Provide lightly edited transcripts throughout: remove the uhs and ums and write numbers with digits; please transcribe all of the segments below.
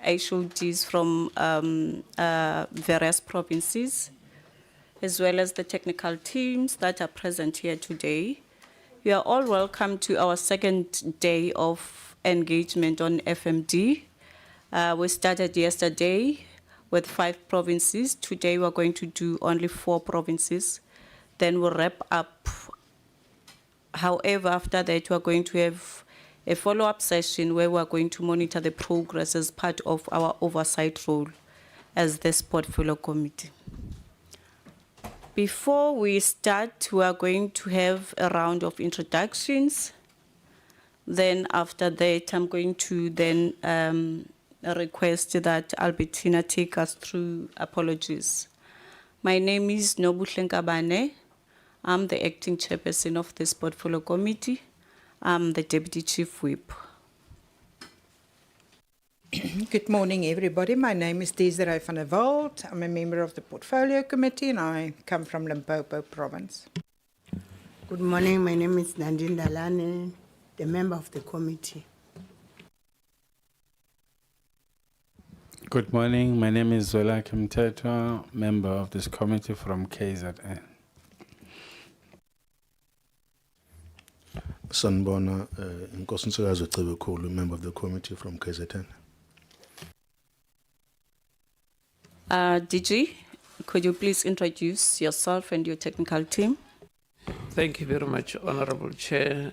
HODs from various provinces, as well as the technical teams that are present here today. You are all welcome to our second day of engagement on FMD. We started yesterday with 5 provinces. Today we're going to do only 4 provinces. Then we'll wrap up. However, after that, we're going to have a follow-up session where we're going to monitor the progress as part of our oversight role as this portfolio committee. Before we start, we are going to have a round of introductions. Then after that, I'm going to then request that Albertina take us through apologies. My name is Nobuhle Nkabane. I'm the acting chairperson of this portfolio committee. I'm the deputy chief whip. Good morning, everybody. My name is Desiree van der Walt. I'm a member of the portfolio committee and I come from Limpopo province. Good morning. My name is Nandine Dalane, the member of the committee. Good morning. My name is Zola Kimtetwa, member of this committee from KZN. Sanbona Nkosensikazi Cebekulu, member of the committee from KZN. DG, could you please introduce yourself and your technical team? Thank you very much, Honorable Chair,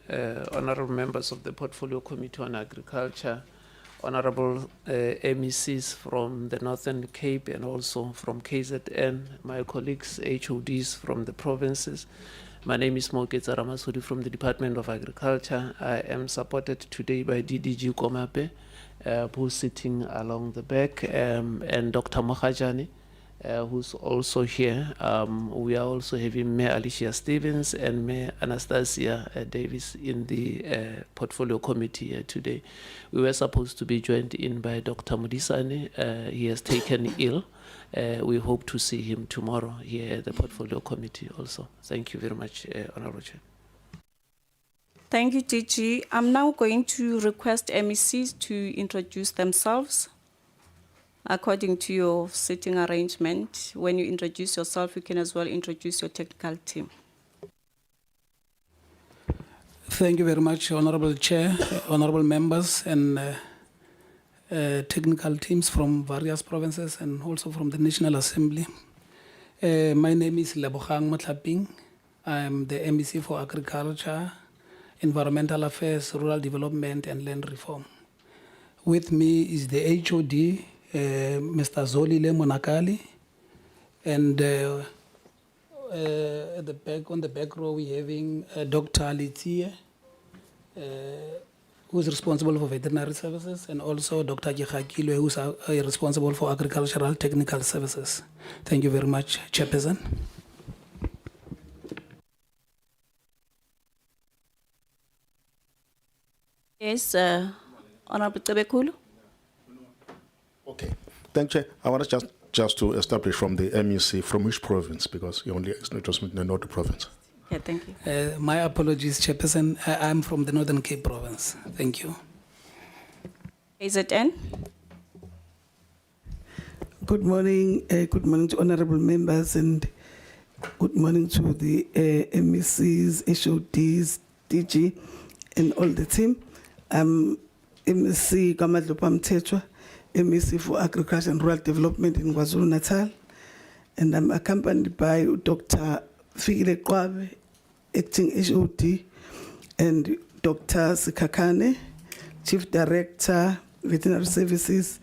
honorable members of the Portfolio Committee on Agriculture, honorable MECs from the Northern Cape and also from KZN, my colleagues, HODs from the provinces. My name is Moketsa Ramasudi from the Department of Agriculture. I am supported today by DDG Komape, who's sitting along the back, and Dr. Mohajani, who's also here. We are also having Mayor Alicia Stevens and Mayor Anastasia Davis in the portfolio committee today. We were supposed to be joined in by Dr. Mudisani. He has taken ill. We hope to see him tomorrow here at the portfolio committee also. Thank you very much, Honorable Chair. Thank you, DG. I'm now going to request MECs to introduce themselves. According to your sitting arrangement, when you introduce yourself, you can as well introduce your technical team. Thank you very much, Honorable Chair, honorable members, and technical teams from various provinces and also from the National Assembly. My name is Lebogang Motlaping. I'm the MEC for Agriculture, Environmental Affairs, Rural Development and Land Reform. With me is the HOD, Mr. Zolile Monakali, and at the back, on the back row, we're having Dr. Alitie, who's responsible for veterinary services, and also Dr. Jihakilwe, who's responsible for agricultural technical services. Thank you very much, Chairperson. Yes, Honorable Cebekulu. Okay, thank you. I want to just to establish from the MEC from which province, because you only just know the province. Yeah, thank you. My apologies, Chairperson. I'm from the Northern Cape province. Thank you. KZN. Good morning to honorable members and good morning to the MECs, HODs, DG, and all the team. I'm MEC Kamadlupa Mtetwa, MEC for Agriculture and Rural Development in KwaZulu-Natal, and I'm accompanied by Dr. Fikile Kwabe, Acting HOD, and Dr. Sikakane, Chief Director, Veterinary Services,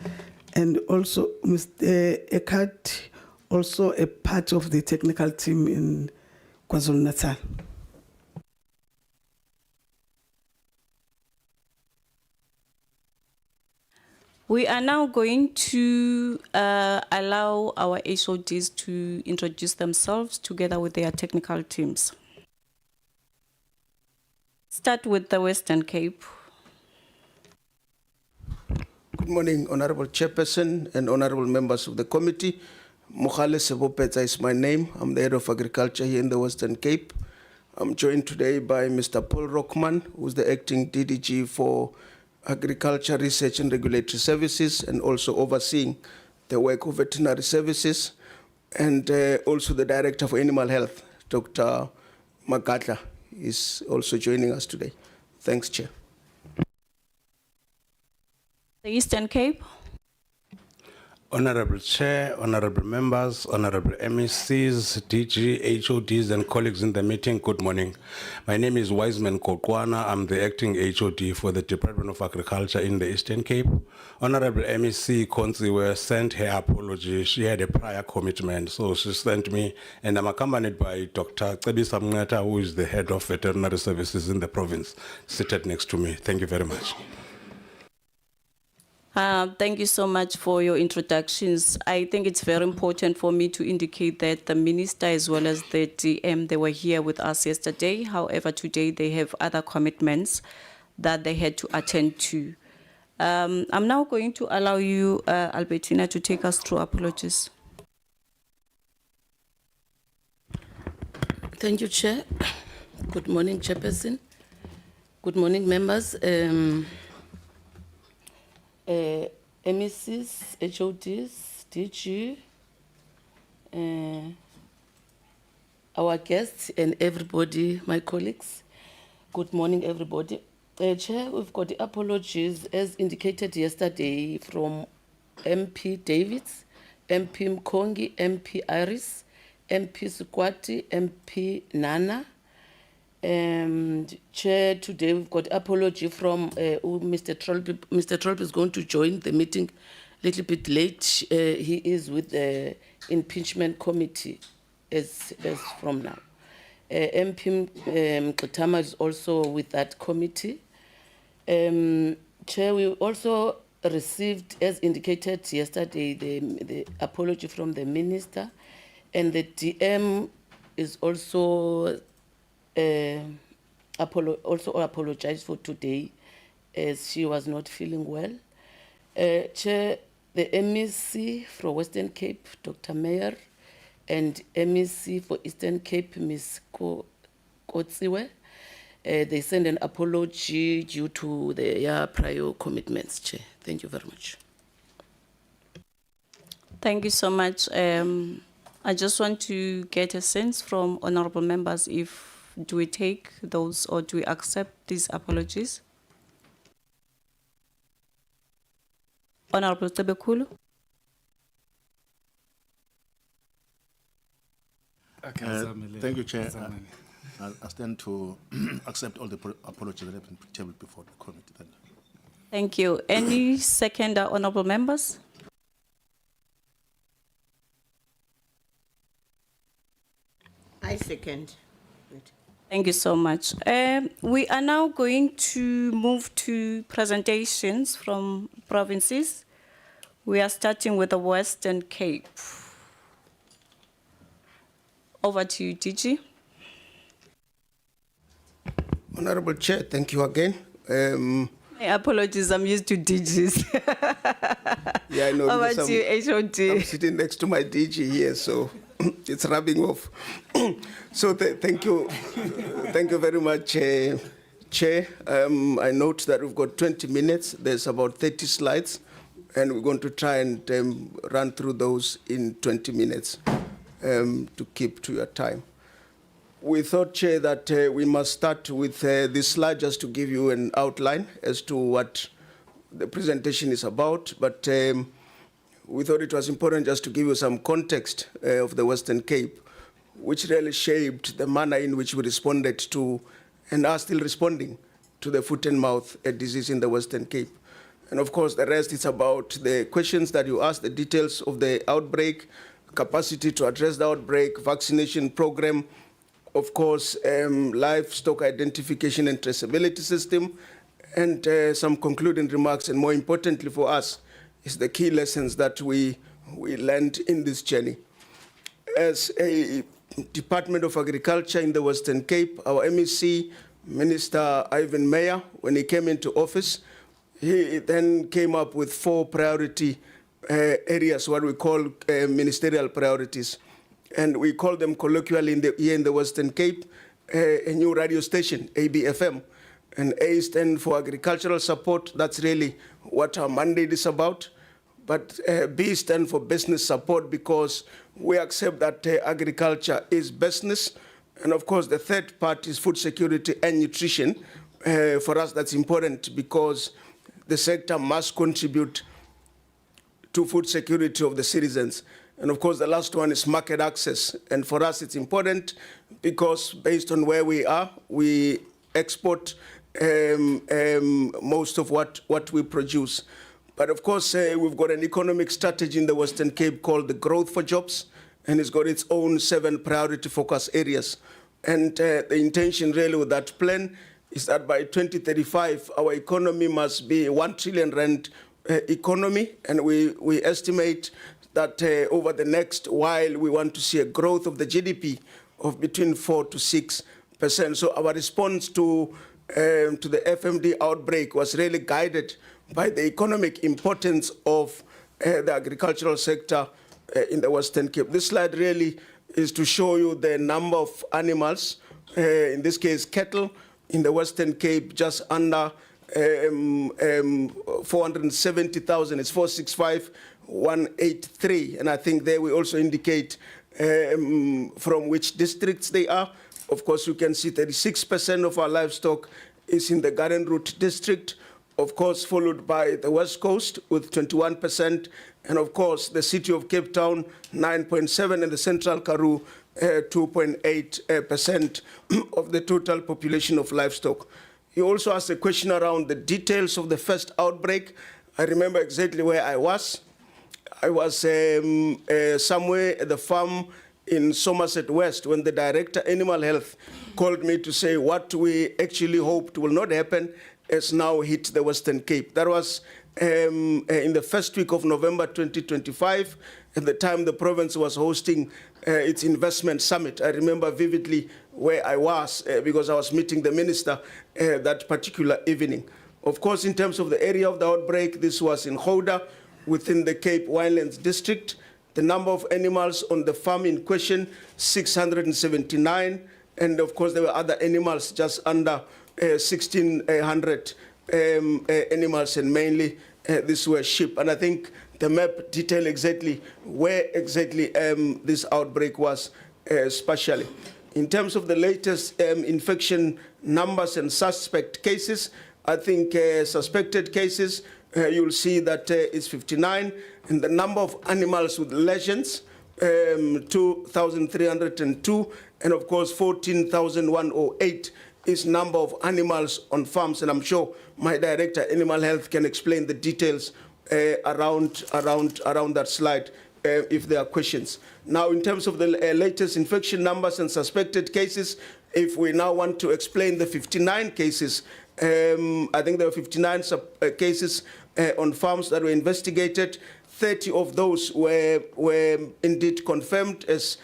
and also Mr. Eckhart, also a part of the technical team in KwaZulu-Natal. We are now going to allow our HODs to introduce themselves together with their technical teams. Start with the Western Cape. Good morning, Honorable Chairperson and Honorable members of the committee. Mohale Sebopetsa is my name. I'm the head of agriculture here in the Western Cape. I'm joined today by Mr. Paul Rockman, who's the acting DDG for Agriculture Research and Regulatory Services, and also overseeing the work of veterinary services, and also the Director for Animal Health, Dr. Magatla, is also joining us today. Thanks, Chair. The Eastern Cape. Honorable Chair, honorable members, honorable MECs, DG, HODs, and colleagues in the meeting, good morning. My name is Wiseman Kokwana. I'm the acting HOD for the Department of Agriculture in the Eastern Cape. Honorable MEC Konziwe sent her apology. She had a prior commitment, so she sent me, and I'm accompanied by Dr. Cebisa Mngeta, who is the head of veterinary services in the province, seated next to me. Thank you very much. Thank you so much for your introductions. I think it's very important for me to indicate that the minister as well as the DM, they were here with us yesterday. However, today they have other commitments that they had to attend to. I'm now going to allow you, Albertina, to take us through apologies. Thank you, Chair. Good morning, Chairperson. Good morning, members. MECs, HODs, DG, our guests and everybody, my colleagues. Good morning, everybody. Chair, we've got the apologies as indicated yesterday from MP Davids, MP Mkongi, MP Iris, MP Sukwati, MP Nana. Chair, today we've got apology from Mr. Trolby. Mr. Trolby is going to join the meeting a little bit late. He is with the impeachment committee as from now. MP Mkutama is also with that committee. Chair, we also received, as indicated yesterday, the apology from the minister, and the DM is also also apologized for today as she was not feeling well. Chair, the MEC for Western Cape, Dr. Meyer, and MEC for Eastern Cape, Ms. Kotsiwe, they send an apology due to their prior commitments, Chair. Thank you very much. Thank you so much. I just want to get a sense from honorable members if do we take those or do we accept these apologies? Honorable Tebekulu. Thank you, Chair. I stand to accept all the apologies that have been tabled before the committee. Thank you. Thank you. Any second honorable members? I second. Thank you so much. We are now going to move to presentations from provinces. We are starting with the Western Cape. Over to you, DG. Honorable Chair, thank you again. My apologies, I'm used to DGs. Yeah, I know. Over to you, HOD. I'm sitting next to my DG here, so it's rubbing off. So thank you. Thank you very much, Chair. I note that we've got 20 minutes. There's about 30 slides, and we're going to try and run through those in 20 minutes to keep to your time. We thought, Chair, that we must start with this slide just to give you an outline as to what the presentation is about, but we thought it was important just to give you some context of the Western Cape, which really shaped the manner in which we responded to and are still responding to the foot and mouth disease in the Western Cape. And of course, the rest is about the questions that you asked, the details of the outbreak, capacity to address the outbreak, vaccination program, of course, livestock identification and traceability system, and some concluding remarks, and more importantly for us, is the key lessons that we learned in this journey. As a Department of Agriculture in the Western Cape, our MEC, Minister Ivan Meyer, when he came into office, he then came up with 4 priority areas, what we call ministerial priorities. And we call them colloquially here in the Western Cape, a new radio station, ABFM, and A stand for agricultural support. That's really what our mandate is about. But B stand for business support, because we accept that agriculture is business. And of course, the third part is food security and nutrition. For us, that's important because the sector must contribute to food security of the citizens. And of course, the last one is market access. And for us, it's important because based on where we are, we export most of what we produce. But of course, we've got an economic strategy in the Western Cape called the Growth for Jobs, and it's got its own 7 priority focus areas. And the intention really with that plan is that by 2035, our economy must be a 1 trillion rand economy, and we estimate that over the next while, we want to see a growth of the GDP of between 4 to 6%. So our response to the FMD outbreak was really guided by the economic importance of the agricultural sector in the Western Cape. This slide really is to show you the number of animals, in this case cattle, in the Western Cape, just under 470,000. It's 465,183. And I think there we also indicate from which districts they are. Of course, you can see 36% of our livestock is in the Garden Route district, of course, followed by the West Coast with 21%, and of course, the city of Cape Town, 9.7%, and the Central Karoo, 2.8% of the total population of livestock. You also asked a question around the details of the first outbreak. I remember exactly where I was. I was somewhere at the farm in Somerset West when the director, Animal Health, called me to say what we actually hoped will not happen has now hit the Western Cape. That was in the first week of November 2025, at the time the province was hosting its investment summit. I remember vividly where I was because I was meeting the minister that particular evening. Of course, in terms of the area of the outbreak, this was in Gouda, within the Cape Winelands district. The number of animals on the farm in question, 679. And of course, there were other animals, just under 1,600 animals, and mainly these were sheep. And I think the map details exactly where exactly this outbreak was spatially. In terms of the latest infection numbers and suspect cases, I think suspected cases, you'll see that it's 59, and the number of animals with lesions, 2,302, and of course 14,108 is number of animals on farms, and I'm sure my director, Animal Health, can explain the details around that slide if there are questions. Now, in terms of the latest infection numbers and suspected cases, if we now want to explain the 59 cases, I think there were 59 cases on farms that were investigated. 30 of those were indeed confirmed as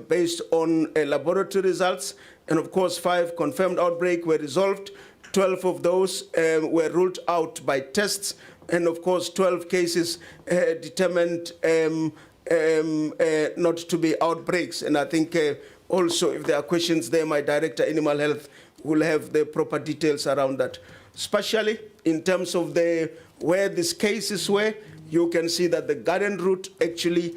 based on laboratory results. And of course, 5 confirmed outbreak were resolved. 12 of those were ruled out by tests. And of course, 12 cases determined not to be outbreaks. And I think also, if there are questions there, my director, Animal Health, will have the proper details around that. Especially in terms of where these cases were, you can see that the Garden Route actually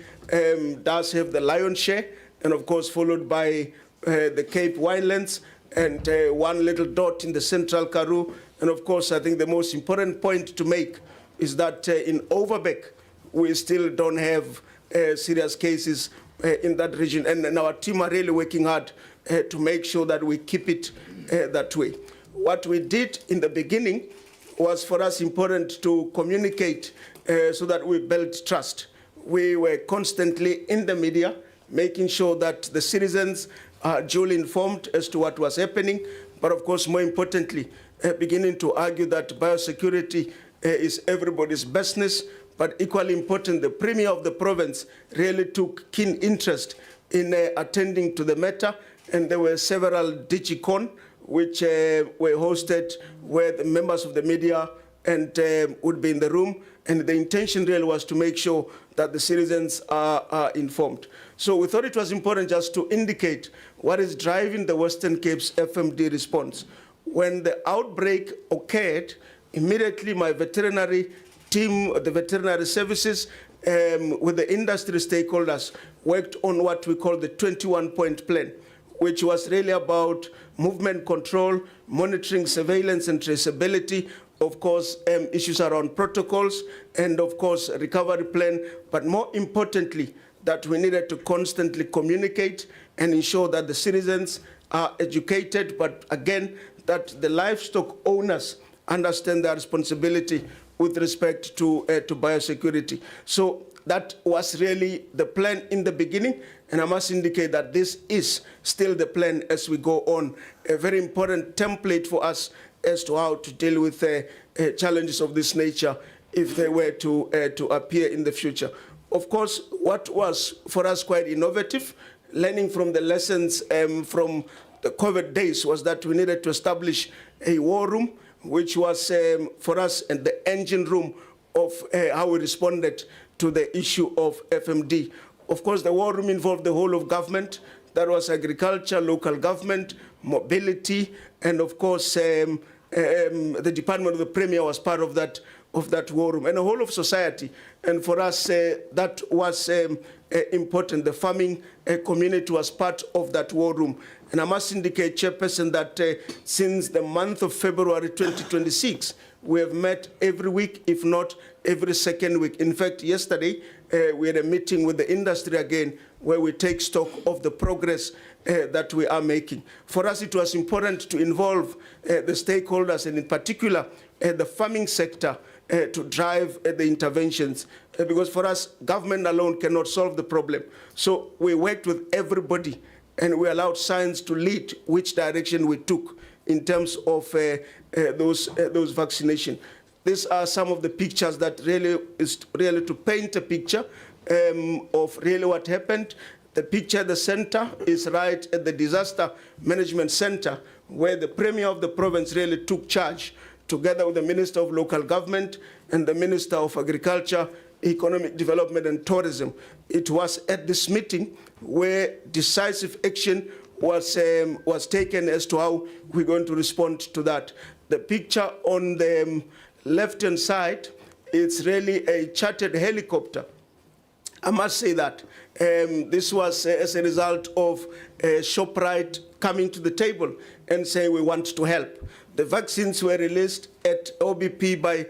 does have the lion's share, and of course followed by the Cape Winelands, and one little dot in the Central Karoo. And of course, I think the most important point to make is that in Overbeck, we still don't have serious cases in that region, and our team are really working hard to make sure that we keep it that way. What we did in the beginning was for us important to communicate so that we build trust. We were constantly in the media, making sure that the citizens are duly informed as to what was happening, but of course, more importantly, beginning to argue that biosecurity is everybody's business, but equally important, the Premier of the province really took keen interest in attending to the matter, and there were several DigiCon which were hosted where the members of the media and would be in the room, and the intention really was to make sure that the citizens are informed. So we thought it was important just to indicate what is driving the Western Cape's FMD response. when the outbreak occurred, immediately my veterinary team, the veterinary services, with the industry stakeholders, worked on what we call the 21-point plan, which was really about movement control, monitoring, surveillance, and traceability, of course, issues around protocols, and of course, recovery plan, but more importantly, that we needed to constantly communicate and ensure that the citizens are educated, but again, that the livestock owners understand their responsibility with respect to biosecurity. So that was really the plan in the beginning, and I must indicate that this is still the plan as we go on, a very important template for us as to how to deal with challenges of this nature if they were to appear in the future. Of course, what was for us quite innovative, learning from the lessons from the COVID days, was that we needed to establish a war room, which was for us and the engine room of how we responded to the issue of FMD. Of course, the war room involved the whole of government. That was agriculture, local government, mobility, and of course, the Department of the Premier was part of that war room, and the whole of society. And for us, that was important. The farming community was part of that war room. And I must indicate, Chairperson, that since the month of February 2026, we have met every week, if not every second week. In fact, yesterday, we had a meeting with the industry again, where we take stock of the progress that we are making. For us, it was important to involve the stakeholders, and in particular, the farming sector, to drive the interventions, because for us, government alone cannot solve the problem. So we worked with everybody, and we allowed science to lead which direction we took in terms of those vaccination. These are some of the pictures that really is really to paint a picture of really what happened. The picture at the center is right at the Disaster Management Center, where the Premier of the province really took charge, together with the Minister of Local Government and the Minister of Agriculture, Economic Development and Tourism. It was at this meeting where decisive action was taken as to how we're going to respond to that. The picture on the left-hand side, it's really a chartered helicopter. I must say that this was as a result of ShopRite coming to the table and saying we want to help. The vaccines were released at OBP by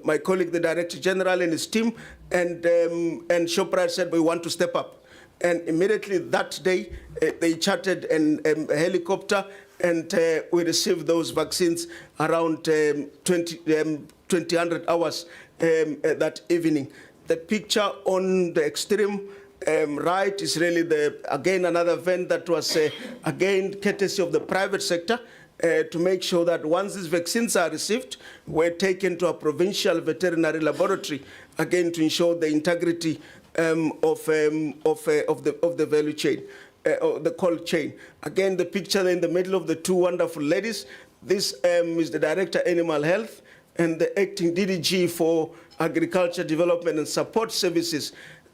my colleague, the Director General, and his team, and ShopRite said we want to step up. And immediately that day, they chartered a helicopter, and we received those vaccines around 2000 hours that evening. The picture on the extreme right is really again another event that was again courtesy of the private sector to make sure that once these vaccines are received, we're taken to a provincial veterinary laboratory, again to ensure the integrity of the value chain, the cold chain. Again, the picture in the middle of the two wonderful ladies. This is the Director Animal Health and the acting DDG for Agriculture Development and Support Services.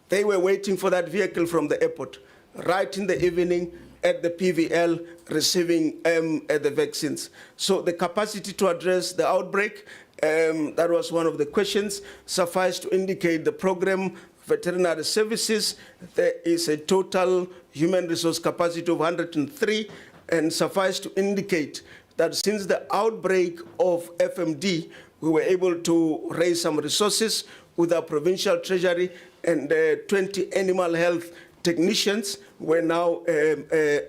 They were waiting for that vehicle from the airport, right in the evening at the PVL, receiving the vaccines. So the capacity to address the outbreak, that was one of the questions. Suffice to indicate the program veterinary services, there is a total human resource capacity of 103, and suffice to indicate that since the outbreak of FMD, we were able to raise some resources with our provincial treasury, and 20 animal health technicians were now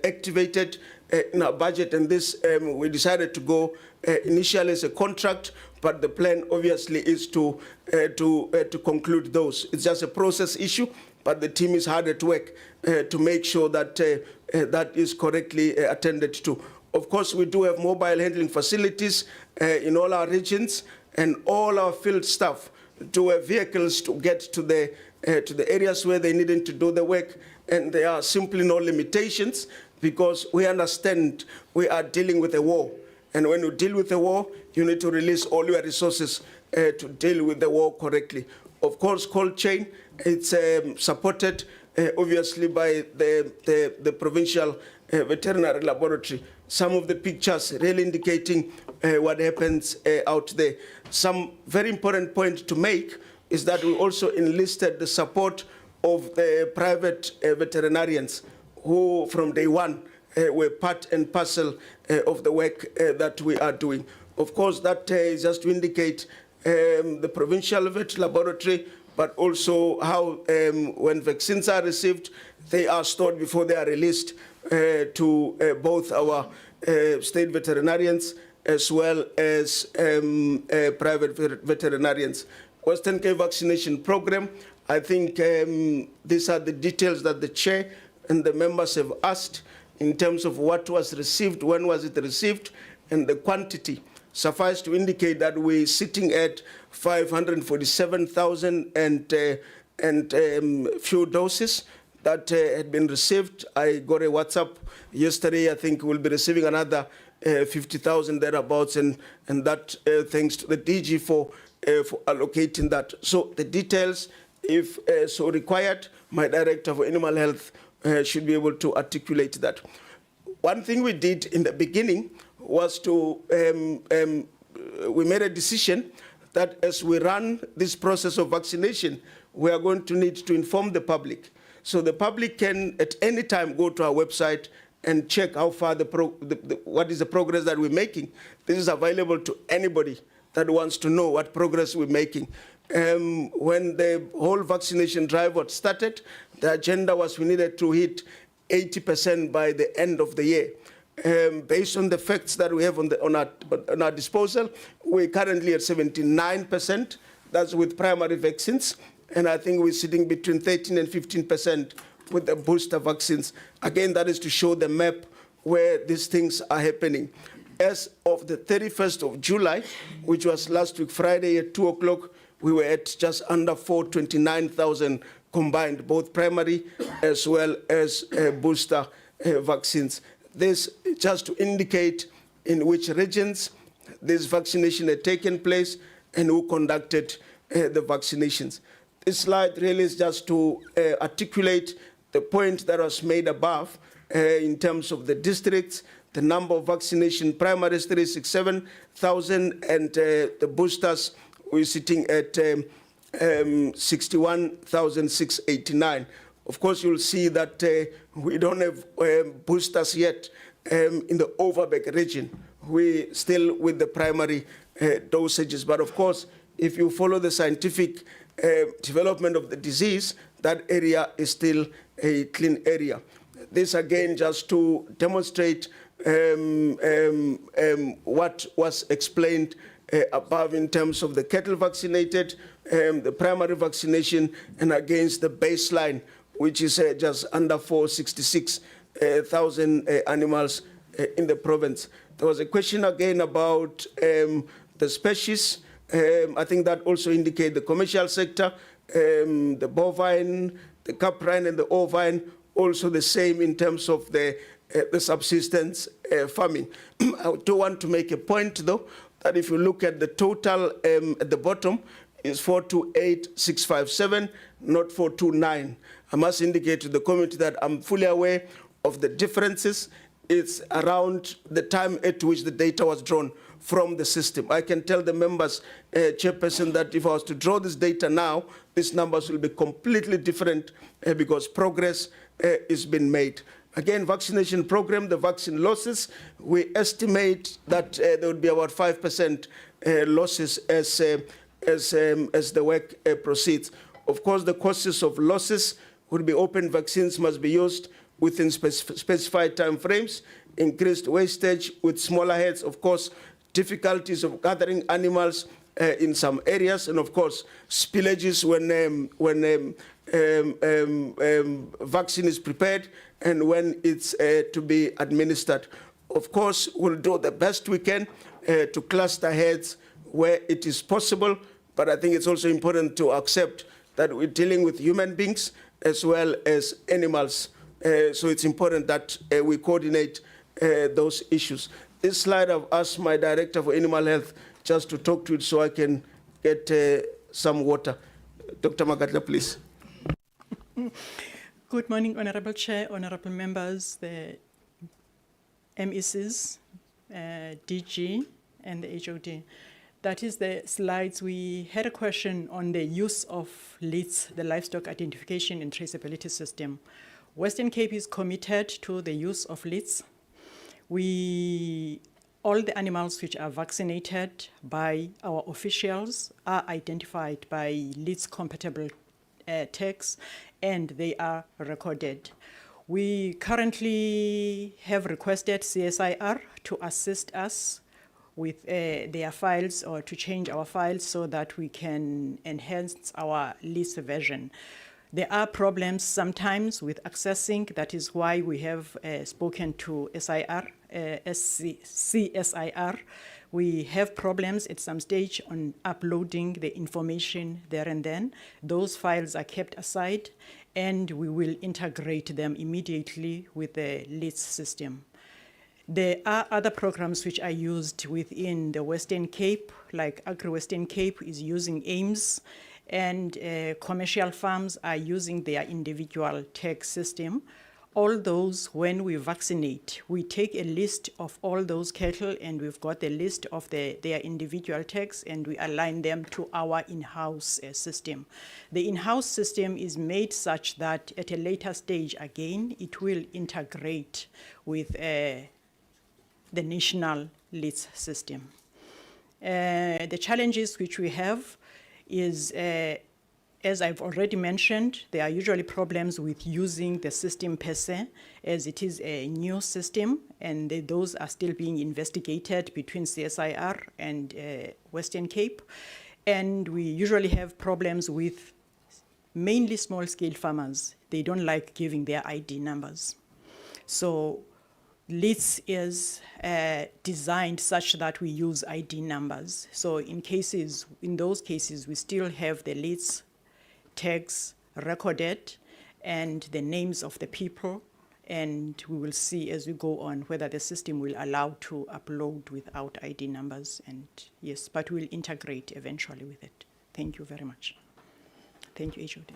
activated in our budget, and this we decided to go initially as a contract, but the plan obviously is to conclude those. It's just a process issue, but the team is hard at work to make sure that that is correctly attended to. Of course, we do have mobile handling facilities in all our regions, and all our field staff do have vehicles to get to the areas where they needed to do the work, and there are simply no limitations because we understand we are dealing with a war. And when you deal with a war, you need to release all your resources to deal with the war correctly. Of course, cold chain, it's supported obviously by the provincial veterinary laboratory. Some of the pictures really indicating what happens out there. Some very important point to make is that we also enlisted the support of the private veterinarians who from day one were part and parcel of the work that we are doing. Of course, that is just to indicate the provincial vet laboratory, but also how when vaccines are received, they are stored before they are released to both our state veterinarians as well as private veterinarians. Western Cape vaccination program, I think these are the details that the chair and the members have asked in terms of what was received, when was it received, and the quantity. Suffice to indicate that we're sitting at 547,000 and few doses that had been received. I got a WhatsApp yesterday. I think we'll be receiving another 50,000 thereabouts, and that thanks to the DG for allocating that. So the details, if so required, my director for animal health should be able to articulate that. One thing we did in the beginning was to, we made a decision that as we run this process of vaccination, we are going to need to inform the public. So the public can at any time go to our website and check how far what is the progress that we're making. This is available to anybody that wants to know what progress we're making. When the whole vaccination drive was started, the agenda was we needed to hit 80% by the end of the year. Based on the facts that we have on our disposal, we're currently at 79%. That's with primary vaccines. And I think we're sitting between 13 and 15% with the booster vaccines. Again, that is to show the map where these things are happening. As of the 31st of July, which was last week Friday at 2 o'clock, we were at just under 429,000 combined, both primary as well as booster vaccines. This just to indicate in which regions this vaccination had taken place and who conducted the vaccinations. This slide really is just to articulate the point that was made above in terms of the districts, the number of vaccination, primary is 367,000, and the boosters, we're sitting at 61,689. Of course, you'll see that we don't have boosters yet in the Overberg region. We're still with the primary dosages. But of course, if you follow the scientific development of the disease, that area is still a clean area. This again just to demonstrate what was explained above in terms of the cattle vaccinated, the primary vaccination, and against the baseline, which is just under 466,000 animals in the province. There was a question again about the species. I think that also indicates the commercial sector, the bovine, the caprine, and the ovine, also the same in terms of the subsistence farming. I do want to make a point, though, that if you look at the total at the bottom, is 428,657, not 429. I must indicate to the committee that I'm fully aware of the differences. It's around the time at which the data was drawn from the system. I can tell the members, Chairperson, that if I was to draw this data now, these numbers will be completely different because progress is being made. Again, vaccination program, the vaccine losses, we estimate that there would be about 5% losses as the work proceeds. Of course, the causes of losses would be open vaccines must be used within specified time frames, increased wastage with smaller heads, of course, difficulties of gathering animals in some areas, and of course, spillages when vaccine is prepared and when it's to be administered. Of course, we'll do the best we can to cluster heads where it is possible, but I think it's also important to accept that we're dealing with human beings as well as animals. So it's important that we coordinate those issues. This slide, I've asked my director for animal health just to talk to it so I can get some water. Dr. Magatla, please. Good morning, Honorable Chair, honorable members, the MECs, DG, and the HOD. That is the slides. We had a question on the use of LITS, the Livestock Identification and Traceability System. Western Cape is committed to the use of LITS. All the animals which are vaccinated by our officials are identified by LITS compatible tags, and they are recorded. We currently have requested CSIR to assist us with their files or to change our files so that we can enhance our list version. There are problems sometimes with accessing. That is why we have spoken to CSIR. We have problems at some stage on uploading the information there and then. Those files are kept aside, and we will integrate them immediately with the LITS system. There are other programs which are used within the Western Cape, like Agri-Western Cape is using AIMS, and commercial farms are using their individual tag system. All those, when we vaccinate, we take a list of all those cattle, and we've got the list of their individual tags, and we align them to our in-house system. The in-house system is made such that at a later stage, again, it will integrate with the national LITS system. The challenges which we have is, as I've already mentioned, there are usually problems with using the system per se, as it is a new system, and those are still being investigated between CSIR and Western Cape. And we usually have problems with mainly small-scale farmers. They don't like giving their ID numbers. So LITS is designed such that we use ID numbers. So in those cases, we still have the LITS tags recorded and the names of the people, and we will see as we go on whether the system will allow to upload without ID numbers. And yes, but we'll integrate eventually with it. Thank you very much. Thank you, HOD.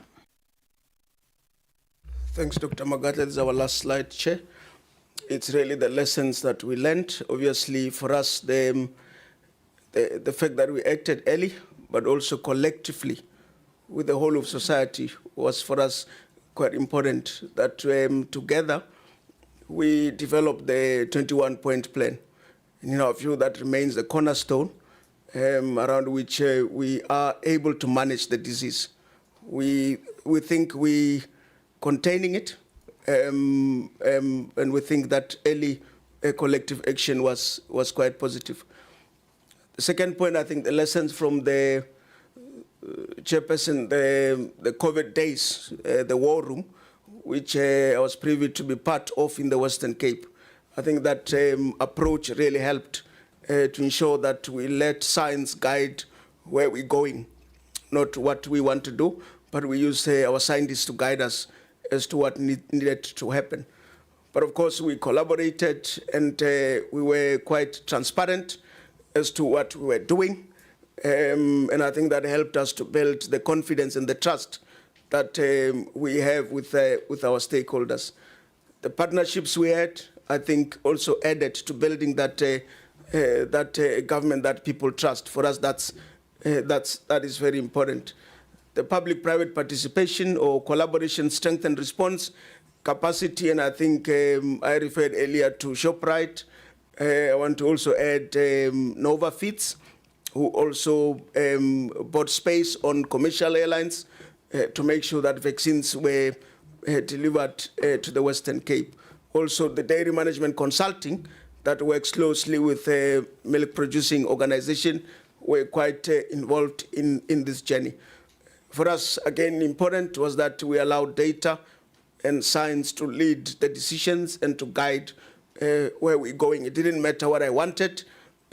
Thanks, Dr. Magata. This is our last slide, Chair. It's really the lessons that we learned. Obviously, for us, the fact that we acted early, but also collectively with the whole of society was for us quite important, that together we developed the 21-point plan. And in our view, that remains the cornerstone around which we are able to manage the disease. We think we containing it, and we think that early collective action was quite positive. The second point, I think the lessons from the chairperson, the COVID days, the war room, which I was privy to be part of in the Western Cape. I think that approach really helped to ensure that we let science guide where we're going, not what we want to do, but we use our scientists to guide us as to what needed to happen. But of course, we collaborated, and we were quite transparent as to what we were doing. And I think that helped us to build the confidence and the trust that we have with our stakeholders. The partnerships we had, I think, also added to building that government that people trust. For us, that is very important. The public-private participation or collaboration strengthened response capacity, and I think I referred earlier to ShopRite. I want to also add Nova Feeds, who also bought space on commercial airlines to make sure that vaccines were delivered to the Western Cape. Also, the dairy management consulting that works closely with milk-producing organization were quite involved in this journey. For us, again, important was that we allowed data and science to lead the decisions and to guide where we're going. It didn't matter what I wanted.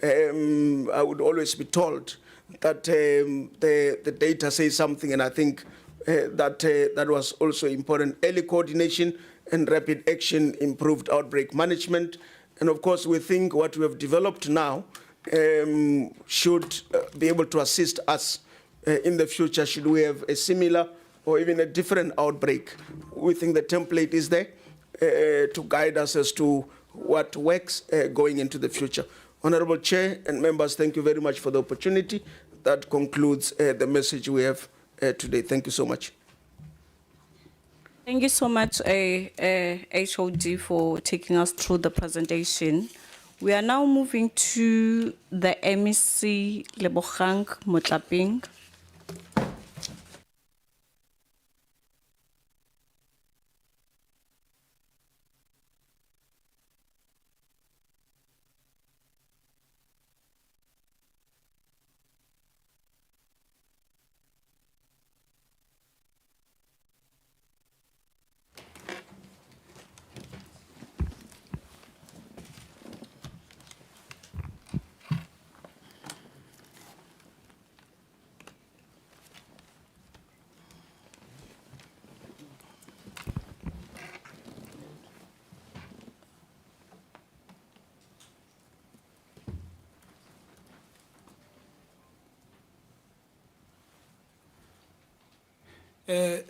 I would always be told that the data says something, and I think that was also important. Early coordination and rapid action improved outbreak management. And of course, we think what we have developed now should be able to assist us in the future should we have a similar or even a different outbreak. We think the template is there to guide us as to what works going into the future. Honorable Chair and members, thank you very much for the opportunity. That concludes the message we have today. Thank you so much. Thank you so much, HOD, for taking us through the presentation. We are now moving to the MEC Lebogang Motlaping.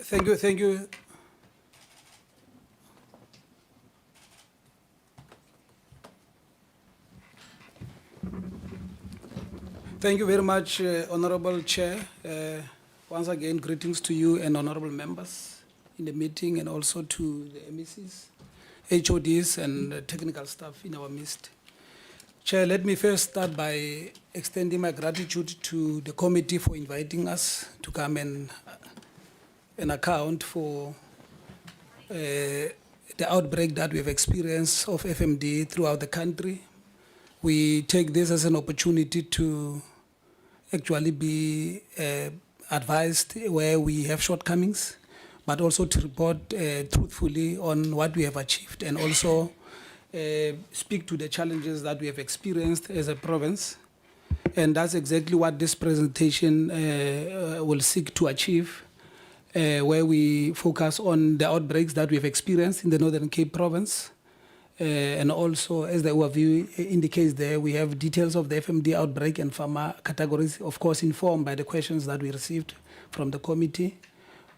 Thank you. Thank you very much, Honorable Chair. Once again, greetings to you and honorable members in the meeting, and also to the MECs, HODs, and technical staff in our midst. Chair, let me first start by extending my gratitude to the committee for inviting us to come and account for the outbreak that we have experienced of FMD throughout the country. We take this as an opportunity to actually be advised where we have shortcomings, but also to report truthfully on what we have achieved, and also speak to the challenges that we have experienced as a province. And that's exactly what this presentation will seek to achieve, where we focus on the outbreaks that we've experienced in the Northern Cape province. And also, as the overview indicates there, we have details of the FMD outbreak and farmer categories, of course, informed by the questions that we received from the committee.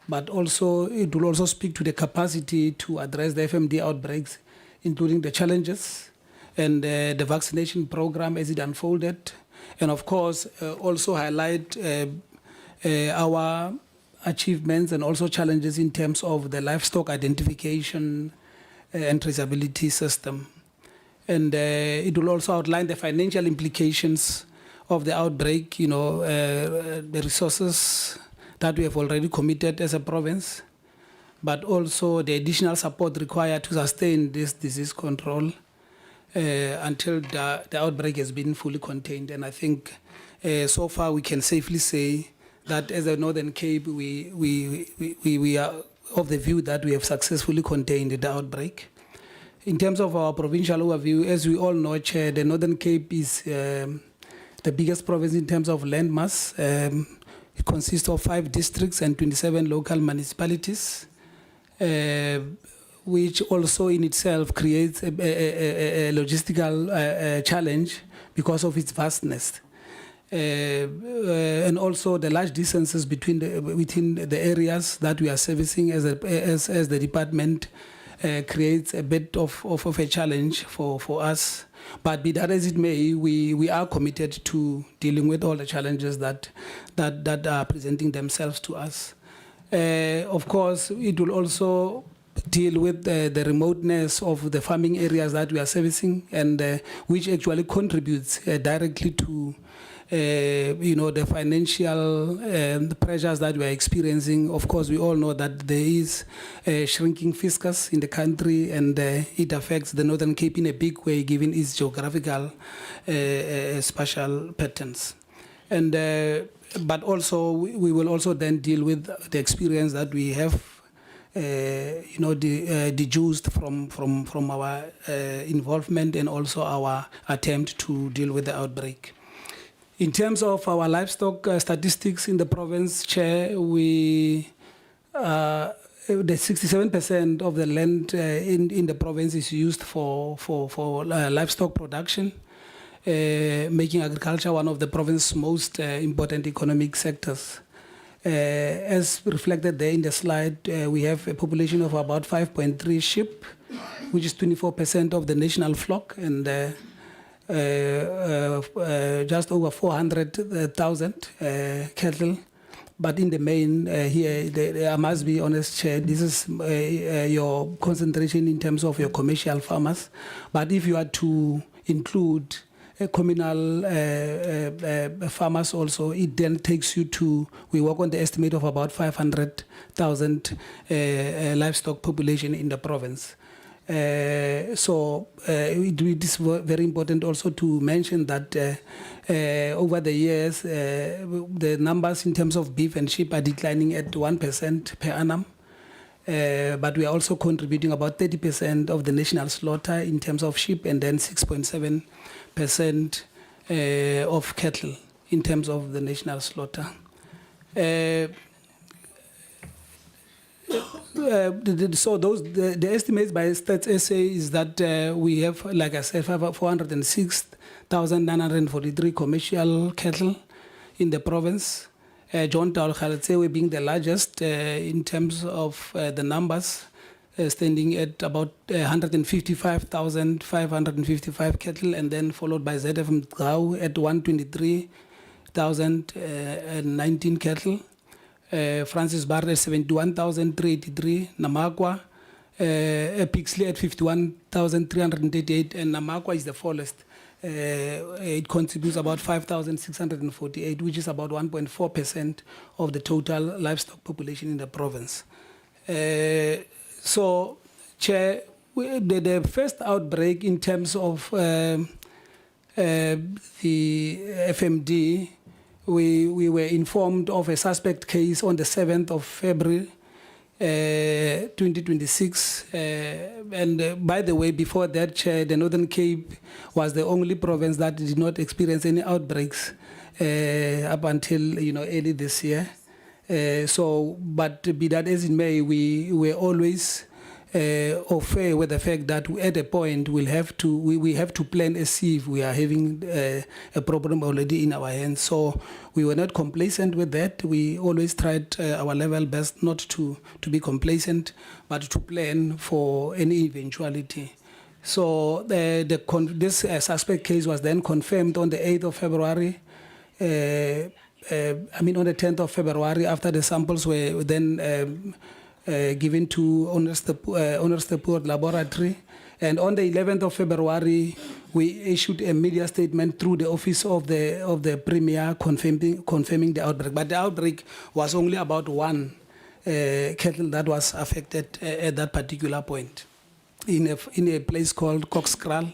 But also, it will also speak to the capacity to address the FMD outbreaks, including the challenges and the vaccination program as it unfolded. And of course, also highlight our achievements and also challenges in terms of the livestock identification and traceability system. And it will also outline the financial implications of the outbreak, the resources that we have already committed as a province, but also the additional support required to sustain this disease control until the outbreak has been fully contained. And I think so far we can safely say that as a Northern Cape, we are of the view that we have successfully contained the outbreak. In terms of our provincial overview, as we all know, Chair, the Northern Cape is the biggest province in terms of land mass. It consists of 5 districts and 27 local municipalities, which also in itself creates a logistical challenge because of its vastness. And also the large distances within the areas that we are servicing as the department creates a bit of a challenge for us. But be that as it may, we are committed to dealing with all the challenges that are presenting themselves to us. Of course, it will also deal with the remoteness of the farming areas that we are servicing, and which actually contributes directly to the financial pressures that we are experiencing. Of course, we all know that there is a shrinking fiscus in the country, and it affects the Northern Cape in a big way, given its geographical spatial patterns. And but also, we will also then deal with the experience that we have deduced from our involvement and also our attempt to deal with the outbreak. In terms of our livestock statistics in the province, Chair, the 67% of the land in the province is used for livestock production, making agriculture one of the province's most important economic sectors. As reflected there in the slide, we have a population of about 5.3 sheep, which is 24% of the national flock, and just over 400,000 cattle. But in the main, here, I must be honest, Chair, this is your concentration in terms of your commercial farmers. But if you are to include communal farmers also, it then takes you to, we work on the estimate of about 500,000 livestock population in the province. So it is very important also to mention that over the years, the numbers in terms of beef and sheep are declining at 1% per annum. But we are also contributing about 30% of the national slaughter in terms of sheep, and then 6.7% of cattle in terms of the national slaughter. So the estimates by Stats SA is that we have, like I said, 406,943 commercial cattle in the province. John Taul being the largest in terms of the numbers, standing at about 155,555 cattle, and then followed by ZFM Gau at 123,019 cattle. Francis Barre at 71,383, Namakwa, Pixley at 51,338, and Namakwa is the fullest. It contributes about 5,648, which is about 1.4% of the total livestock population in the province. So, Chair, the first outbreak in terms of the FMD, we were informed of a suspect case on the 7th of February 2026. And by the way, before that, Chair, the Northern Cape was the only province that did not experience any outbreaks up until early this year. But be that as it may, we were always au fait with the fact that at a point we have to plan as if we are having a problem already in our hands. So we were not complacent with that. We always tried our level best not to be complacent, but to plan for any eventuality. So this suspect case was then confirmed on the 8th of February. On the 10th of February, after the samples were then given to Honors the Poor Laboratory. And on the 11th of February, we issued a media statement through the office of the Premier confirming the outbreak. But the outbreak was only about one cattle that was affected at that particular point in a place called Coxkraal.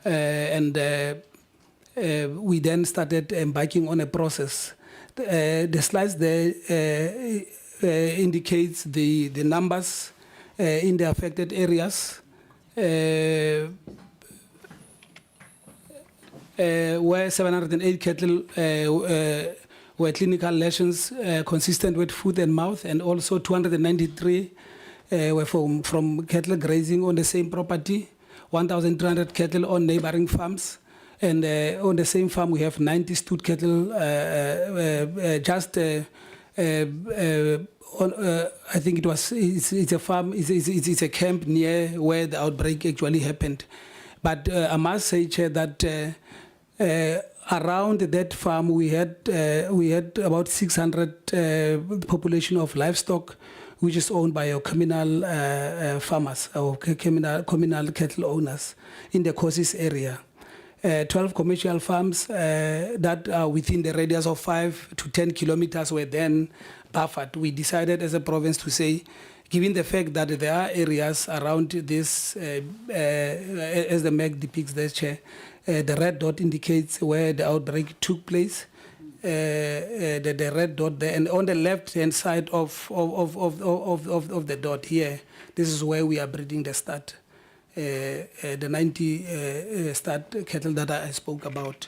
And we then started embarking on a process. The slides there indicates the numbers in the affected areas, where 708 cattle were clinical lesions consistent with foot and mouth, and also 293 were from cattle grazing on the same property, 1,300 cattle on neighboring farms. And on the same farm, we have 90 stud cattle I think it's a farm, it's a camp near where the outbreak actually happened. But I must say, Chair, that around that farm we had about 600 population of livestock, which is owned by our communal farmers or communal cattle owners in the Kosis area. 12 commercial farms that are within the radius of 5 to 10 kilometers were then buffered. We decided as a province to say, given the fact that there are areas around this, as the MEC depicts there, Chair, the red dot indicates where the outbreak took place. The red dot there, and on the left-hand side of the dot here, this is where we are breeding the stud. The 90 stud cattle that I spoke about.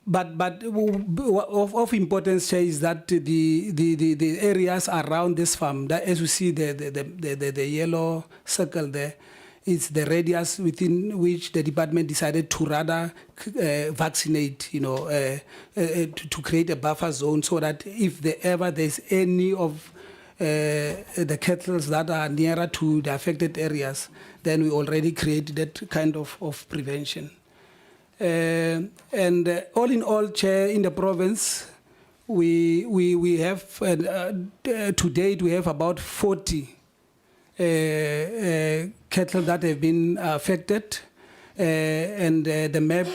But of importance is that the areas around this farm, that as you see the yellow circle there, it's the radius within which the department decided to rather vaccinate, to create a buffer zone, so that if ever there's any of the cattle that are nearer to the affected areas, then we already create that kind of prevention. And all in all, Chair, in the province, we have, to date, we have about 40 cattle that have been affected. And the map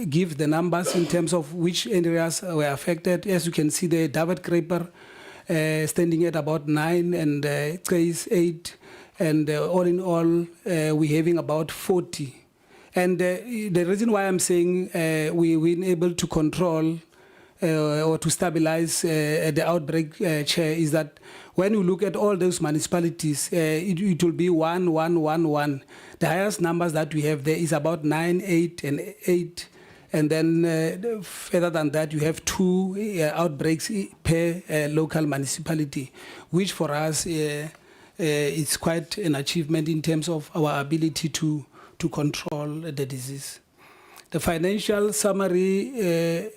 gives the numbers in terms of which areas were affected. As you can see, the David Creeper standing at about 9 and Trace 8. And all in all, we're having about 40. And the reason why I'm saying we've been able to control or to stabilize the outbreak, Chair, is that when you look at all those municipalities, it will be 1, 1, 1, 1. The highest numbers that we have there is about 9, 8, and 8. And then further than that, you have 2 outbreaks per local municipality, which for us is quite an achievement in terms of our ability to control the disease. The financial summary,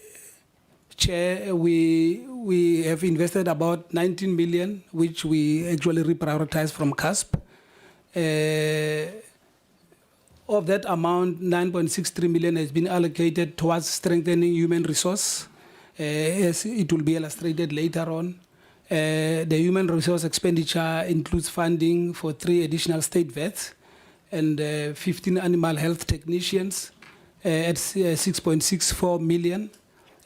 Chair, we have invested about 19 million, which we actually reprioritized from CASP. Of that amount, 9.63 million has been allocated towards strengthening human resource, as it will be illustrated later on. The human resource expenditure includes funding for 3 additional state vets and 15 animal health technicians at 6.64 million.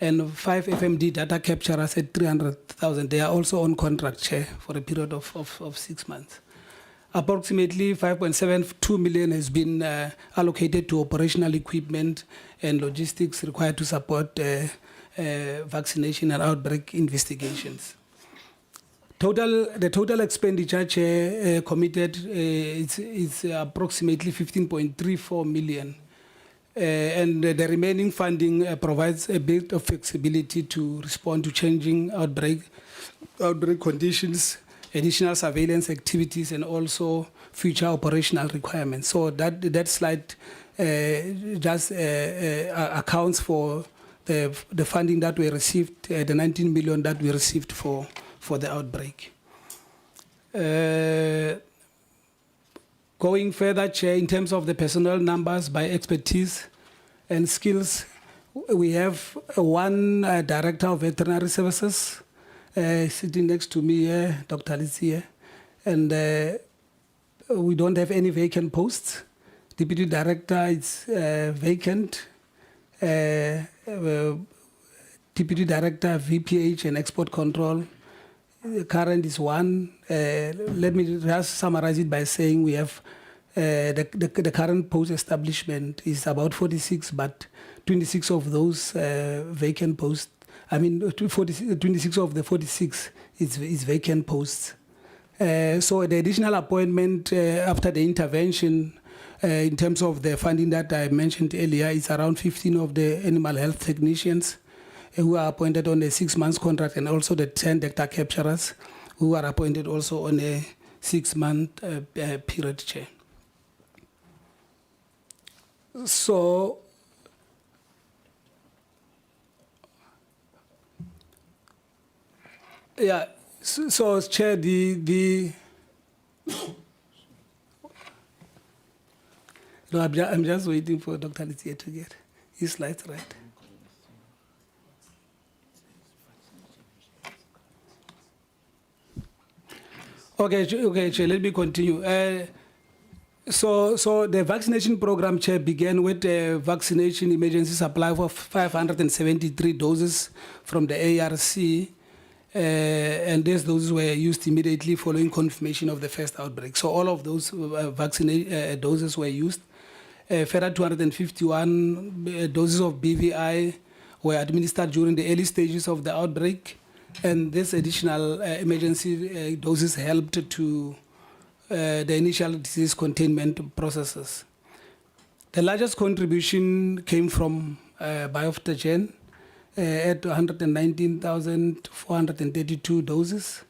And 5 FMD data capturers at 300,000. They are also on contract, Chair, for a period of 6 months. Approximately 5.72 million has been allocated to operational equipment and logistics required to support vaccination and outbreak investigations. The total expenditure, Chair, committed is approximately 15.34 million. And the remaining funding provides a bit of flexibility to respond to changing outbreak conditions, additional surveillance activities, and also future operational requirements. So that slide just accounts for the funding that we received, the 19 million that we received for the outbreak. Going further, Chair, in terms of the personnel numbers by expertise and skills, we have 1 Director of Veterinary Services sitting next to me here, Dr. Alicia, and we don't have any vacant posts. Deputy Director is vacant. Deputy Director, VPH and Export Control, current is 1. Let me just summarize it by saying we have the current post establishment is about 46, but 26 of those vacant posts, 26 of the 46 is vacant posts. So the additional appointment after the intervention in terms of the funding that I mentioned earlier is around 15 of the animal health technicians who are appointed on a 6-month contract, and also the 10 data capturers who are appointed also on a 6-month period, Chair. So, yeah, so Chair, no, I'm just waiting for Dr. Alicia to get his slides right. Okay, Chair, let me continue. So the vaccination program, Chair, began with a vaccination emergency supply of 573 doses from the ARC, and these doses were used immediately following confirmation of the first outbreak. So all of those doses were used. Further 251 doses of BVI were administered during the early stages of the outbreak. And this additional emergency doses helped to the initial disease containment processes. The largest contribution came from Bioftagen at 119,432 doses.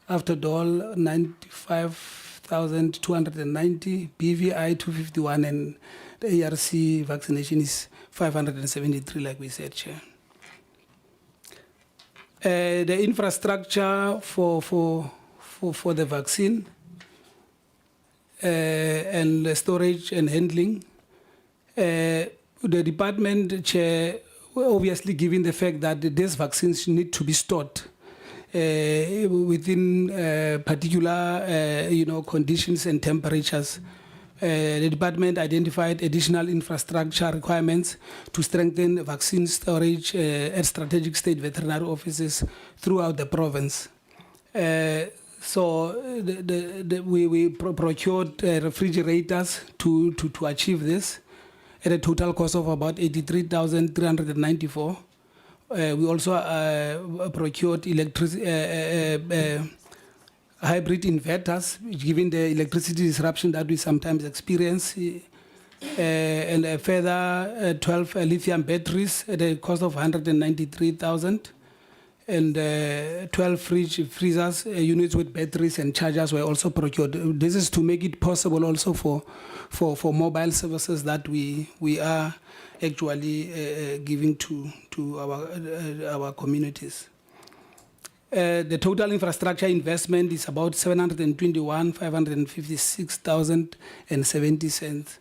After Dol, 95,290, BVI 251, and the ARC vaccination is 573, like we said, Chair. The infrastructure for the vaccine and the storage and handling. The department chair, obviously given the fact that these vaccines need to be stored within particular conditions and temperatures. The department identified additional infrastructure requirements to strengthen vaccine storage at strategic state veterinary offices throughout the province. So we procured refrigerators to achieve this at a total cost of about 83,394. We also procured hybrid inverters, given the electricity disruption that we sometimes experience, and a further 12 lithium batteries at a cost of 193,000, and 12 freezers units with batteries and chargers were also procured. This is to make it possible also for mobile services that we are actually giving to our communities. The total infrastructure investment is about 721,556,070 cents.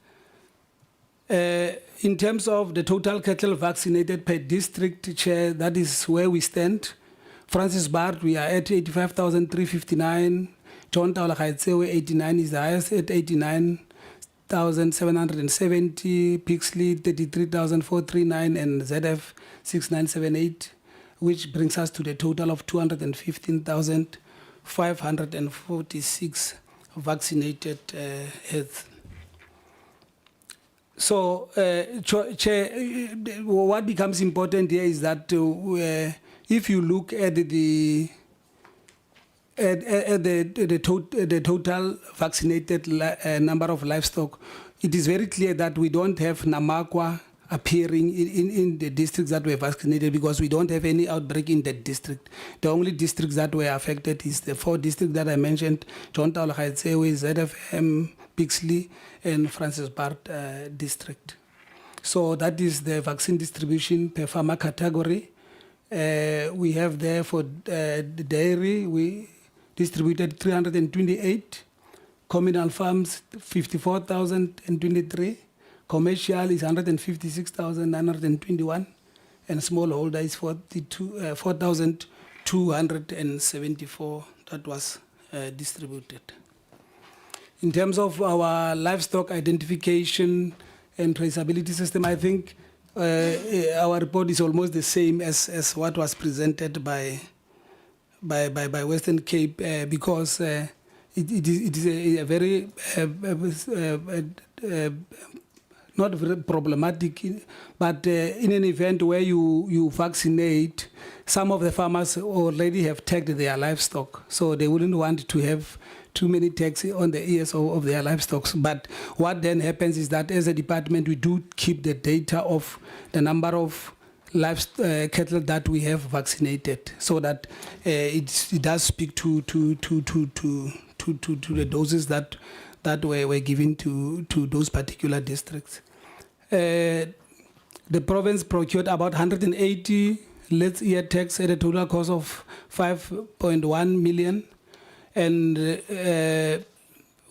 In terms of the total cattle vaccinated per district, Chair, that is where we stand. Francis Bart, we are at 85,359. John Taulagaitsewe, 89 is the highest at 89,770. Pixley, 33,439, and ZF, 6978. Which brings us to the total of 215,546 vaccinated heads. So, Chair, what becomes important here is that if you look at the total vaccinated number of livestock, it is very clear that we don't have Namakwa appearing in the districts that were vaccinated because we don't have any outbreak in that district. The only districts that were affected is the 4 districts that I mentioned, John Taulagaitsewe, ZFM, Pixley, and Francis Bart district. So that is the vaccine distribution per farmer category. We have there for the dairy, we distributed 328, communal farms 54,023, commercial is 156,921, and smallholder is 4,274 that was distributed. In terms of our livestock identification and traceability system, I think our report is almost the same as what was presented by Western Cape because it is a very not very problematic, but in an event where you vaccinate, some of the farmers already have tagged their livestock, so they wouldn't want to have too many tags on the ears of their livestock. But what then happens is that as a department, we do keep the data of the number of cattle that we have vaccinated, so that it does speak to the doses that were given to those particular districts. The province procured about 180 late-year tags at a total cost of 5.1 million, and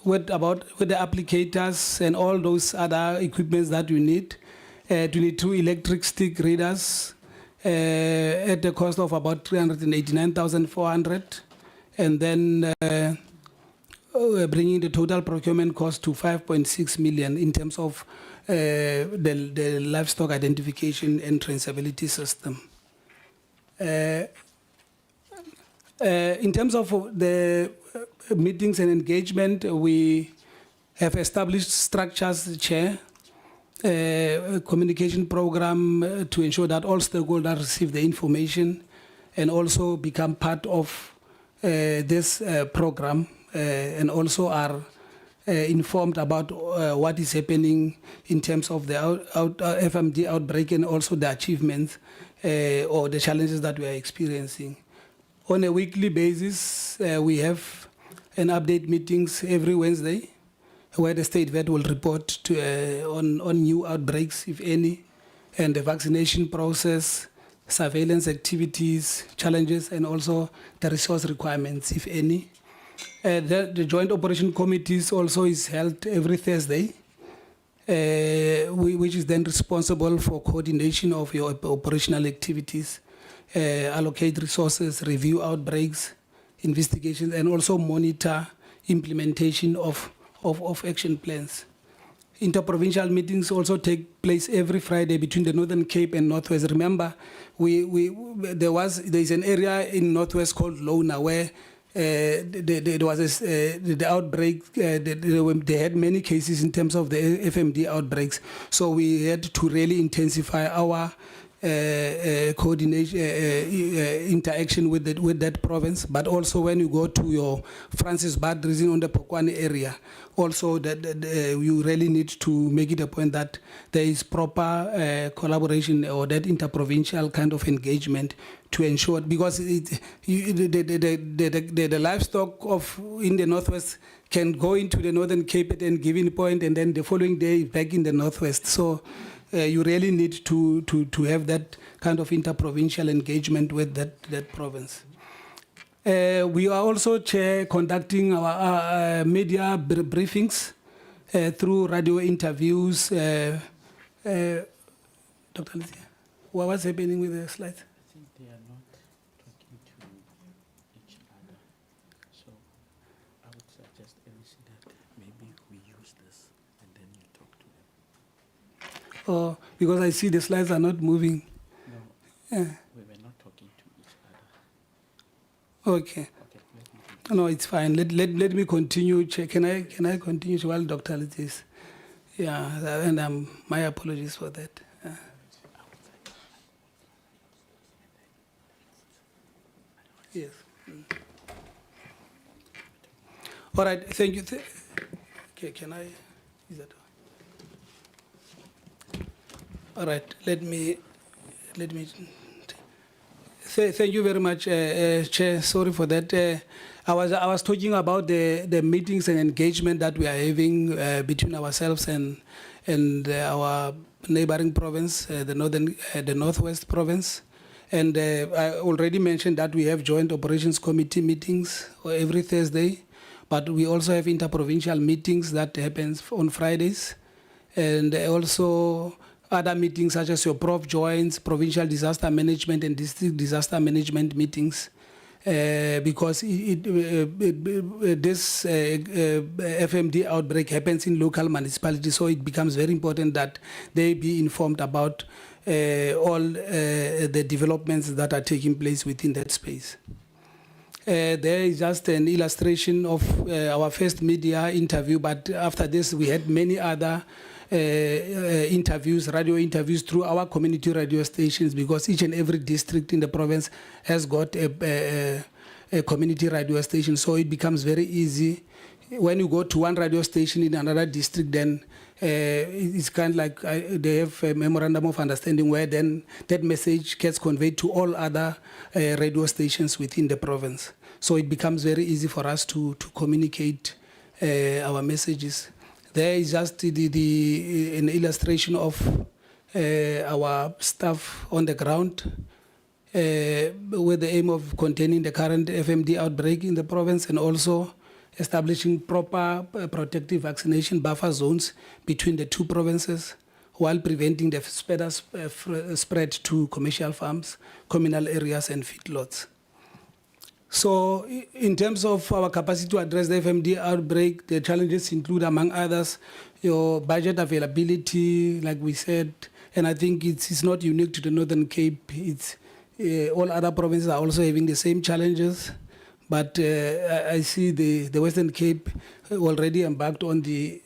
with the applicators and all those other equipments that you need, 22 electric stick readers at the cost of about 389,400, and then bringing the total procurement cost to 5.6 million in terms of the livestock identification and traceability system. In terms of the meetings and engagement, we have established structures, Chair, a communication program to ensure that all stakeholders receive the information and also become part of this program and also are informed about what is happening in terms of the FMD outbreak and also the achievements or the challenges that we are experiencing. On a weekly basis, we have an update meetings every Wednesday where the state vet will report on new outbreaks, if any, and the vaccination process, surveillance activities, challenges, and also the resource requirements, if any. The Joint Operation Committees also is held every Thursday, which is then responsible for coordination of your operational activities, allocate resources, review outbreaks, investigations, and also monitor implementation of action plans. Interprovincial meetings also take place every Friday between the Northern Cape and Northwest. Remember, there's an area in Northwest called Lona where there was the outbreak. They had many cases in terms of the FMD outbreaks. So we had to really intensify our coordination, interaction with that province. But also when you go to your Francis Bad region on the Pokwane area, also that you really need to make it a point that there is proper collaboration or that interprovincial kind of engagement to ensure, because the livestock in the Northwest can go into the Northern Cape at any given point, and then the following day back in the Northwest. So you really need to have that kind of interprovincial engagement with that province. We are also, Chair, conducting our media briefings through radio interviews. Dr. Lizzie, what's happening with the slides? I think they are not talking to each other. So I would suggest, MC, that maybe we use this and then you talk to them. Oh, because I see the slides are not moving. No, we were not talking to each other. Okay. Okay, let me No, it's fine. Let me continue. Can I continue while Dr. Lizzie is? Yeah, and my apologies for that. Yes. All right. Thank you. Okay. Can I? Is that? All right. Let me. Thank you very much, Chair. Sorry for that. I was talking about the meetings and engagement that we are having between ourselves and our neighboring province, the Northwest province. And I already mentioned that we have joint operations committee meetings every Thursday, but we also have interprovincial meetings that happens on Fridays, and also other meetings such as your Prof joins, provincial disaster management and district disaster management meetings, because this FMD outbreak happens in local municipalities, so it becomes very important that they be informed about all the developments that are taking place within that space. There is just an illustration of our first media interview, but after this we had many other interviews, radio interviews through our community radio stations, because each and every district in the province has got a community radio station. So it becomes very easy. When you go to one radio station in another district, then it's kind of like they have a memorandum of understanding where then that message gets conveyed to all other radio stations within the province. So it becomes very easy for us to communicate our messages. There is just an illustration of our staff on the ground with the aim of containing the current FMD outbreak in the province, and also establishing proper protective vaccination buffer zones between the two provinces, while preventing the spread to commercial farms, communal areas, and feedlots. So in terms of our capacity to address the FMD outbreak, the challenges include, among others, your budget availability, like we said, and I think it's not unique to the Northern Cape. It's all other provinces are also having the same challenges, but I see the Western Cape already embarked on the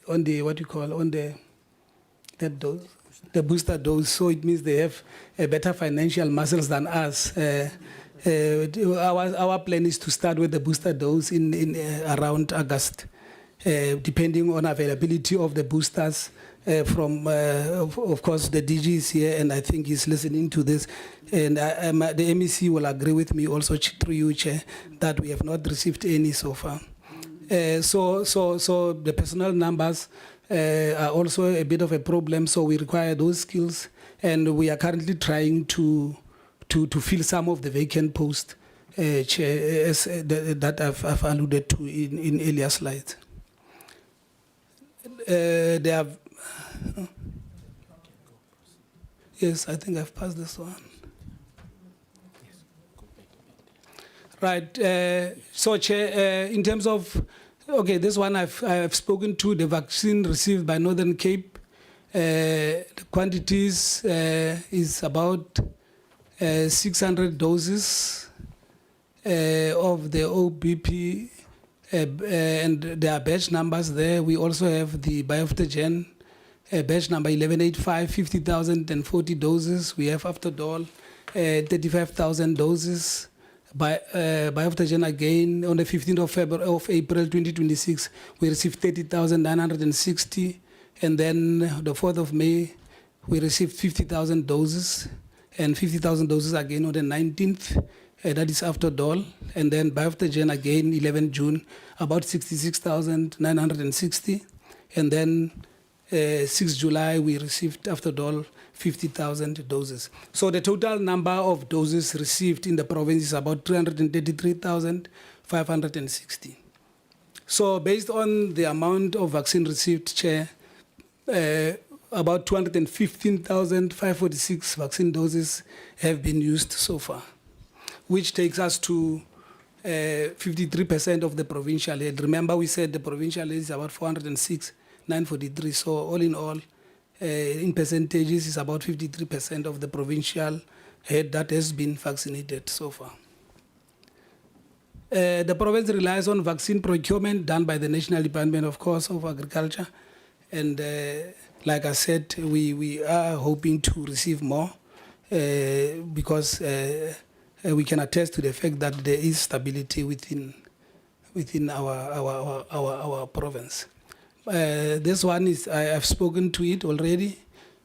booster dose. So it means they have a better financial muscles than us. Our plan is to start with the booster dose in around August, depending on availability of the boosters from, of course, the DG is here, and I think he's listening to this. And the MEC will agree with me also through you, Chair, that we have not received any so far. So the personnel numbers are also a bit of a problem, so we require those skills, and we are currently trying to to fill some of the vacant posts, Chair, that I've alluded to in earlier slides. They have. Yes, I think I've passed this one. Right. So, Chair, in terms of, okay, this one I've spoken to, the vaccine received by Northern Cape. The quantities is about 600 doses of the OBP, and there are batch numbers there. We also have the Bioftogen batch number 1185, 50,040 doses. We have Aftodol, 35,000 doses. Bioftogen again on the 15th of April 2026, we received 30,960, and then the 4th of May, we received 50,000 doses, and 50,000 doses again on the 19th. That is Aftodol, and then Bioftogen again 11 June, about 66,960, and then 6 July, we received Aftodol 50,000 doses. So the total number of doses received in the province is about 333,560. So based on the amount of vaccine received, Chair, about 215,546 vaccine doses have been used so far, which takes us to 53% of the provincial aid. Remember, we said the provincial aid is about 406,943. So all in all, in percentages, is about 53% of the provincial aid that has been vaccinated so far. The province relies on vaccine procurement done by the National Department, of course, of Agriculture. And like I said, we are hoping to receive more because we can attest to the fact that there is stability within our province. This one is, I've spoken to it already,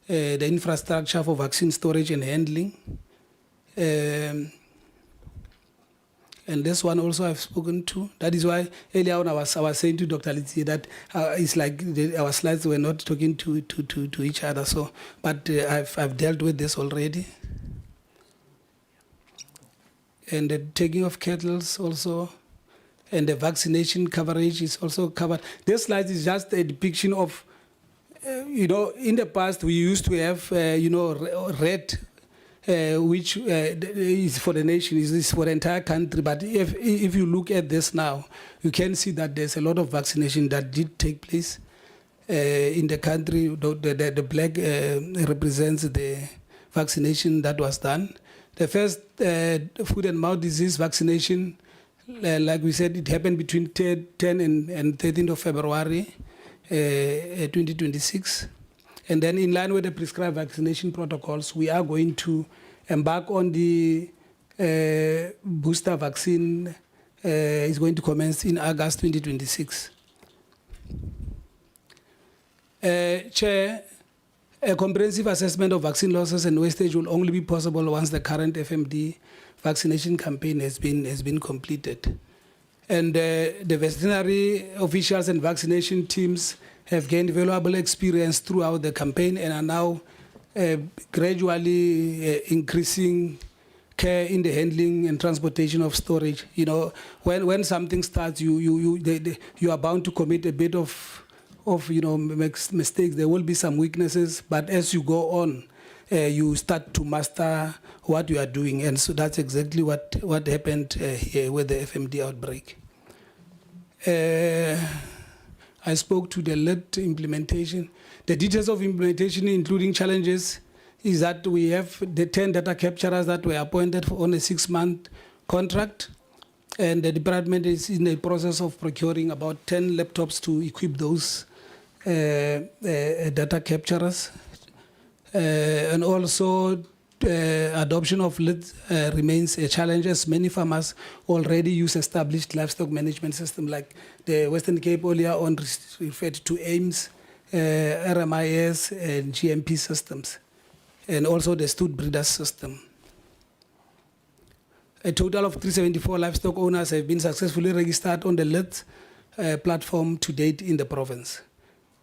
the infrastructure for vaccine storage and handling. And this one also I've spoken to. That is why earlier on I was saying to Dr. Litsi that it's like our slides were not talking to each other. So, but I've dealt with this already. And the taking of cattle also, and the vaccination coverage is also covered. This slide is just a depiction of, in the past we used to have, red, which is for the nation, is for the entire country. But if you look at this now, you can see that there's a lot of vaccination that did take place in the country. The black represents the vaccination that was done. The first foot and mouth disease vaccination, like we said, it happened between 10 and 13th of February 2026. And then in line with the prescribed vaccination protocols, we are going to embark on the booster vaccine. Is going to commence in August 2026. Chair, a comprehensive assessment of vaccine losses and wastage will only be possible once the current FMD vaccination campaign has been completed. And the veterinary officials and vaccination teams have gained valuable experience throughout the campaign and are now gradually increasing care in the handling and transportation of storage. When something starts, you are bound to commit a bit of mistakes. There will be some weaknesses, but as you go on, you start to master what you are doing, and so that's exactly what happened here with the FMD outbreak. I spoke to the late implementation. The details of implementation, including challenges, is that we have the 10 data capturers that were appointed on a 6-month contract, and the department is in the process of procuring about 10 laptops to equip those data capturers. And also adoption of LID remains a challenge, as many farmers already use established livestock management system like the Western Cape earlier on referred to AIMS, RMIS and GMP systems, and also the stud breeder system. A total of 374 livestock owners have been successfully registered on the LID platform to date in the province,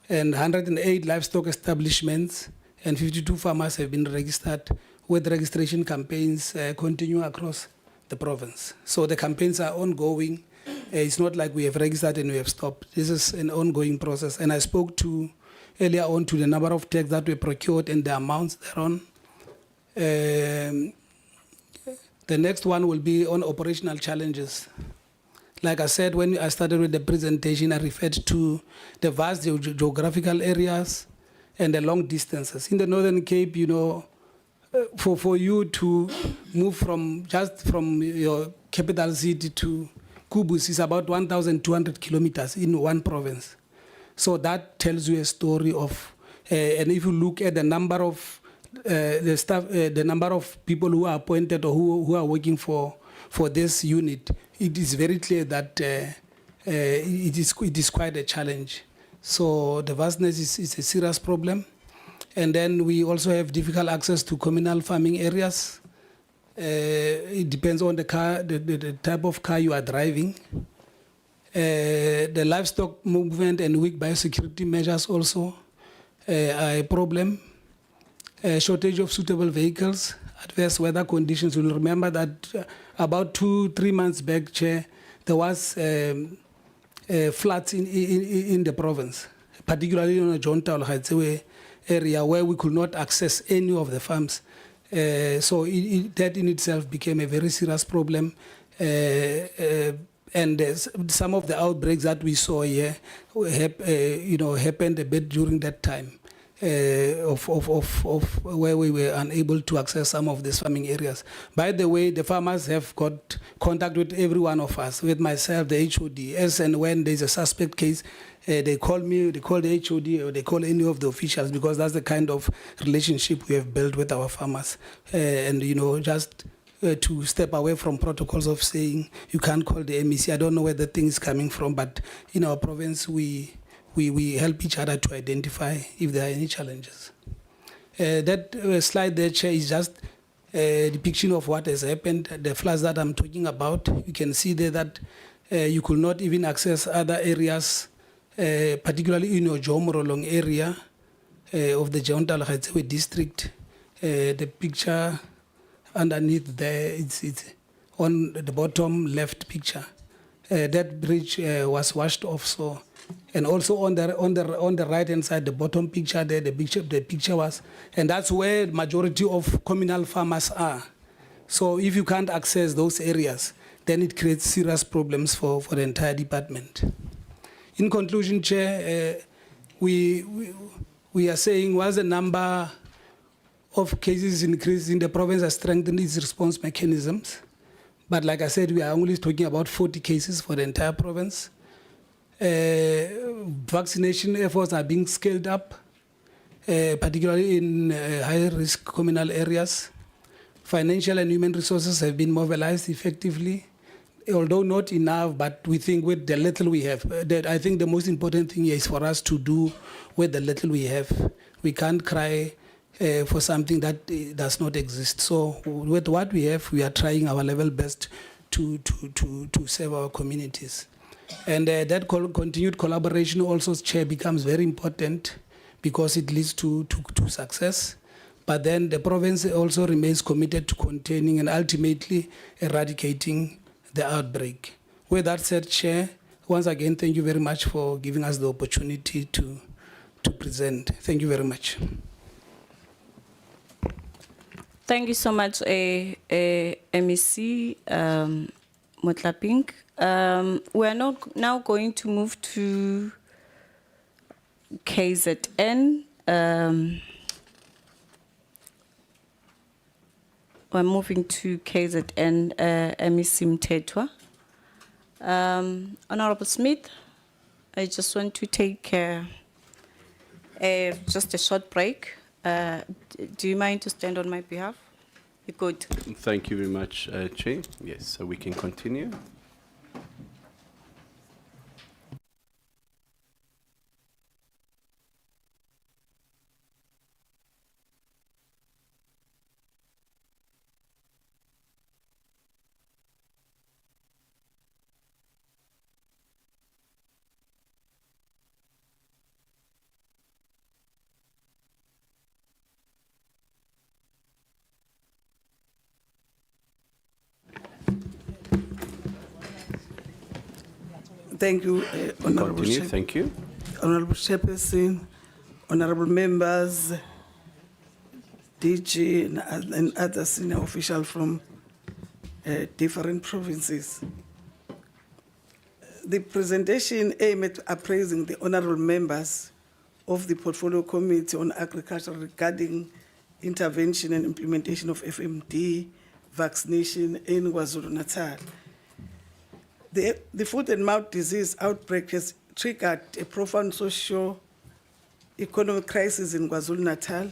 and 108 livestock establishments and 52 farmers have been registered with registration campaigns continue across the province. So the campaigns are ongoing. It's not like we have registered and we have stopped. This is an ongoing process. And I spoke to earlier on to the number of tags that were procured and the amounts thereon. The next one will be on operational challenges. Like I said, when I started with the presentation, I referred to the vast geographical areas and the long distances. In the Northern Cape, you know, for you to move from your capital city to Kubus is about 1,200 kilometers in one province. So that tells you a story of, and if you look at the number of the number of people who are appointed or who are working for this unit, it is very clear that it is quite a challenge. So the vastness is a serious problem. And then we also have difficult access to communal farming areas. It depends on the car, the type of car you are driving. The livestock movement and weak biosecurity measures also are a problem. Shortage of suitable vehicles, adverse weather conditions. You'll remember that about 2-3 months back, Chair, there was floods in the province, particularly in the John Towel Heights area where we could not access any of the farms. So that in itself became a very serious problem. And some of the outbreaks that we saw here happened a bit during that time. Of where we were unable to access some of these farming areas. By the way, the farmers have got contact with every one of us, with myself, the HOD. As and when there's a suspect case, they call me, they call the HOD, or they call any of the officials, because that's the kind of relationship we have built with our farmers. And, you know, just to step away from protocols of saying you can't call the MEC. I don't know where the thing is coming from, but in our province, we help each other to identify if there are any challenges. That slide there, Chair, is just a depiction of what has happened. The floods that I'm talking about, you can see there that you could not even access other areas, particularly in your Jomorolong area of the Jontala Haitsewe district. The picture underneath there, it's on the bottom left picture. That bridge was washed off, so. And also on the right hand side, the bottom picture there, the picture was, and that's where the majority of communal farmers are. So if you can't access those areas, then it creates serious problems for the entire department. In conclusion, Chair, we are saying once the number of cases increased in the province has strengthened its response mechanisms. But like I said, we are only talking about 40 cases for the entire province. Vaccination efforts are being scaled up, particularly in high-risk communal areas. Financial and human resources have been mobilized effectively, although not enough, but we think with the little we have, I think the most important thing is for us to do with the little we have. We can't cry for something that does not exist. So with what we have, we are trying our level best to serve our communities. And that continued collaboration also, Chair, becomes very important because it leads to success. But then the province also remains committed to containing and ultimately eradicating the outbreak. With that said, Chair, once again, thank you very much for giving us the opportunity to present. Thank you very much. Thank you so much, MEC Motlaping. We are now going to move to KZN. We're moving to KZN, MEC Mthethwa. Honorable Smith, I just want to take just a short break. Do you mind to stand on my behalf? You're good. Thank you very much, Chair. Yes, so we can continue. Thank you, Honourable Continue. Chair. Thank you. Honourable Chairperson, honourable members, DG and other senior officials from different provinces. The presentation aimed at appraising the honourable members of the Portfolio Committee on Agriculture regarding intervention and implementation of FMD vaccination in KwaZulu-Natal. The foot and mouth disease outbreak has triggered a profound socio-economic crisis in KwaZulu-Natal,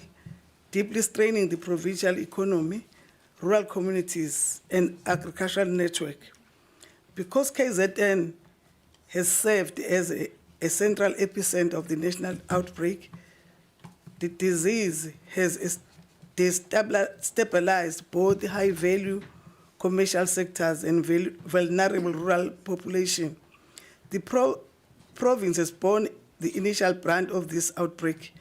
deeply straining the provincial economy, rural communities, and agricultural network. Because KZN has served as a central epicenter of the national outbreak, the disease has destabilized both the high-value commercial sectors and vulnerable rural population. The province has borne the initial brunt of this outbreak,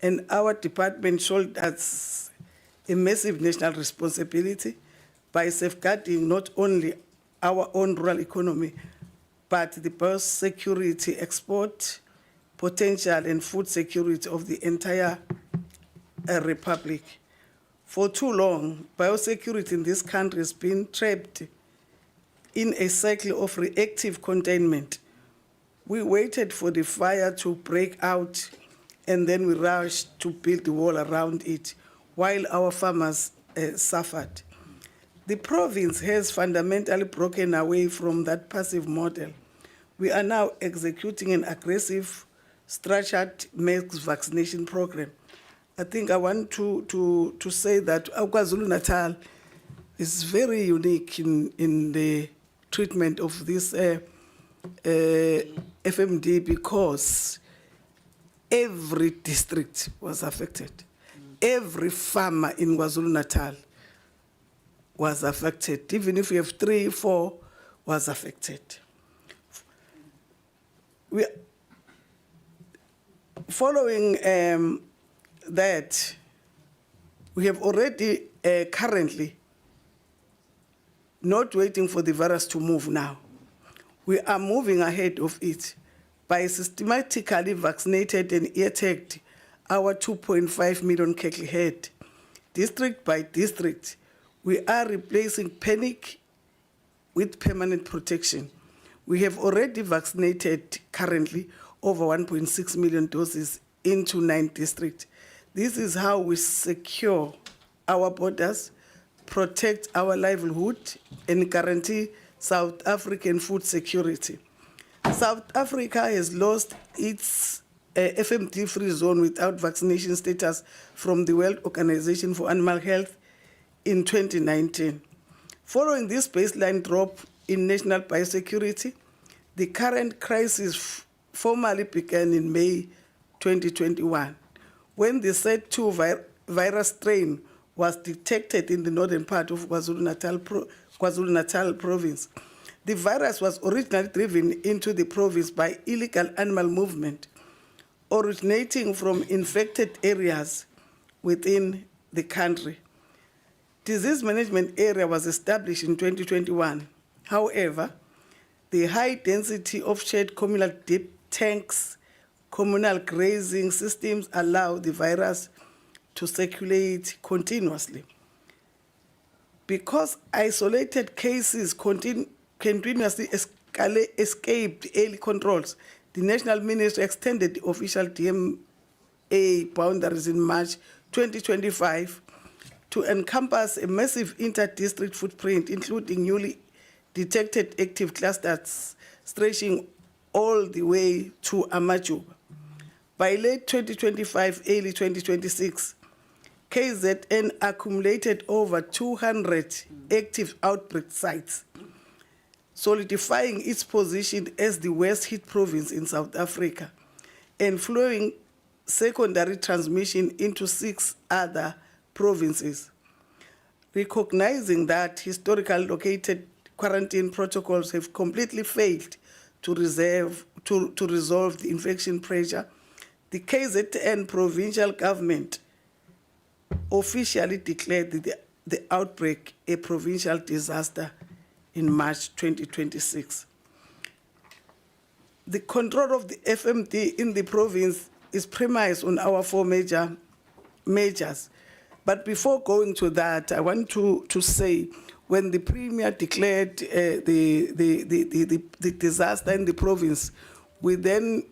and our department shoulders a massive national responsibility by safeguarding not only our own rural economy, but the biosecurity, export potential, and food security of the entire republic. For too long, biosecurity in this country has been trapped in a cycle of reactive containment. We waited for the fire to break out, and then we rushed to build the wall around it, while our farmers suffered. The province has fundamentally broken away from that passive model. We are now executing an aggressive, structured MECs vaccination program. I think I want to say that KwaZulu-Natal is very unique in the treatment of this FMD because every district was affected. Every farmer in KwaZulu-Natal was affected. Even if you have 3, 4, was affected. Following that, we have already currently not waiting for the virus to move now. We are moving ahead of it by systematically vaccinated and ear-tagged our 2.5 million cattle head. District by district, we are replacing panic with permanent protection. We have already vaccinated currently over 1.6 million doses into 9 districts. This is how we secure our borders, protect our livelihood, and guarantee South African food security. South Africa has lost its FMD-free zone without vaccination status from the World Organization for Animal Health in 2019. Following this baseline drop in national biosecurity, the current crisis formally began in May 2021, when the SARS-2 virus strain was detected in the northern part of KwaZulu-Natal province. The virus was originally driven into the province by illegal animal movement, originating from infected areas within the country. Disease management area was established in 2021. However, the high density of shared communal deep tanks, communal grazing systems allow the virus to circulate continuously. Because isolated cases continuously escaped early controls, the National Ministry extended the official DMA boundaries in March 2025 to encompass a massive inter-district footprint, including newly detected active clusters stretching all the way to Amajuba. By late 2025, early 2026, KZN accumulated over 200 active outbreak sites, solidifying its position as the worst hit province in South Africa and flowing secondary transmission into 6 other provinces. Recognizing that historical located quarantine protocols have completely failed to resolve the infection pressure, the KZN provincial government officially declared the outbreak a provincial disaster in March 2026. the control of the FMD in the province is premised on our 4 major measures. But before going to that, I want to say, when the Premier declared the disaster in the province, we then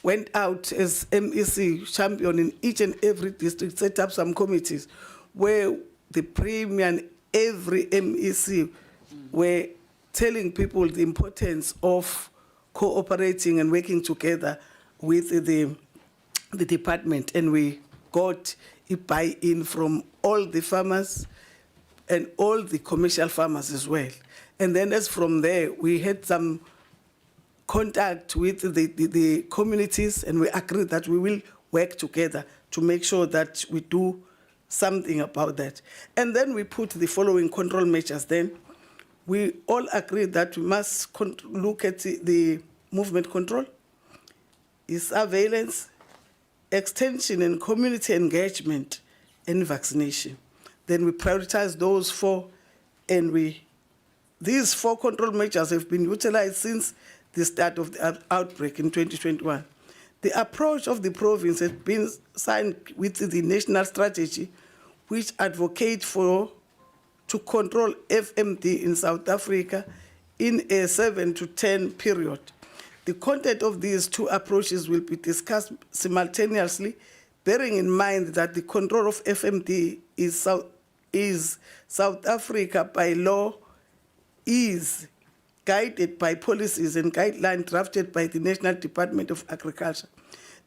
went out as MEC champion in each and every district, set up some committees where the Premier and every MEC were telling people the importance of cooperating and working together with the department. And we got a buy-in from all the farmers and all the commercial farmers as well. And then as from there, we had some contact with the communities, and we agreed that we will work together to make sure that we do something about that. And then we put the following control measures then. We all agreed that we must look at the movement control, surveillance, extension and community engagement, and vaccination. Then we prioritize those 4, and these 4 control measures have been utilized since the start of the outbreak in 2021. The approach of the province has been signed with the national strategy, which advocates to control FMD in South Africa in a 7 to 10 period. The content of these 2 approaches will be discussed simultaneously, bearing in mind that the control of FMD is South Africa by law, is guided by policies and guidelines drafted by the National Department of Agriculture.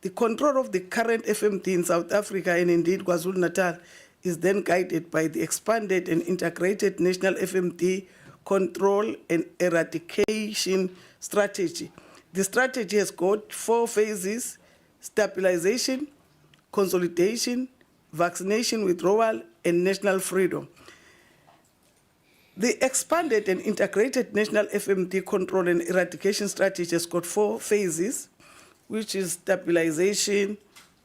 The control of the current FMD in South Africa, and indeed KwaZulu-Natal, is then guided by the expanded and integrated National FMD Control and Eradication Strategy. The strategy has got 4 phases: stabilization, consolidation, vaccination withdrawal, and national freedom. The expanded and integrated National FMD Control and Eradication Strategy has got 4 phases, which is stabilization,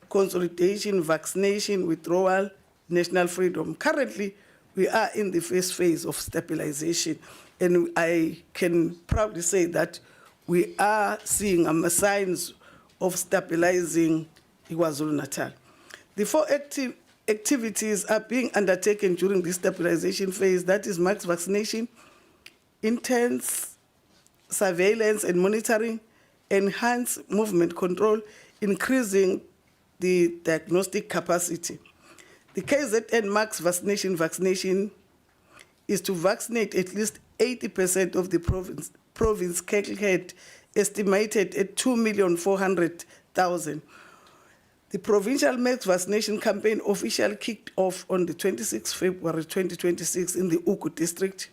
consolidation, vaccination, withdrawal, national freedom. Currently, we are in the first phase of stabilization, and I can proudly say that we are seeing signs of stabilizing KwaZulu-Natal. The 4 activities are being undertaken during the stabilization phase, that is mass vaccination, intense surveillance and monitoring, enhanced movement control, increasing the diagnostic capacity. The KZN max vaccination is to vaccinate at least 80% of the province cattle head, estimated at 2,400,000. The provincial mass vaccination campaign officially kicked off on the 26th February 2026 in the Uku district,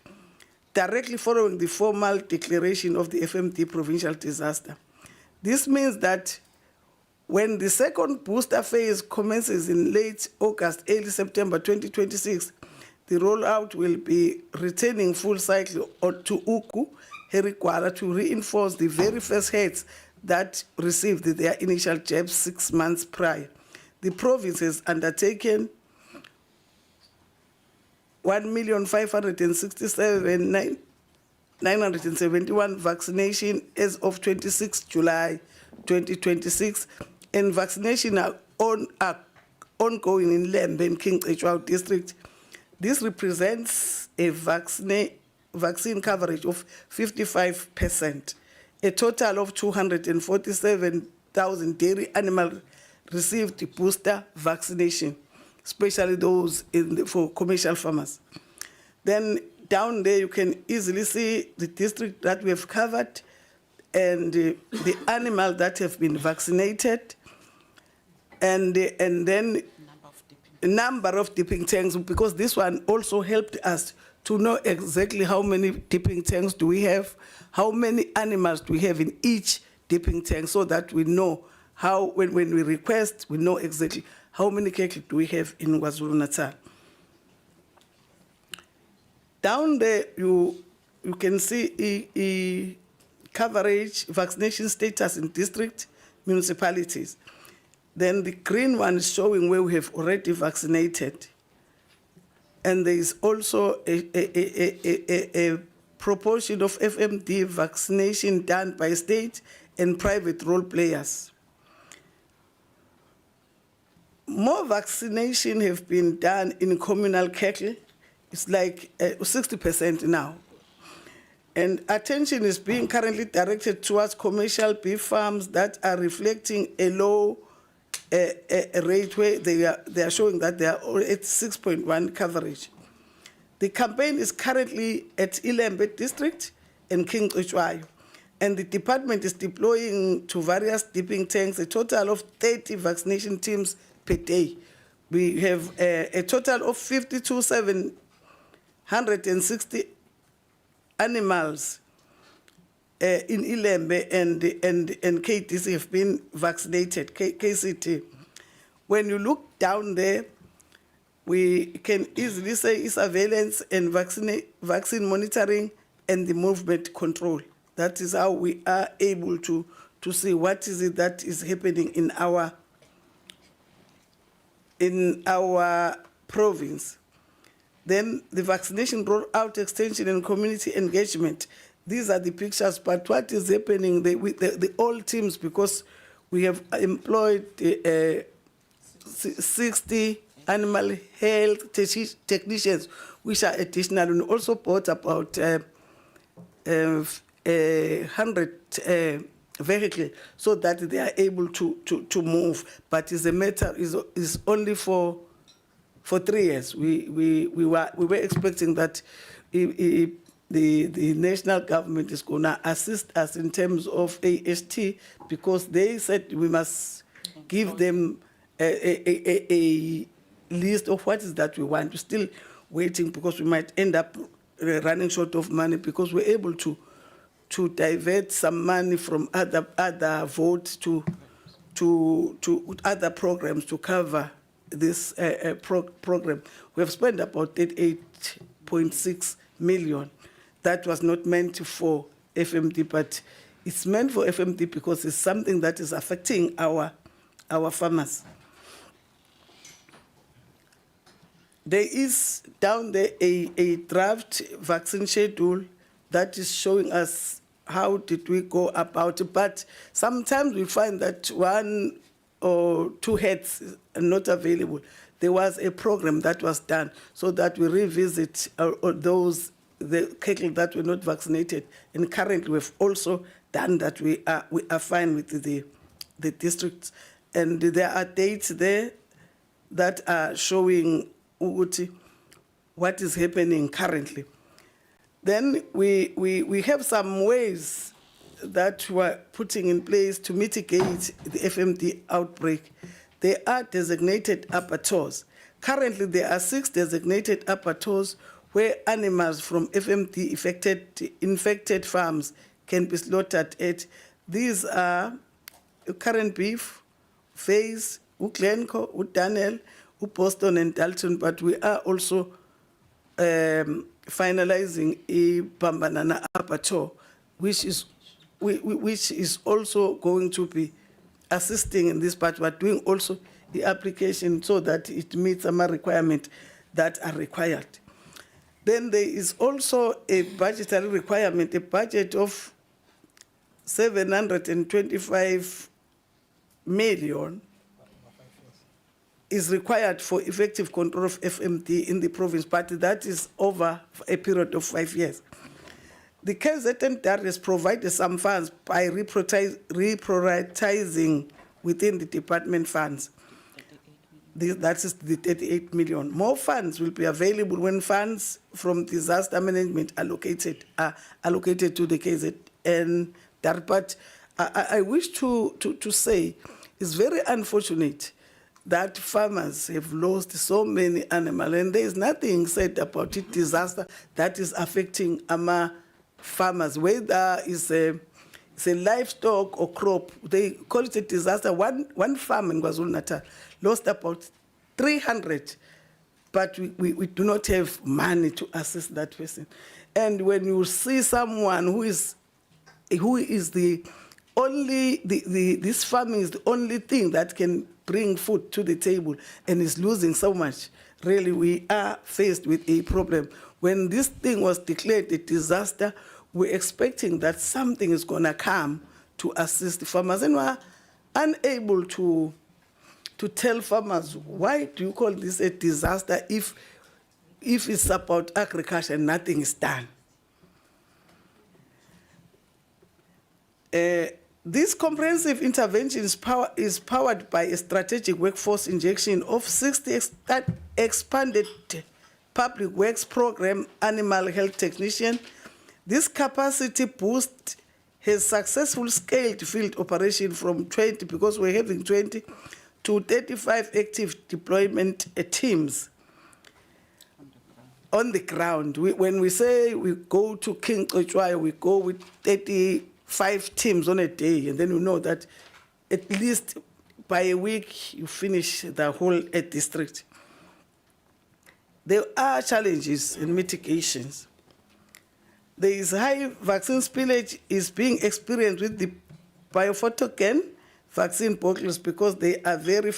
directly following the formal declaration of the FMD provincial disaster. This means that when the second booster phase commences in late August, early September 2026, the rollout will be returning full cycle to Uku, Herikwala, to reinforce the very first heads that received their initial jabs 6 months prior. The province has undertaken 1,567,971 vaccination as of 26 July 2026, and vaccination are ongoing in Lembe and King Echwa district. This represents a vaccine coverage of 55%. A total of 247,000 dairy animals received booster vaccination, especially those for commercial farmers. Then down there you can easily see the district that we have covered and the animals that have been vaccinated, and then number of dipping tanks, because this one also helped us to know exactly how many dipping tanks do we have, how many animals do we have in each dipping tank, so that we know how, when we request, we know exactly how many cattle do we have in KwaZulu-Natal. Down there, you can see coverage, vaccination status in district, municipalities. Then the green one is showing where we have already vaccinated. And there is also a proportion of FMD vaccination done by state and private role players. More vaccination have been done in communal cattle. It's like 60% now. And attention is being currently directed towards commercial beef farms that are reflecting a low rate where they are showing that they are at 6.1 coverage. The campaign is currently at Ilembe District and King Cetshwayo, and the department is deploying to various dipping tanks a total of 30 vaccination teams per day. We have a total of 52,760 animals in Ilembe and KTC have been vaccinated, KCT. When you look down there, we can easily say is surveillance and vaccine monitoring and the movement control. That is how we are able to see what is it that is happening in our province. Then the vaccination rollout extension and community engagement. These are the pictures, but what is happening with the all teams, because we have employed 60 animal health technicians, which are additional, and also bought about 100 vehicles so that they are able to move. But it's a matter is only for 3 years. We were expecting that the national government is going to assist us in terms of AST, because they said we must give them a list of what is that we want. We're still waiting because we might end up running short of money, because we're able to divert some money from other votes to other programs to cover this program. We have spent about 38.6 million. That was not meant for FMD, but it's meant for FMD because it's something that is affecting our farmers. There is down there a draft vaccine schedule that is showing us how did we go about it, but sometimes we find that 1 or 2 heads are not available. There was a program that was done so that we revisit the cattle that were not vaccinated, and currently we've also done that. We are fine with the districts, and there are dates there that are showing what is happening currently. Then we have some ways that we're putting in place to mitigate the FMD outbreak. They are designated abattoirs. Currently, there are 6 designated abattoirs where animals from FMD infected farms can be slaughtered at. These are Current Beef, Faze, Glencoe, Daniel, Boston and Dalton, but we are also finalizing a Bambanana abattoir, which is also going to be assisting in this part. We're doing also the application so that it meets some requirements that are required. Then there is also a budgetary requirement, a budget of 725 million is required for effective control of FMD in the province, but that is over a period of 5 years. The KZN has provided some funds by reprioritizing within the department funds. That is the 38 million. More funds will be available when funds from disaster management are allocated to the KZN. But I wish to say it's very unfortunate that farmers have lost so many animals, and there is nothing said about it, disaster that is affecting our farmers, whether it's a livestock or crop. They call it a disaster. One farm in KwaZulu-Natal lost about 300, but we do not have money to assist that person. And when you see someone who is the only, this farming is the only thing that can bring food to the table and is losing so much, really we are faced with a problem when this thing was declared a disaster, we're expecting that something is going to come to assist the farmers, and we're unable to tell farmers, why do you call this a disaster if it's about agriculture and nothing is done? This comprehensive intervention is powered by a strategic workforce injection of 60 expanded public works program animal health technician. This capacity boost has successfully scaled field operation from 20, because we're having 20, to 35 active deployment teams on the ground. When we say we go to King Cetshwayo, we go with 35 teams on a day, and then you know that at least by a week you finish the whole district. There are challenges and mitigations. There is high vaccine spillage is being experienced with the biophotogen vaccine bottles because they are very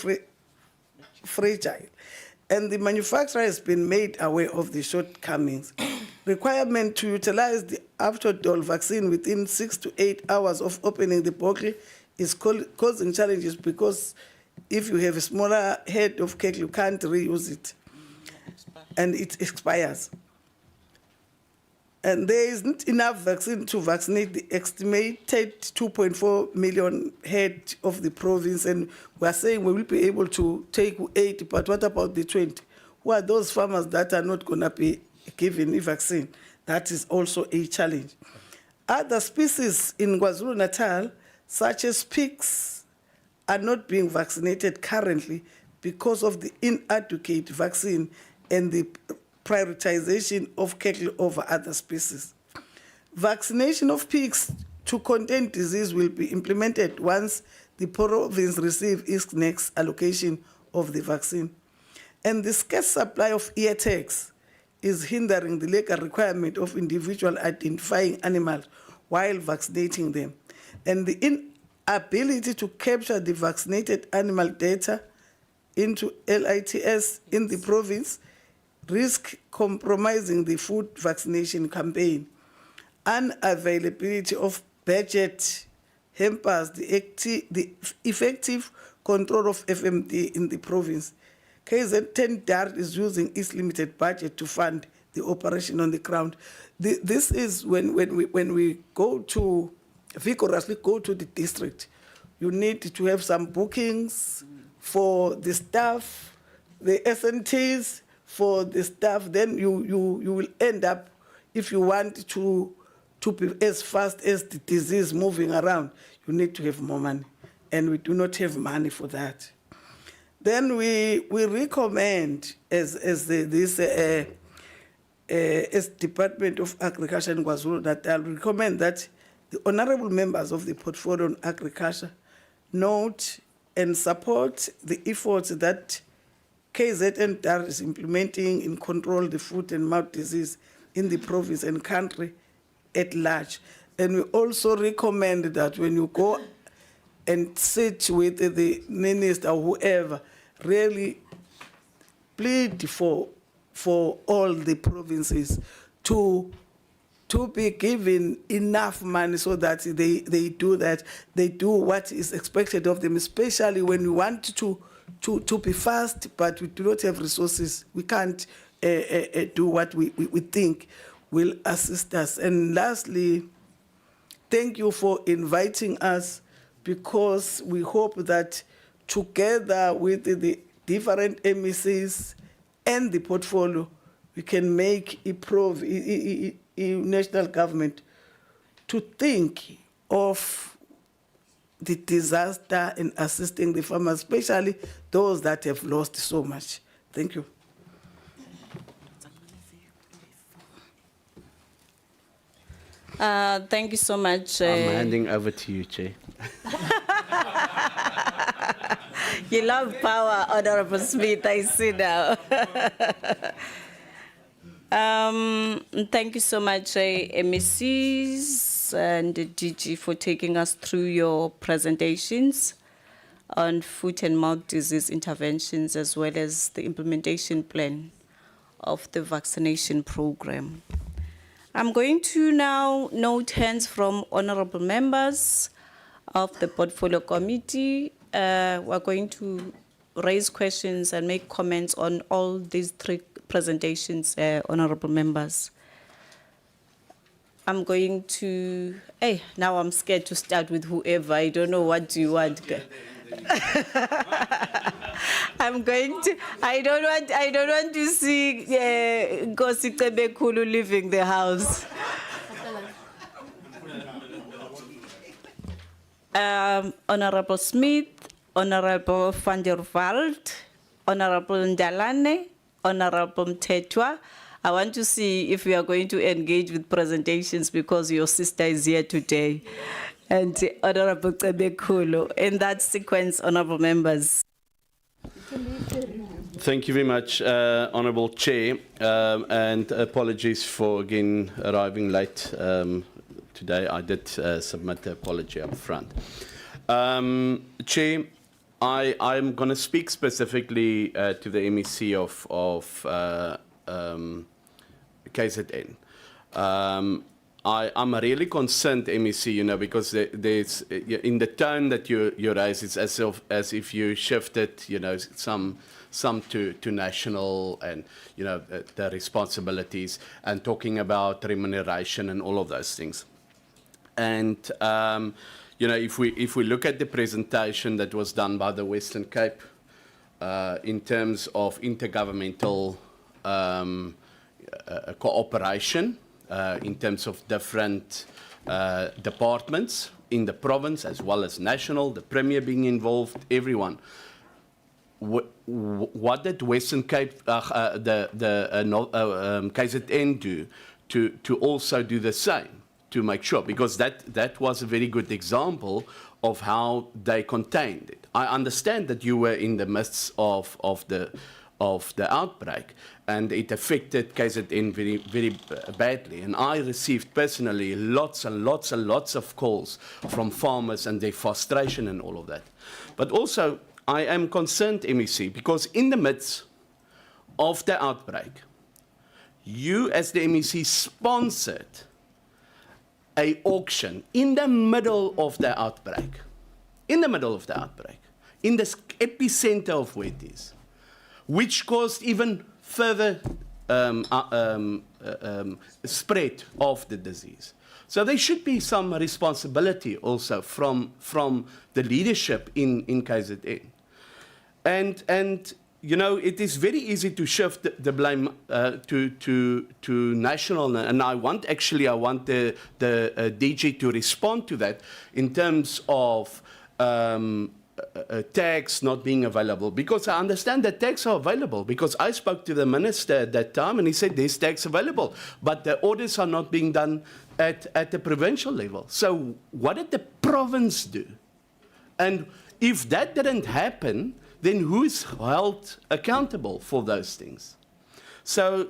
fragile. And the manufacturer has been made aware of the shortcomings. Requirement to utilize the Aftodol vaccine within 6 to 8 hours of opening the bottle is causing challenges, because if you have a smaller head of cake, you can't reuse it. And it expires. And there isn't enough vaccine to vaccinate the estimated 2.4 million head of the province. And we are saying we will be able to take 80, but what about the 20? Who are those farmers that are not going to be given the vaccine? That is also a challenge. Other species in KwaZulu-Natal, such as pigs, are not being vaccinated currently because of the inadequate vaccine and the prioritization of cattle over other species. Vaccination of pigs to contain disease will be implemented once the province receives its next allocation of the vaccine. And the scarce supply of ear tags is hindering the legal requirement of individual identifying animals while vaccinating them. And the inability to capture the vaccinated animal data into LITS in the province risk compromising the food vaccination campaign. Unavailability of budget hampers the effective control of FMD in the province. KZN DART is using its limited budget to fund the operation on the ground. This is when we go to, vigorously go to the district, you need to have some bookings for the staff, the SNTs, for the staff. Then you will end up, if you want to be as fast as the disease moving around, you need to have more money, and we do not have money for that. Then we recommend as Department of Agriculture in KwaZulu-Natal, recommend that the honourable members of the Portfolio on Agriculture note and support the efforts that KZN DAR is implementing in control the foot and mouth disease in the province and country at large. And we also recommend that when you go and sit with the minister or whoever, really plead for all the provinces to be given enough money so that they do that, they do what is expected of them, especially when we want to be fast, but we do not have resources. We can't do what we think will assist us. And lastly, thank you for inviting us, because we hope that together with the different MECs and the portfolio, we can make a national government to think of the disaster and assisting the farmers, especially those that have lost so much. Thank you. Thank you so much. I'm handing over to you, Chair. You love power, Honorable Smith, I see now. Thank you so much, MECs and DG, for taking us through your presentations on foot and mouth disease interventions, as well as the implementation plan of the vaccination program. I'm going to now note hands from honorable members of the Portfolio Committee. We're going to raise questions and make comments on all these three presentations, honorable members. I'm going to, hey, now I'm scared to start with whoever. I don't know, what do you want? I'm going to, I don't want to see Nkosi Cebekulu leaving the house. Honorable Smith, Honorable van der Walt, Honorable Ndalane, Honorable Mtetwa. I want to see if we are going to engage with presentations because your sister is here today. And Honorable Cebekulu. In that sequence, honorable members. Thank you very much, Honourable Chair, and apologies for again arriving late today. I did submit the apology up front. Chair, I'm going to speak specifically to the MEC of KZN. I'm really concerned, MEC, you know, because there's in the tone that you raise, it's as if you shifted, you know, some to national and, you know, the responsibilities and talking about remuneration and all of those things. And you know, if we look at the presentation that was done by the Western Cape in terms of intergovernmental cooperation. In terms of different departments in the province as well as national, the Premier being involved, everyone. What did Western Cape, KZN do to also do the same, to make sure? Because that was a very good example of how they contained it. I understand that you were in the midst of the outbreak, and it affected KZN very, very badly. And I received personally lots and lots and lots of calls from farmers and their frustration and all of that. But also, I am concerned, MEC, because in the midst of the outbreak, you as the MEC sponsored an auction in the middle of the outbreak, in the the epicenter of where it is, which caused even further spread of the disease. So there should be some responsibility also from the leadership in KZN. And you know, it is very easy to shift the blame to national, and I want the DG to respond to that in terms of tags not being available, because I understand that tags are available, because I spoke to the minister at that time and he said there's tags available, but the orders are not being done at the provincial level. So what did the province do? And if that didn't happen, then who is held accountable for those things? So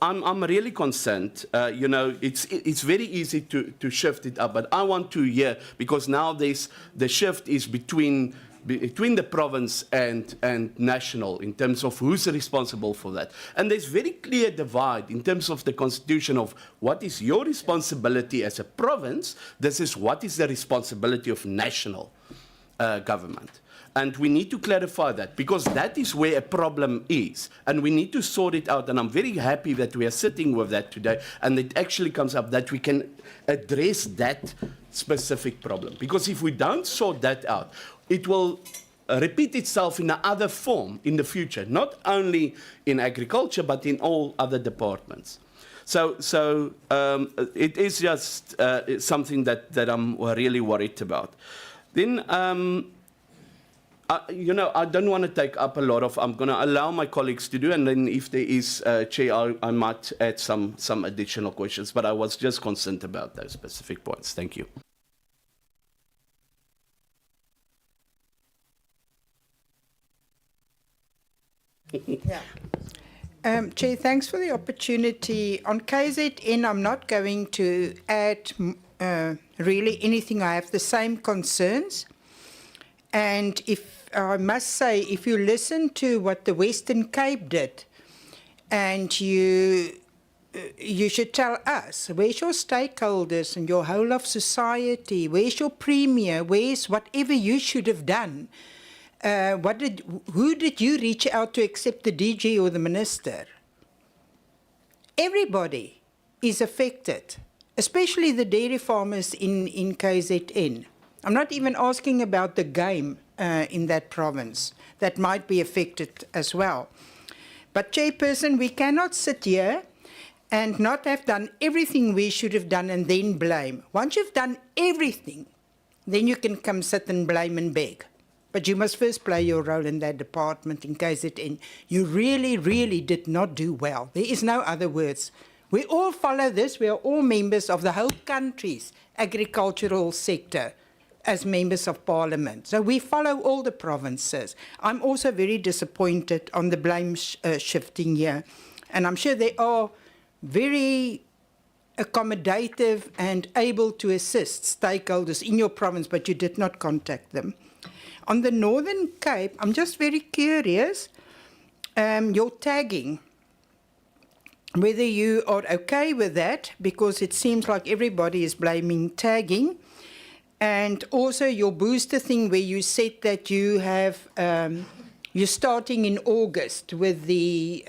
I'm really concerned. You know, it's very easy to shift it up, but I want to hear, because now the shift is between the province and national in terms of who's responsible for that. And there's very clear divide in terms of the constitution of what is your responsibility as a province. This is what is the responsibility of national government. And we need to clarify that, because that is where a problem is. And we need to sort it out. And I'm very happy that we are sitting with that today. And it actually comes up that we can address that specific problem. Because if we don't sort that out, it will repeat itself in another form in the future, not only in agriculture, but in all other departments. So it is just something that I'm really worried about. Then, you know, I don't want to take up a lot of, I'm going to allow my colleagues to do, and then if there is, Chair, I might add some additional questions, but I was just concerned about those specific points. Thank you. Yeah. Chair, thanks for the opportunity. On KZN, I'm not going to add really anything. I have the same concerns. And if I must say, if you listen to what the Western Cape did, and you should tell us, where's your stakeholders and your whole of society? Where's your premier? Where's whatever you should have done? Who did you reach out to except the DG or the minister? Everybody is affected, especially the dairy farmers in KZN. I'm not even asking about the game in that province that might be affected as well. But Chairperson, we cannot sit here and not have done everything we should have done and then blame. Once you've done everything, then you can come sit and blame and beg. But you must first play your role in that department in KZN. You really, really did not do well. There is no other words. We all follow this. We are all members of the whole country's agricultural sector as members of parliament. So we follow all the provinces. I'm also very disappointed on the blame shifting here. And I'm sure they are very accommodative and able to assist stakeholders in your province, but you did not contact them. On the Northern Cape, I'm just very curious, your tagging, whether you are okay with that, because it seems like everybody is blaming tagging, and also your booster thing where you said that you have, you're starting in August with the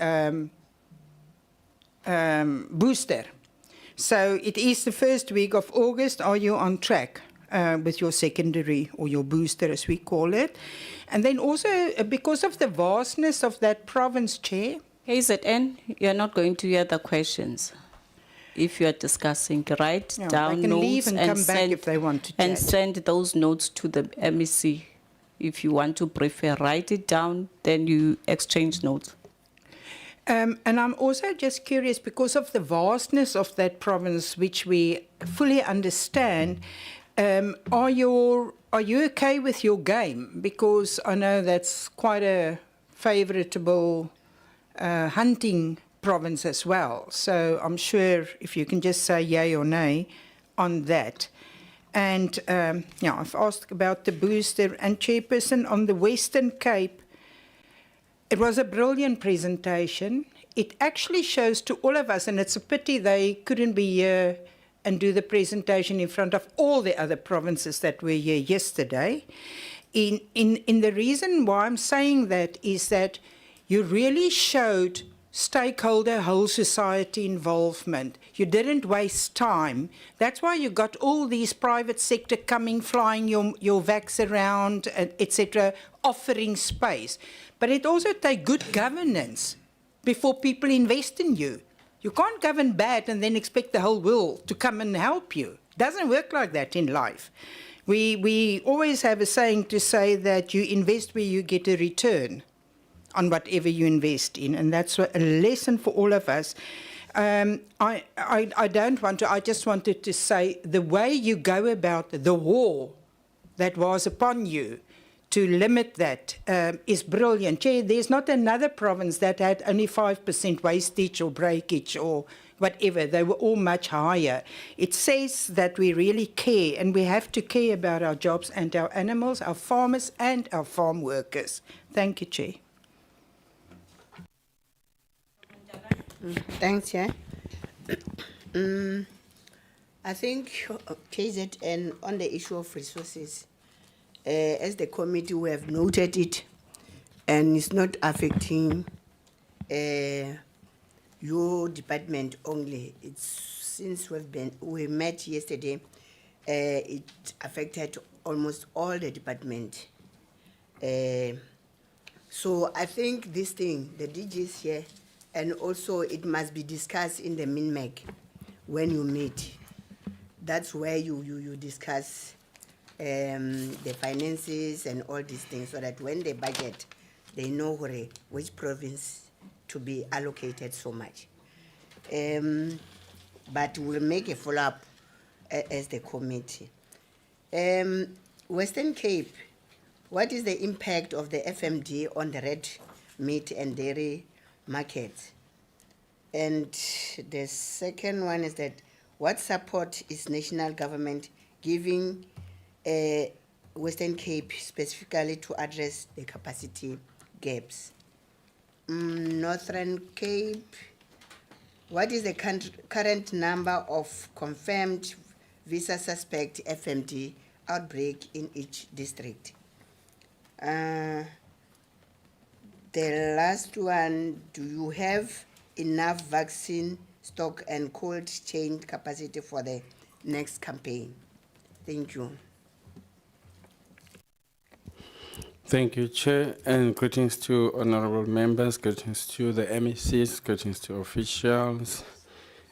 booster. So it is the first week of August. Are you on track with your secondary or your booster, as we call it? And then also, because of the vastness of that province, Chair. KZN, you're not going to hear the questions. If you are discussing, write down they can notes leave and come back if they want to and chat. send those notes to the MEC. If you want to prefer, write it down, then you exchange notes. And I'm also just curious, because of the vastness of that province, which we fully understand, are you okay with your game? Because I know that's quite a favourable hunting province as well. So I'm sure if you can just say yay or nay on that. And I've asked about the booster. And Chairperson, on the Western Cape, it was a brilliant presentation. It actually shows to all of us, and it's a pity they couldn't be here and do the presentation in front of all the other provinces that were here yesterday. In the reason why I'm saying that is that you really showed stakeholder, whole society involvement. You didn't waste time. That's why you got all these private sector coming, flying your vax around, etc., offering space. But it also takes good governance before people invest in you. You can't govern bad and then expect the whole world to come and help you. It doesn't work like that in life. We always have a saying to say that you invest where you get a return on whatever you invest in, and that's a lesson for all of us. I don't want to, I just wanted to say the way you go about the war that was upon you to limit that is brilliant. Chair, there's not another province that had only 5% wastage or breakage or whatever. They were all much higher. It says that we really care, and we have to care about our jobs and our animals, our farmers and our farm workers. Thank you, Chair. Thanks, Chair. I think KZN on the issue of resources, as the committee we have noted it, and it's not affecting your department only. It's since we met yesterday, it affected almost all the department. So I think this thing, the DG is here, and also it must be discussed in the MEC when you meet. That's where you discuss the finances and all these things, so that when they budget, they know which province to be allocated so much. But we'll make a follow-up as the committee. Western Cape, what is the impact of the FMD on the red meat and dairy market? And the second one is that what support is national government giving Western Cape specifically to address the capacity gaps? Northern Cape, what is the current number of confirmed visa suspect FMD outbreak in each district? The last one, do you have enough vaccine stock and cold chain capacity for the next campaign? Thank you. Thank you, Chair, and greetings to honorable members, greetings to the MECs, greetings to officials.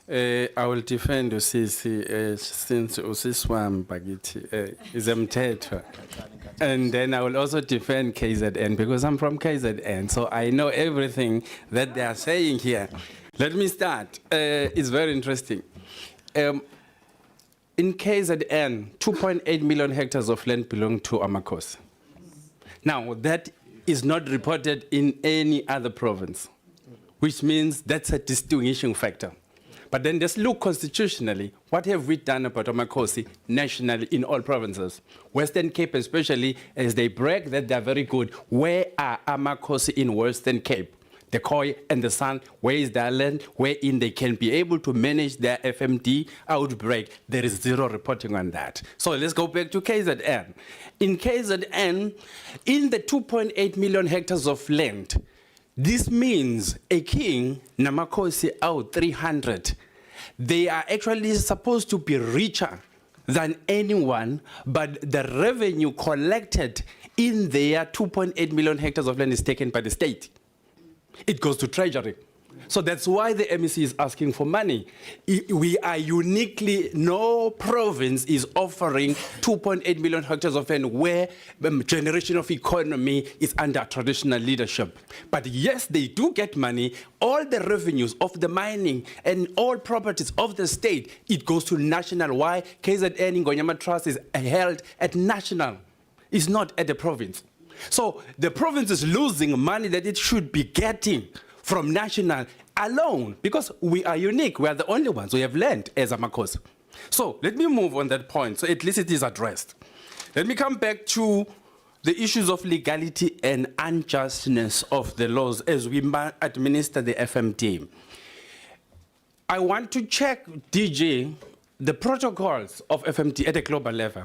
I will defend Usisi since Usiswam Bagiti is Mtetwa. And then I will also defend KZN because I'm from KZN, so I know everything that they are saying here. Let me start. It's very interesting. In KZN, 2.8 million hectares of land belong to Amakosi. Now, that is not reported in any other province, which means that's a distinguishing factor. But then just look constitutionally, what have we done about Amakosi nationally in all provinces? Western Cape especially, as they brag that they're very good. Where are Amakosi in Western Cape? The Khoi and the San, where is their land, wherein they can be able to manage their FMD outbreak? There is zero reporting on that. So let's go back to KZN. In KZN, in the 2.8 million hectares of land, this means a king, Namakosi out 300. They are actually supposed to be richer than anyone, but the revenue collected in their 2.8 million hectares of land is taken by the state. It goes to treasury. So that's why the MEC is asking for money. We are uniquely, no province is offering 2.8 million hectares of land where generation of economy is under traditional leadership. But yes, they do get money. All the revenues of the mining and all properties of the state, it goes to national. Why? KZN Ngonyama Trust is held at national. It's not at the province. So the province is losing money that it should be getting from national alone, because we are unique. We are the only ones. We have land as Amakosi. So let me move on that point, so at least it is addressed. Let me come back to the issues of legality and unjustness of the laws as we administer the FMD. I want to check, DG, the protocols of FMD at a global level.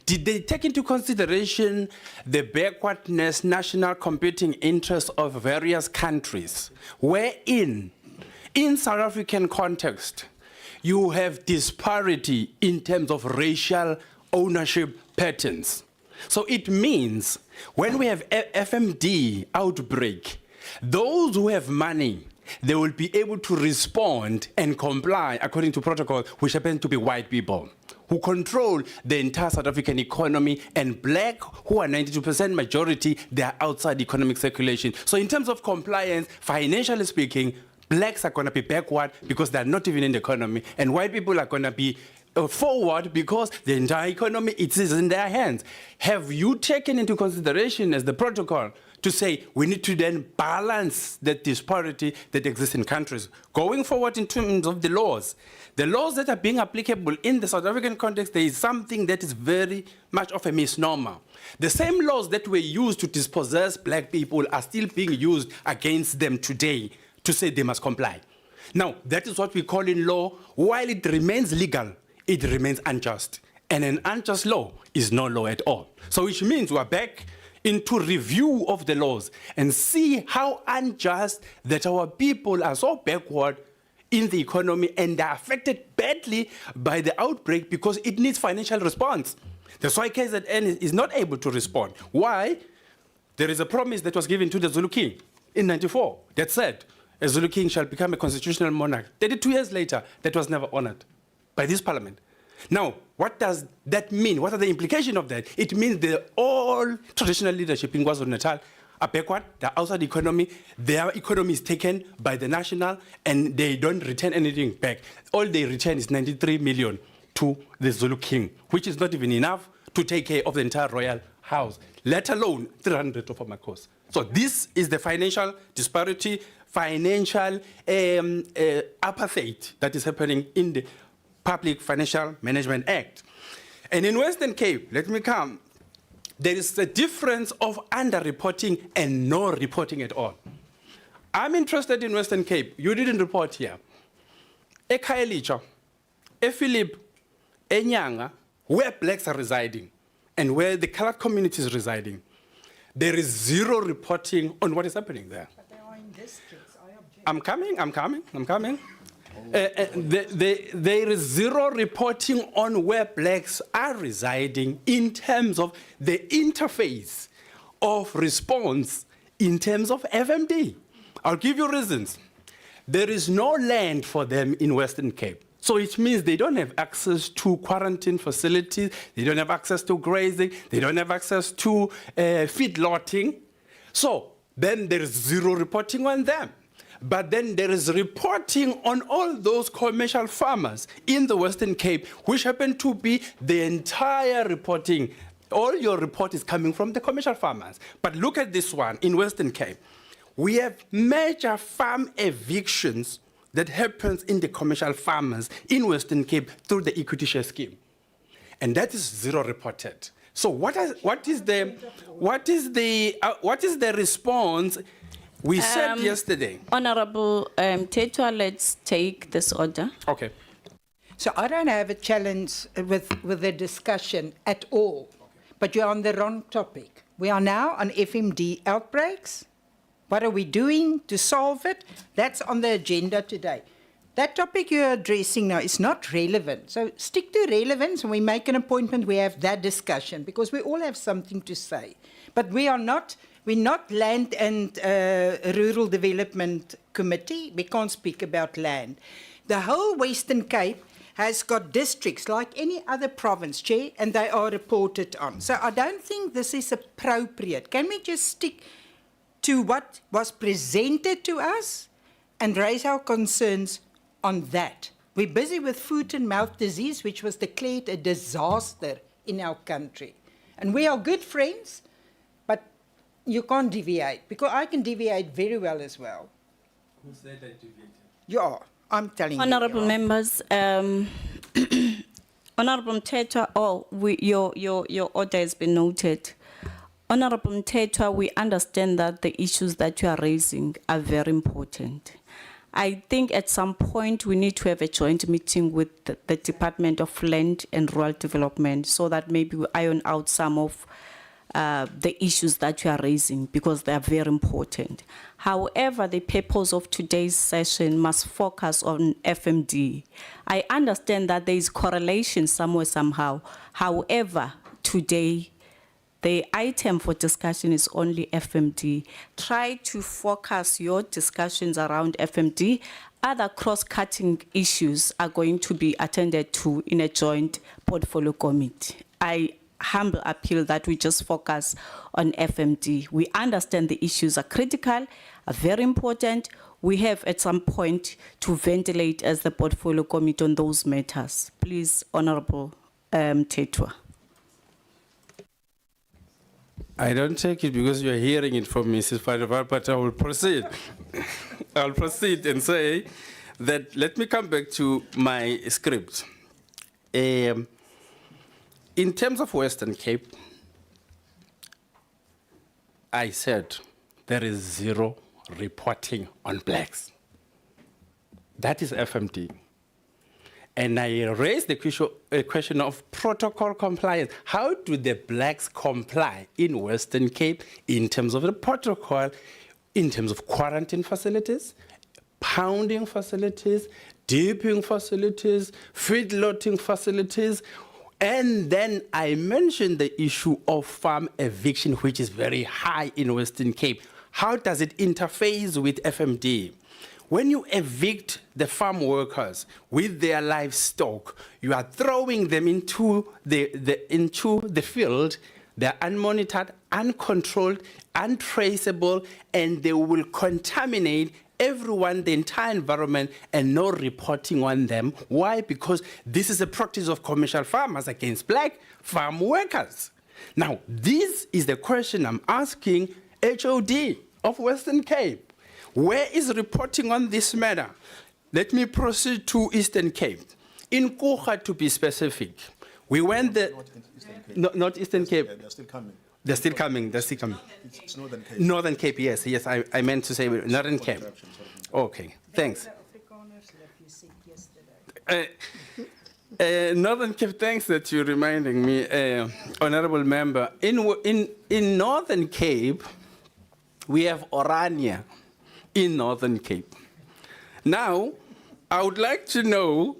Did they take into consideration the backwardness, national competing interests of various countries, wherein, in South African context, you have disparity in terms of racial ownership patterns? So it means when we have FMD outbreak, those who have money, they will be able to respond and comply according to protocol, which happen to be white people, who control the entire South African economy, and black, who are 92% majority, they are outside economic circulation. So in terms of compliance, financially speaking, blacks are going to be backward because they are not even in the economy, and white people are going to be forward because the entire economy, it is in their hands. Have you taken into consideration as the protocol to say we need to then balance that disparity that exists in countries? Going forward in terms of the laws that are being applicable in the South African context, there is something that is very much of a misnomer. The same laws that were used to dispossess black people are still being used against them today to say they must comply. Now, that is what we call in law, while it remains legal, it remains unjust. And an unjust law is no law at all. So which means we are back into review of the laws and see how unjust that our people are so backward in the economy and are affected badly by the outbreak because it needs financial response. That's why KZN is not able to respond. Why? There is a promise that was given to the Zulu King in '94 that said a Zulu King shall become a constitutional monarch. 32 years later, that was never honored by this parliament. Now, what does that mean? What are the implications of that? It means that all traditional leadership in KwaZulu-Natal are backward, they're outside the economy, their economy is taken by the national, and they don't return anything back. All they return is 93 million to the Zulu King, which is not even enough to take care of the entire royal house, let alone 300 of Amakosi. So this is the financial disparity, financial apartheid that is happening in the Public Financial Management Act. And in Western Cape, let me come, there is a difference of underreporting and no reporting at all. I'm interested in Western Cape. You didn't report here. Ekhayelitsha, Philip, Enyanga, where blacks are residing and where the colored community is residing, there is zero reporting on what is happening there. But they are in districts. I object. I'm coming. There is zero reporting on where blacks are residing in terms of the interface of response in terms of FMD. I'll give you reasons. There is no land for them in Western Cape. So it means they don't have access to quarantine facilities, they don't have access to grazing, they don't have access to feedlotting. So then there is zero reporting on them. But then there is reporting on all those commercial farmers in the Western Cape, which happen to be the entire reporting. All your report is coming from the commercial farmers. But look at this one in Western Cape. We have major farm evictions that happens in the commercial farmers in Western Cape through the equity share scheme. And that is zero reported. So what is the response? We said yesterday. Honorable Tetwa, let's take this order. Okay. So I don't have a challenge with the discussion at all, but you're on the wrong topic. We are now on FMD outbreaks. What are we doing to solve it? That's on the agenda today. That topic you're addressing now is not relevant. So stick to relevance. When we make an appointment, we have that discussion because we all have something to say. But we're not Land and Rural Development Committee. We can't speak about land. The whole Western Cape has got districts like any other province, Chair, and they are reported on. So I don't think this is appropriate. Can we just stick to what was presented to us and raise our concerns on that? We're busy with foot and mouth disease, which was declared a disaster in our country. And we are good friends, but you can't deviate, because I can deviate very well as well. Who said I deviated? You are. I'm telling you. Honorable members, Honorable Mtetwa, your order has been noted. Honorable Mtetwa, we understand that the issues that you are raising are very important. I think at some point we need to have a joint meeting with the Department of Land and Rural Development so that maybe we iron out some of the issues that you are raising, because they are very important. However, the purpose of today's session must focus on FMD. I understand that there is correlation somewhere, somehow. However, today, the item for discussion is only FMD. Try to focus your discussions around FMD. Other cross-cutting issues are going to be attended to in a joint portfolio committee. I humble appeal that we just focus on FMD. We understand the issues are critical, are very important. We have at some point to ventilate as the portfolio committee on those matters. Please, Honorable Tetwa. I don't take it because you're hearing it from Mrs. Fadivar, but I will proceed. I'll proceed and say that, let me come back to my script. In terms of Western Cape, I said there is zero reporting on blacks. That is FMD. And I raised the question of protocol compliance. How do the blacks comply in Western Cape in terms of the protocol, in terms of quarantine facilities, pounding facilities, dipping facilities, feedlotting facilities? And then I mentioned the issue of farm eviction, which is very high in Western Cape. How does it interface with FMD? When you evict the farm workers with their livestock, you are throwing them into the field. They're unmonitored, uncontrolled, untraceable, and they will contaminate everyone, the entire environment, and no reporting on them. Why? Because this is a practice of commercial farmers against black farm workers. Now, this is the question I'm asking HOD of Western Cape. Where is reporting on this matter? Let me proceed to Eastern Cape. In Kucha, to be specific, we went there. Not Eastern Cape. They're still coming. They're still coming. They're still coming. It's Northern Cape. Northern Cape, yes, yes. I meant to say Northern Cape. Okay, thanks. Northern Cape, thanks that you're reminding me, Honorable Member. In Northern Cape, we have Orania in Northern Cape. Now, I would like to know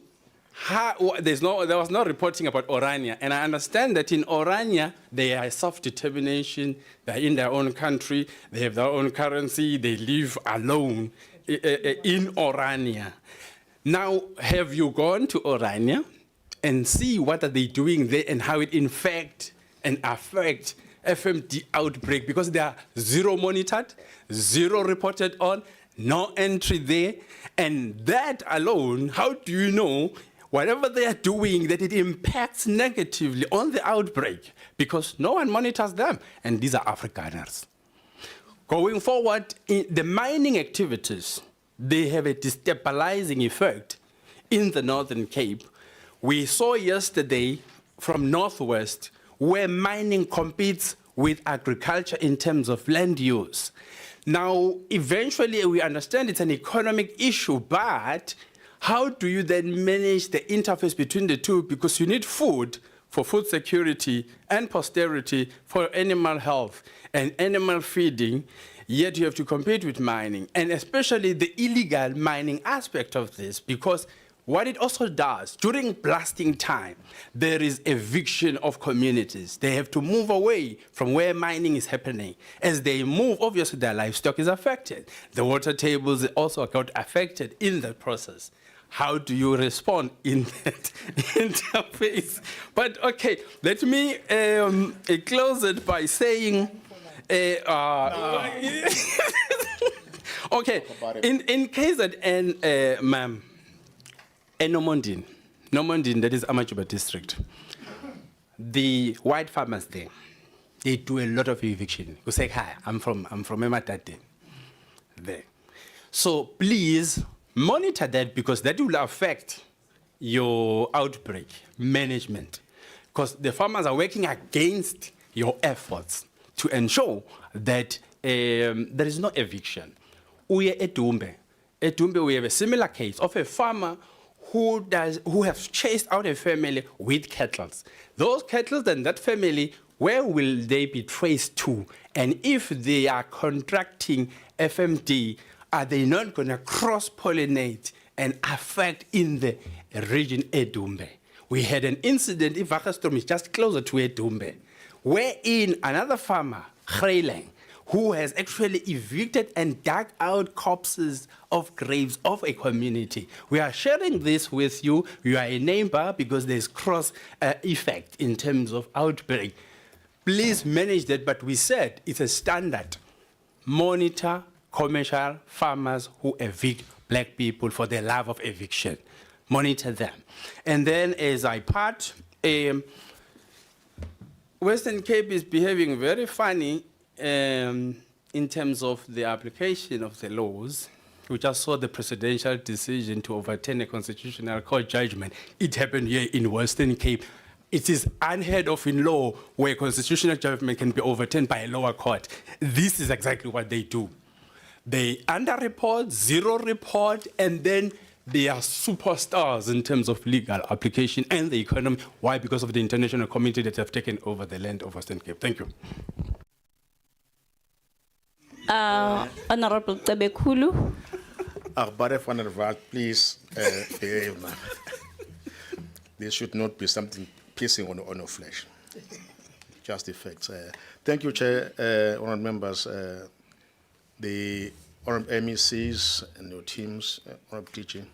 how, there was no reporting about Orania, and I understand that in Orania, they are self-determination, they're in their own country, they have their own currency, they live alone in Orania. Now, have you gone to Orania and see what are they doing there and how it infect and affect FMD outbreak? Because they are zero monitored, zero reported on, no entry there. And that alone, how do you know whatever they are doing, that it impacts negatively on the outbreak? Because no one monitors them, and these are Afrikaners. Going forward, in the mining activities, they have a destabilizing effect in the Northern Cape. We saw yesterday from Northwest where mining competes with agriculture in terms of land use. Now, eventually we understand it's an economic issue, but how do you then manage the interface between the two? Because you need food for food security and posterity for animal health and animal feeding, yet you have to compete with mining, and especially the illegal mining aspect of this, because what it also does, during blasting time, there is eviction of communities. They have to move away from where mining is happening. As they move, obviously their livestock is affected. The water tables also got affected in the process. How do you respond in that interface? But okay, let me close it by saying, okay, in KZN, ma'am, Nomondin, that is Amajuba district. The white farmers there, they do a lot of eviction. You say, hi, I'm from Ematate there. So please monitor that, because that will affect your outbreak management. Because the farmers are working against your efforts to ensure that there is no eviction. We at Dumbe, we have a similar case of a farmer who has chased out a family with cattle. Those cattle and that family, where will they be traced to? And if they are contracting FMD, are they not going to cross-pollinate and affect in the region Edumbe? We had an incident in Vakastrom, is just closer to Edumbe, wherein another farmer, Greylang, who has actually evicted and dug out corpses of graves of a community. We are sharing this with you. You are a neighbor, because there's cross effect in terms of outbreak. Please manage that, but we said it's a standard. Monitor commercial farmers who evict black people for the love of eviction. Monitor them. And then as I part, Western Cape is behaving very funny in terms of the application of the laws. We just saw the presidential decision to overturn a constitutional court judgment. It happened here in Western Cape. It is unheard of in law where constitutional judgment can be overturned by a lower court. This is exactly what they do. They underreport, zero report, and then they are superstars in terms of legal application and the economy. Why? Because of the international community that have taken over the land of Western Cape. Thank you. Honorable Tebekulu. Arbare van der Waal, please behave, man. This should not be something piercing on your flesh. Just the facts. Thank you, Chair, honored members, the honored MECs and your teams, honored DG.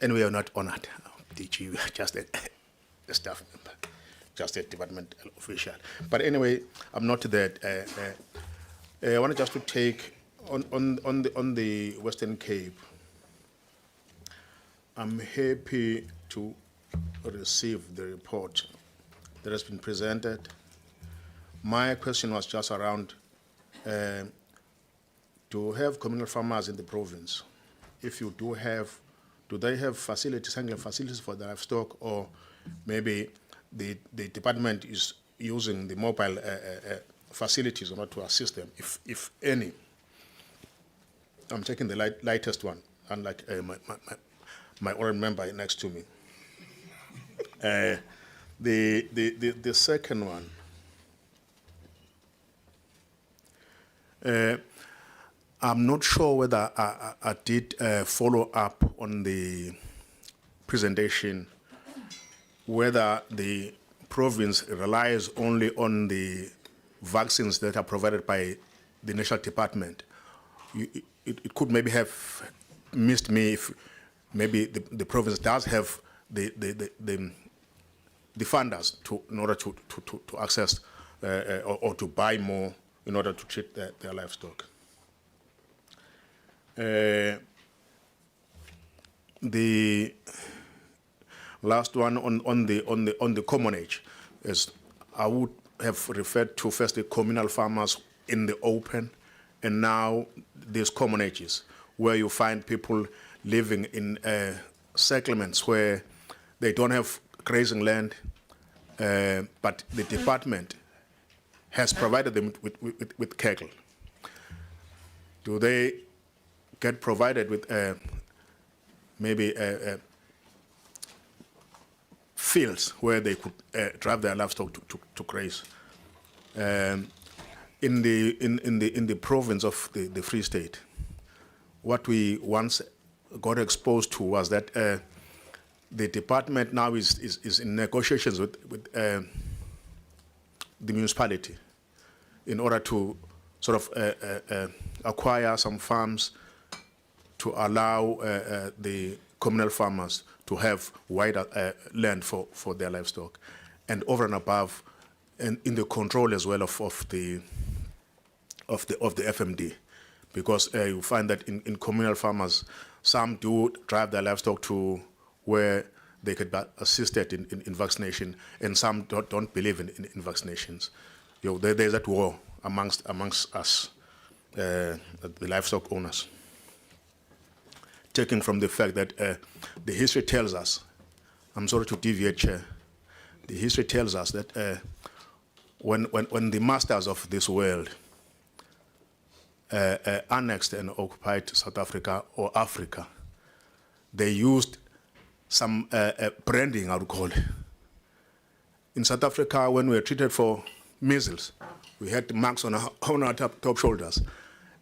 And we are not honored, DG, we are just a staff member, just a department official. But anyway, I'm not that. I want just to take on the Western Cape. I'm happy to receive the report that has been presented. My question was just around to have communal farmers in the province. If you do they have facilities, handling facilities for the livestock, or maybe the department is using the mobile facilities in order to assist them, if any. I'm taking the lightest one, unlike my old member next to me. The second one. I'm not sure whether I did follow up on the presentation, whether the province relies only on the vaccines that are provided by the National Department. It could maybe have missed me if maybe the province does have the funders in order to access or to buy more in order to treat their livestock. The last one on the common age is I would have referred to first the communal farmers in the open, and now there's common ages where you find people living in settlements where they don't have grazing land, but the department has provided them with cattle. Do they get provided with maybe fields where they could drive their livestock to graze? In the province of the Free State, what we once got exposed to was that the department now is in negotiations with the municipality in order to sort of acquire some farms to allow the communal farmers to have wider land for their livestock, and over and above, and in the control as well of the FMD, because you find that in communal farmers, some do drive their livestock to where they could be assisted in vaccination, and some don't believe in vaccinations. There's that war amongst us, the livestock owners. Taking from the fact that the history tells us, I'm sorry to deviate, Chair, the history tells us that when the masters of this world annexed and occupied South Africa or Africa, they used some branding, I would call it. In South Africa, when we were treated for measles, we had marks on our top shoulders.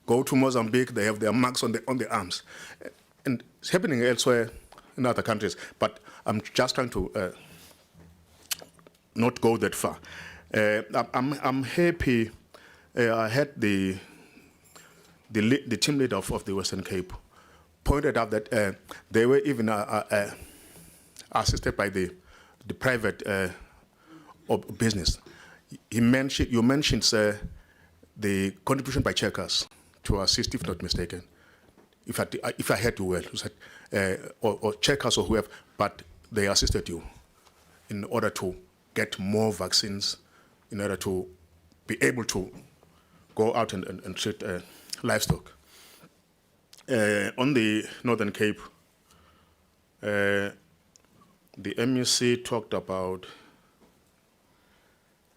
Go to Mozambique, they have their marks on the arms. And it's happening elsewhere in other countries, but I'm just trying to not go that far. I'm happy. I had the team leader of the Western Cape pointed out that they were even assisted by the private business. You mentioned the contribution by checkers to assist, if not mistaken. If I heard you well, you said, or checkers or whoever, but they assisted you in order to get more vaccines, in order to be able to go out and treat livestock. On the Northern Cape, the MEC talked about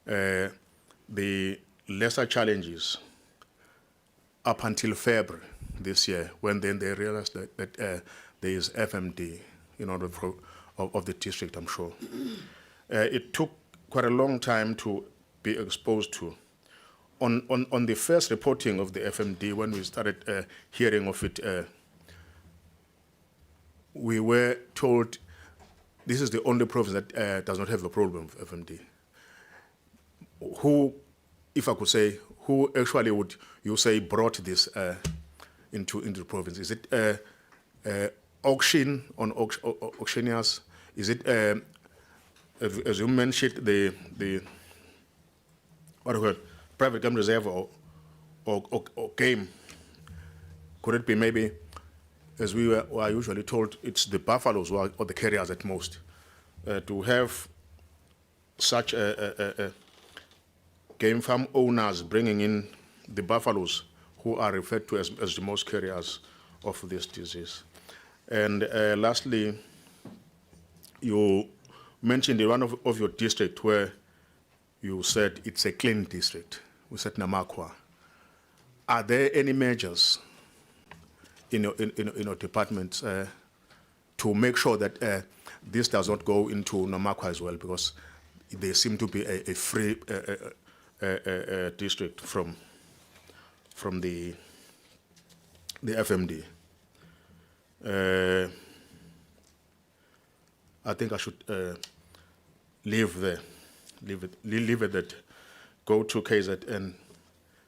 the lesser challenges up until February this year, when then they realized that there is FMD in order of the district, I'm sure. It took quite a long time to be exposed to. On the first reporting of the FMD, when we started hearing of it, we were told this is the only province that does not have a problem with FMD. Who, if I could say, who actually would you say brought this into the province? Is it auction on auctioneers? Is it, as you mentioned, the what do you call it, private game reserve or game? Could it be maybe, as we were usually told, it's the buffaloes or the carriers at most? To have such game farm owners bringing in the buffaloes who are referred to as the most carriers of this disease. And lastly, you mentioned in one of your districts where you said it's a clean district. We said Namakwa. Are there any measures in your department to make sure that this does not go into Namakwa as well, because they seem to be a free district from the FMD? I think I should leave it that. Go to KZN.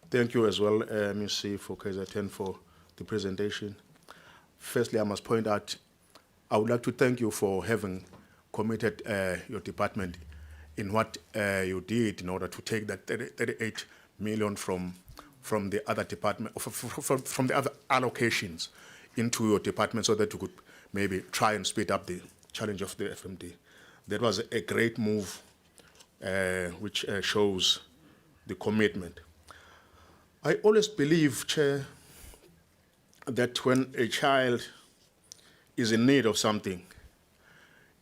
Thank you as well, MEC, for KZN for the presentation. Firstly, I must point out, I would like to thank you for having committed your department in what you did in order to take that 38 million from the other department, from the other allocations into your department, so that you could maybe try and speed up the challenge of the FMD. That was a great move, which shows the commitment. I always believe, Chair, that when a child is in need of something,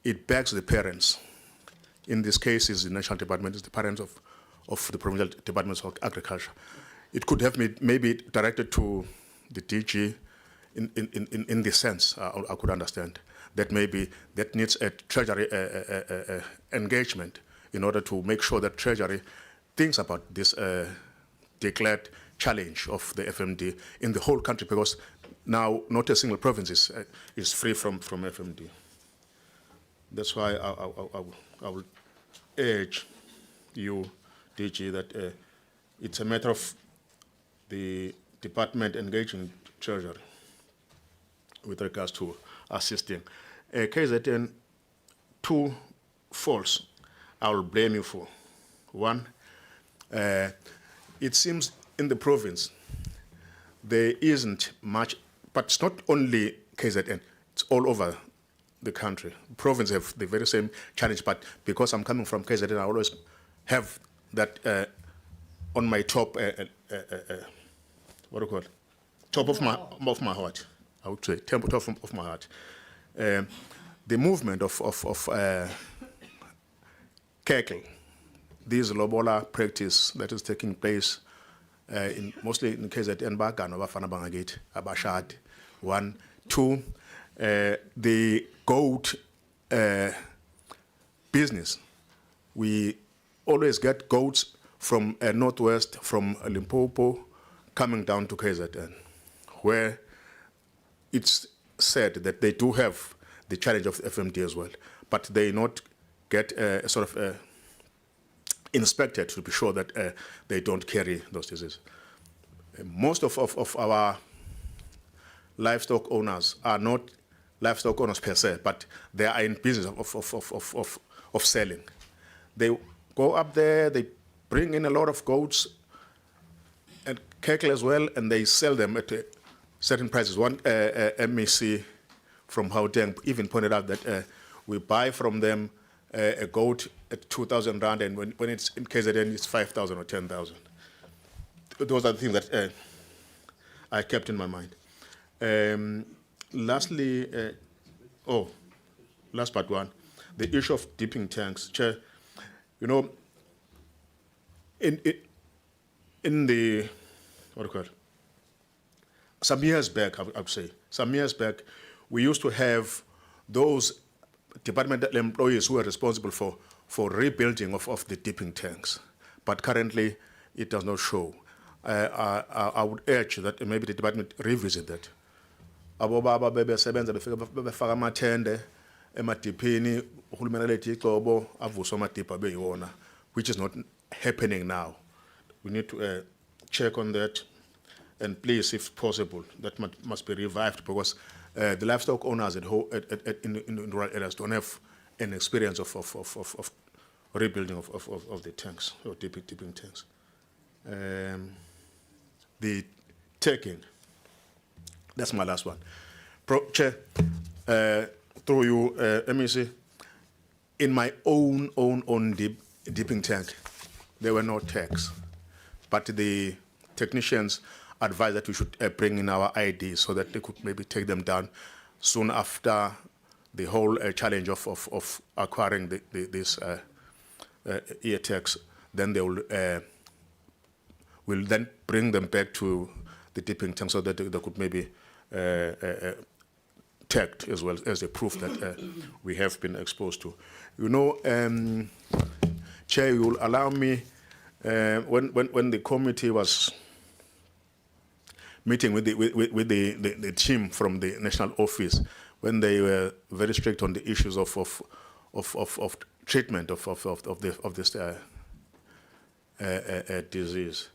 it begs the parents. In this case, it's the National Department, it's the parents of the Provincial Departments of Agriculture. It could have maybe directed to the DG in this sense. I could understand that maybe that needs a Treasury engagement in order to make sure that Treasury thinks about this declared challenge of the FMD in the whole country, because now not a single province is free from FMD. That's why I will urge you, DG, that it's a matter of the department engaging Treasury with regards to assisting. KZN, two faults I will blame you for. One, it seems in the province there isn't much, but it's not only KZN, it's all over the country. The province have the very same challenge, but because I'm coming from KZN, I always have that on my top, what do you call it? Top of my heart, I would say, top of my heart. The movement of cattle, this lobola practice that is taking place mostly in KZN, Bagano, Bafana Bangagate, Abashad, 1. 2, the goat business. We always get goats from northwest, from Limpopo, coming down to KZN, where it's said that they do have the challenge of FMD as well, but they not get sort of inspected to be sure that they don't carry those diseases. Most of our livestock owners are not livestock owners per se, but they are in business of selling. They go up there, they bring in a lot of goats and cattle as well, and they sell them at certain prices. One MEC from Gauteng even pointed out that we buy from them a goat at 2,000 rand, and when it's in KZN, it's 5,000 or 10,000. Those are the things that I kept in my mind. Lastly, last part one, the issue of dipping tanks. Chair, you know, in the, what do you call it? Some years back, I would say, we used to have those departmental employees who were responsible for rebuilding of the dipping tanks. But currently, it does not show. I would urge that maybe the department revisit that. Abo baba bebesebenza befaka amathende emadiphini uhulumeni lethi ixobo avuswa amadipha beyiwona, which is not happening now. We need to check on that, and please, if possible, that must be revived, because the livestock owners in rural areas don't have an experience of rebuilding of the tanks, or dipping tanks. The taking, that's my last one. Chair, through you, MEC, in my own dipping tank, there were no tags, but the technicians advised that we should bring in our IDs so that they could maybe take them down soon after the whole challenge of acquiring these ear tags. then they will then bring them back to the tipping tank so that they could maybe tagged as well as a proof that we have been exposed to. You know, Chair, you will allow me, when the committee was meeting with the team from the national office, when they were very strict on the issues of treatment of this disease.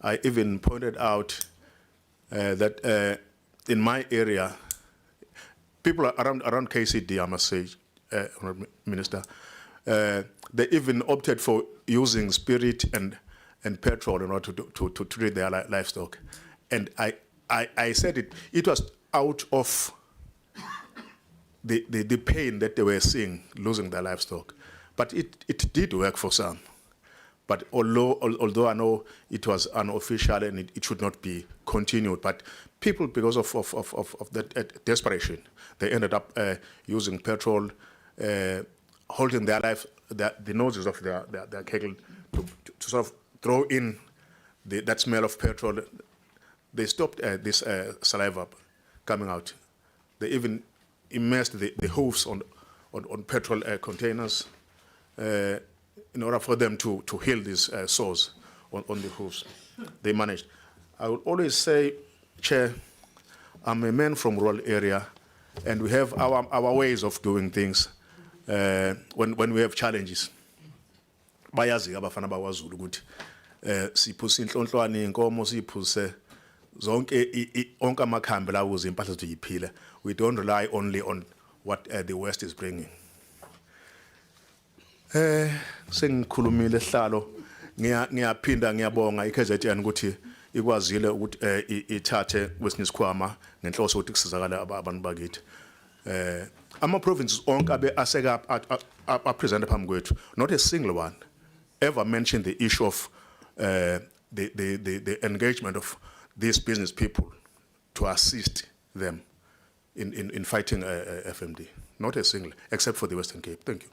I even pointed out that in my area, people around KCD, I must say, Honourable Minister, they even opted for using spirit and petrol in order to treat their livestock. And I said it was out of the pain that they were seeing losing their livestock. But it did work for some. But although I know it was unofficial and it should not be continued, but people, because of that desperation, they ended up using petrol, holding the noses of their cattle to sort of throw in that smell of petrol. They stopped this saliva coming out. They even immersed the hooves on petrol containers in order for them to heal these sores on the hooves. They managed. I would always say, Chair, I'm a man from rural area, and we have our ways of doing things when we have challenges. Bayazi abafana bakwaZulu ukuthi siphuse inhlonhlwane inkomo siphuse zonke onke amakhambi la ukuze impahla zethu yiphile. We don't rely only on what the West is bringing. Sengikhulumile sihlalo ngiyaphinda ngiyabonga iKZN ukuthi ikwazile ukuthi ithathe kwesinye isikhwama ngenhloso ukuthi kusizakala abantu bakithi. Ama provinces onke abe aseka present phambi kwethu, not a single one ever mentioned the issue of the engagement of these business people to assist them in fighting FMD. Not a single, except for the Western Cape. Thank you.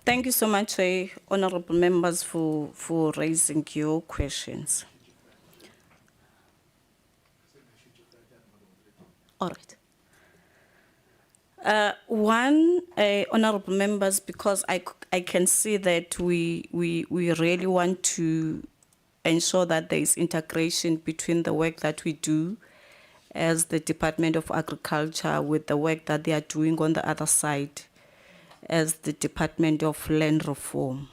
Thank you so much, honourable members, for raising your questions. All right. One, honourable members, because I can see that we really want to ensure that there is integration between the work that we do as the Department of Agriculture with the work that they are doing on the other side as the Department of Land Reform.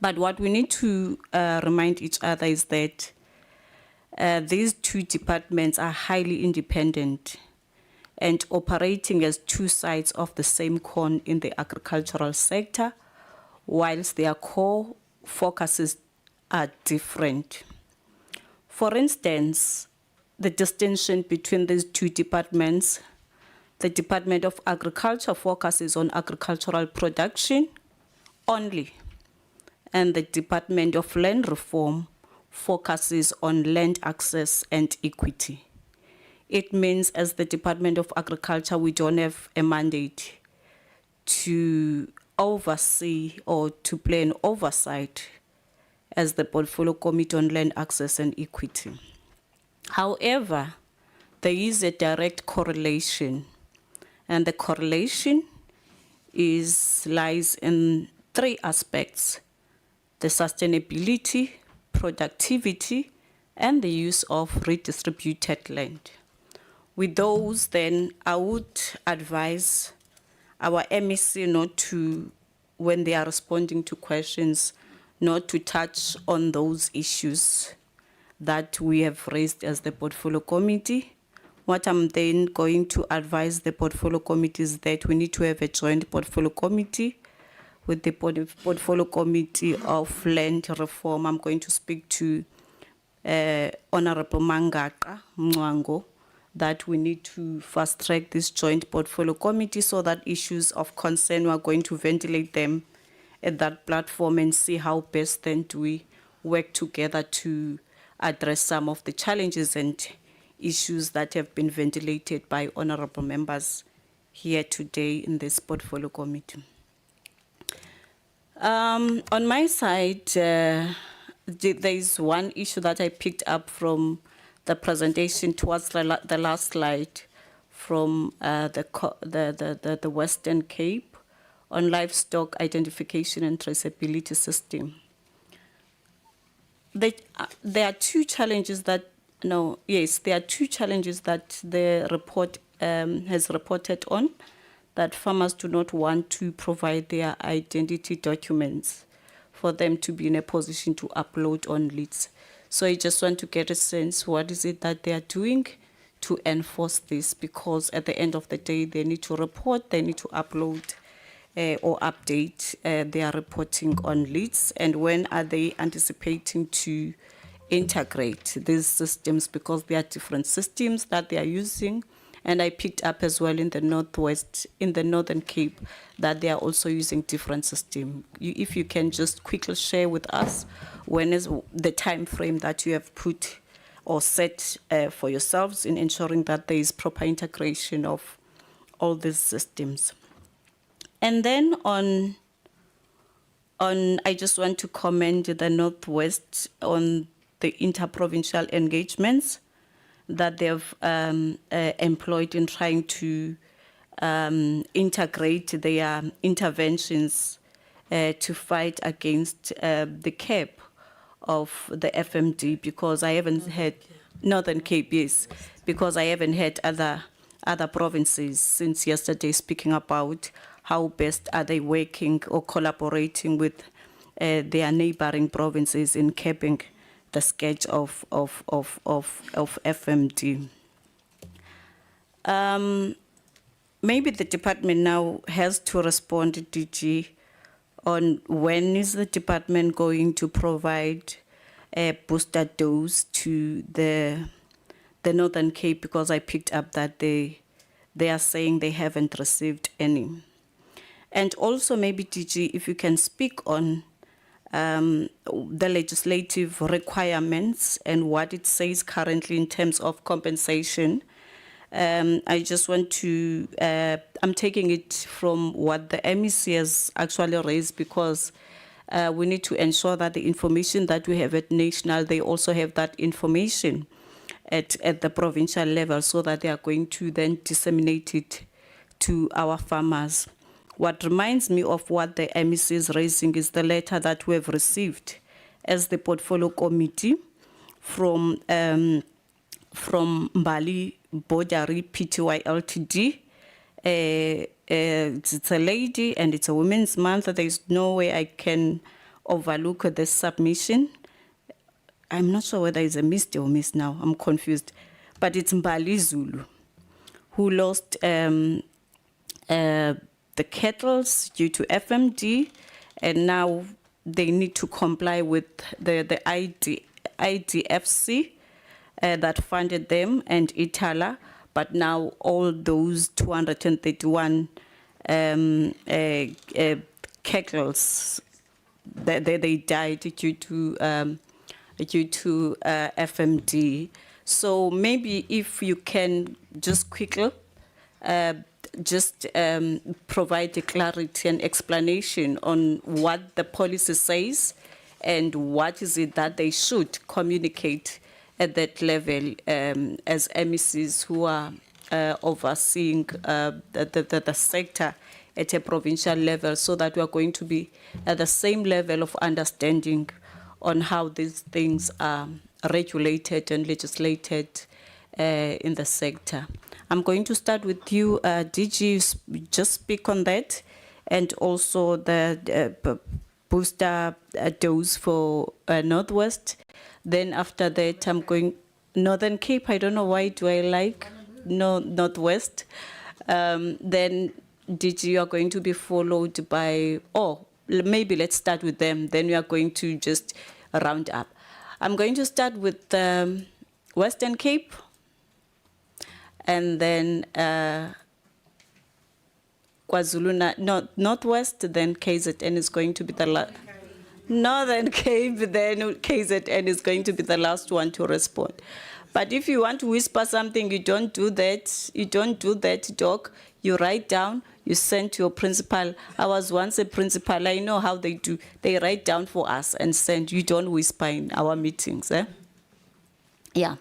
But what we need to remind each other is that these two departments are highly independent and operating as two sides of the same coin in the agricultural sector, whilst their core focuses are different. For instance, the distinction between these two departments: the Department of Agriculture focuses on agricultural production only, and the Department of Land Reform focuses on land access and equity. It means, as the Department of Agriculture, we don't have a mandate to oversee or to play an oversight as the Portfolio Committee on Land Access and Equity. However, there is a direct correlation, and the correlation lies in three aspects: the sustainability, productivity, and the use of redistributed land. With those, then, I would advise our MEC not to, when they are responding to questions, not to touch on those issues that we have raised as the Portfolio Committee. What I'm then going to advise the Portfolio Committee is that we need to have a joint Portfolio Committee with the Portfolio Committee of Land Reform. I'm going to speak to Honourable Mangaka Mwango that we need to fast track this joint Portfolio Committee so that issues of concern, we are going to ventilate them at that platform and see how best then do we work together to address some of the challenges and issues that have been ventilated by honourable members here today in this Portfolio Committee. On my side, there is one issue that I picked up from the presentation towards the last slide from the Western Cape on livestock identification and traceability system. There are two challenges that, there are two challenges that the report has reported on, that farmers do not want to provide their identity documents for them to be in a position to upload on leads. So I just want to get a sense, what is it that they are doing to enforce this? Because at the end of the day, they need to report, they need to upload or update their reporting on leads. And when are they anticipating to integrate these systems? Because there are different systems that they are using. And I picked up as well in the Northwest, in the Northern Cape, that they are also using different systems. If you can just quickly share with us, when is the time frame that you have put or set for yourselves in ensuring that there is proper integration of all these systems. And then on I just want to commend the Northwest on the interprovincial engagements that they've employed in trying to integrate their interventions to fight against the cap of the FMD, because I haven't had Northern Cape, yes, because I haven't had other provinces since yesterday speaking about how best are they working or collaborating with their neighboring provinces in capping the sketch of FMD. Maybe the department now has to respond, DG, on when is the department going to provide a booster dose to the Northern Cape, because I picked up that they are saying they haven't received any. And also maybe, DG, if you can speak on the legislative requirements and what it says currently in terms of compensation. I just want to, I'm taking it from what the MEC has actually raised, because we need to ensure that the information that we have at national, they also have that information at the provincial level, so that they are going to then disseminate it to our farmers. What reminds me of what the MEC is raising is the letter that we have received as the portfolio committee from Mbali Bodari Pty Ltd. It's a lady and it's a Women's Month. There is no way I can overlook this submission. I'm not sure whether it's a Mr. or Miss now. I'm confused. But it's Mbali Zulu, who lost the cattle due to FMD, and now they need to comply with the IDFC that funded them and Itala, but now all those 231 cattle, they died due to FMD. So maybe if you can just quickly provide a clarity and explanation on what the policy says and what is it that they should communicate at that level as MECs who are overseeing the sector at a provincial level, so that we are going to be at the same level of understanding on how these things are regulated and legislated in the sector. I'm going to start with you, DG, just speak on that, and also the booster dose for Northwest. Then after that, I'm going Northern Cape. I don't know why do I like Northwest. Then DG, you are going to be followed by, maybe let's start with them. Then we are going to just round up. I'm going to start with Western Cape. And then KwaZulu, Northwest, then KZN is going to be the last. Northern Cape, then KZN is going to be the last one to respond. But if you want to whisper something, you don't do that. You don't do that, Doc. You write down, You send to your principal. I was once a principal. I know how they do. They write down for us and send. You don't whisper in our meetings. Yeah.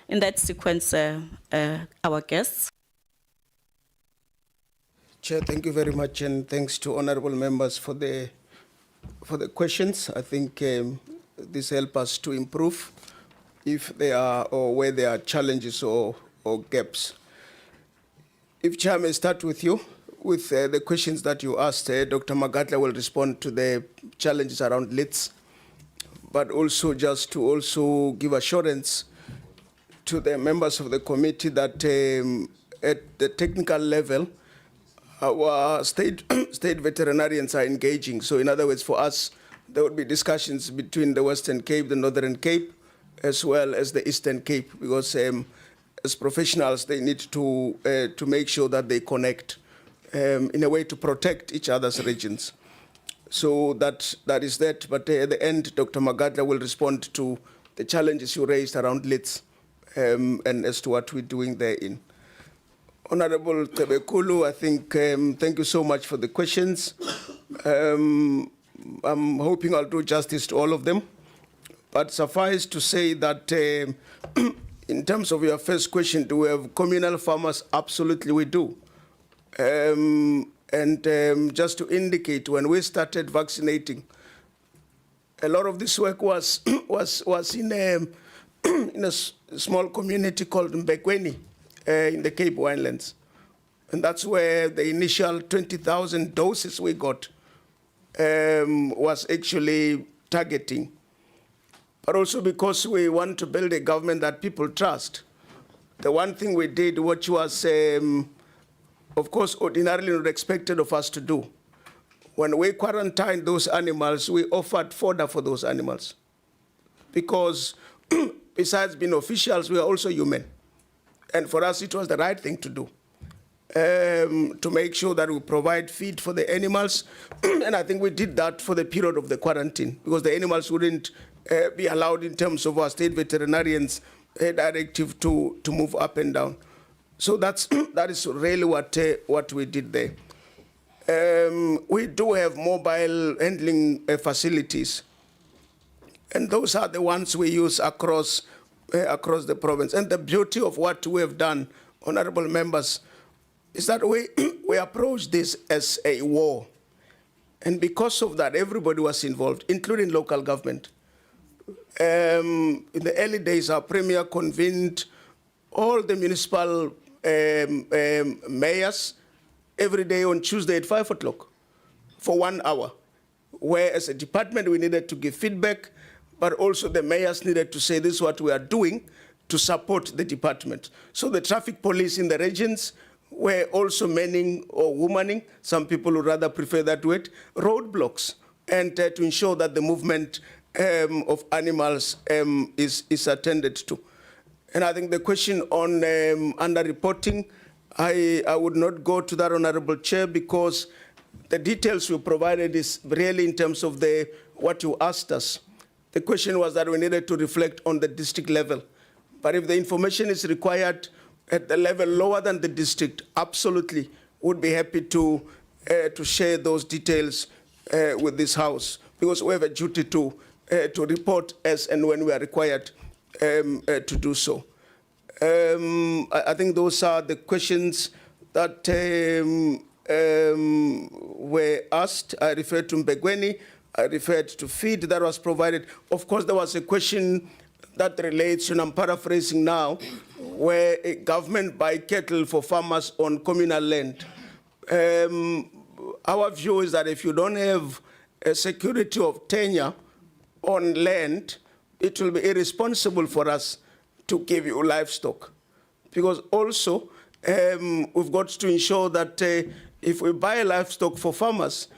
In that sequence, our guests. Chair, thank you very much, and thanks to honourable members for the questions. I think this helps us to improve if there are or where there are challenges or gaps. If Chair may start with you, with the questions that you asked, Dr. Magatla will respond to the challenges around LITs, but also just to also give assurance to the members of the committee that at the technical level, our state veterinarians are engaging. So in other words, for us, there would be discussions between the Western Cape, the Northern Cape, as well as the Eastern Cape, because as professionals, they need to make sure that they connect in a way to protect each other's regions. So that is that. But at the end, Dr. Magatla will respond to the challenges you raised around LITs and as to what we're doing therein. Honorable Tebekulu, I think, thank you so much for the questions. I'm hoping I'll do justice to all of them. But suffice to say that in terms of your first question, do we have communal farmers? Absolutely, we do. Just to indicate, when we started vaccinating, a lot of this work was in a small community called Mbekweni in the Cape Winelands. And that's where the initial 20,000 doses we got was actually targeting. But also because we want to build a government that people trust. The one thing we did, which was, of course, ordinarily not expected of us to do, when we quarantined those animals, we offered fodder for those animals. Because besides being officials, we are also human. And for us, it was the right thing to do, to make sure that we provide feed for the animals. And I think we did that for the period of the quarantine, because the animals wouldn't be allowed in terms of our state veterinarians' directive to move up and down. So that is really what we did there. We do have mobile handling facilities, and those are the ones we use across the province. And the beauty of what we have done, honorable members, is that we approach this as a war. And because of that, everybody was involved, including local government. In the early days, our premier convened all the municipal mayors every day on Tuesday at 5 o'clock for 1 hour, where as a department we needed to give feedback, but also the mayors needed to say this is what we are doing to support the department. So the traffic police in the regions were also manning or womaning, some people would rather prefer that word, roadblocks, and to ensure that the movement of animals is attended to. And I think the question on underreporting, I would not go to that, Honorable Chair, because the details we provided is really in terms of what you asked us. The question was that we needed to reflect on the district level. But if the information is required at the level lower than the district, absolutely would be happy to share those details with this House, because we have a duty to report as and when we are required to do so. I think those are the questions that were asked. I referred to Mbekweni. I referred to feed that was provided. Of course, there was a question that relates, and I'm paraphrasing now, where a government buy cattle for farmers on communal land. Our view is that if you don't have a security of tenure on land, it will be irresponsible for us to give you livestock. Because also, we've got to ensure that if we buy livestock for farmers,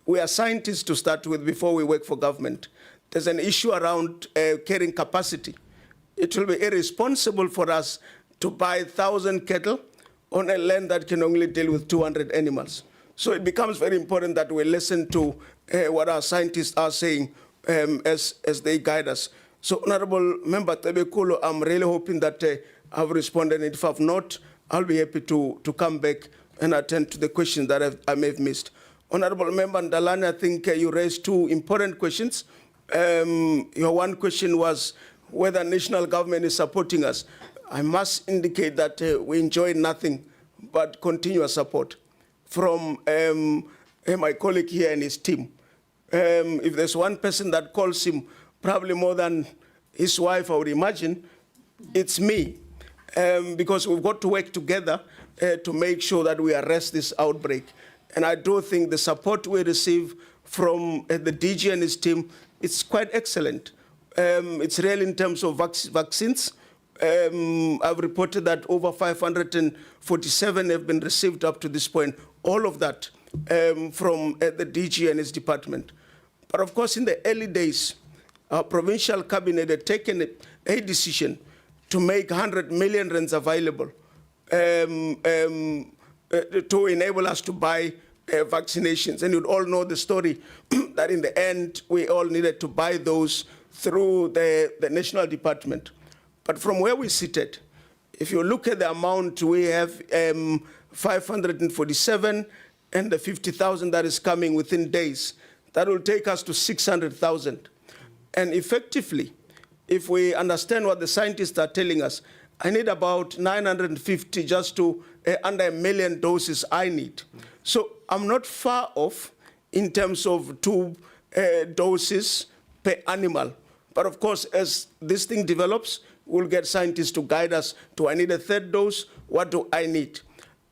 we are scientists to start with before we work for government. There's an issue around carrying capacity. It will be irresponsible for us to buy 1,000 cattle on a land that can only deal with 200 animals. So it becomes very important that we listen to what our scientists are saying as they guide us. So, Honorable Member Tebekulu, I'm really hoping that I've responded. And if I've not, I'll be happy to come back and attend to the questions that I may have missed. Honorable Member Ndalani, I think you raised two important questions. Your one question was whether national government is supporting us. I must indicate that we enjoy nothing but continuous support from my colleague here and his team. If there's one person that calls him probably more than his wife, I would imagine, it's me. Because we've got to work together to make sure that we arrest this outbreak. And I do think the support we receive from the DG and his team is quite excellent. It's really in terms of vaccines. I've reported that over 547 have been received up to this point, all of that from the DG and his department. But of course, in the early days, our provincial cabinet had taken a decision to make 100 million rands available to enable us to buy vaccinations. And you'd all know the story that in the end, we all needed to buy those through the national department. But from where we seated, if you look at the amount, we have 547 and the 50,000 that is coming within days. That will take us to 600,000. And effectively, if we understand what the scientists are telling us, I need about 950 just to under 1 million doses I need. So I'm not far off in terms of 2 doses per animal. But of course, as this thing develops, we'll get scientists to guide us. Do I need a 3rd dose? What do I need?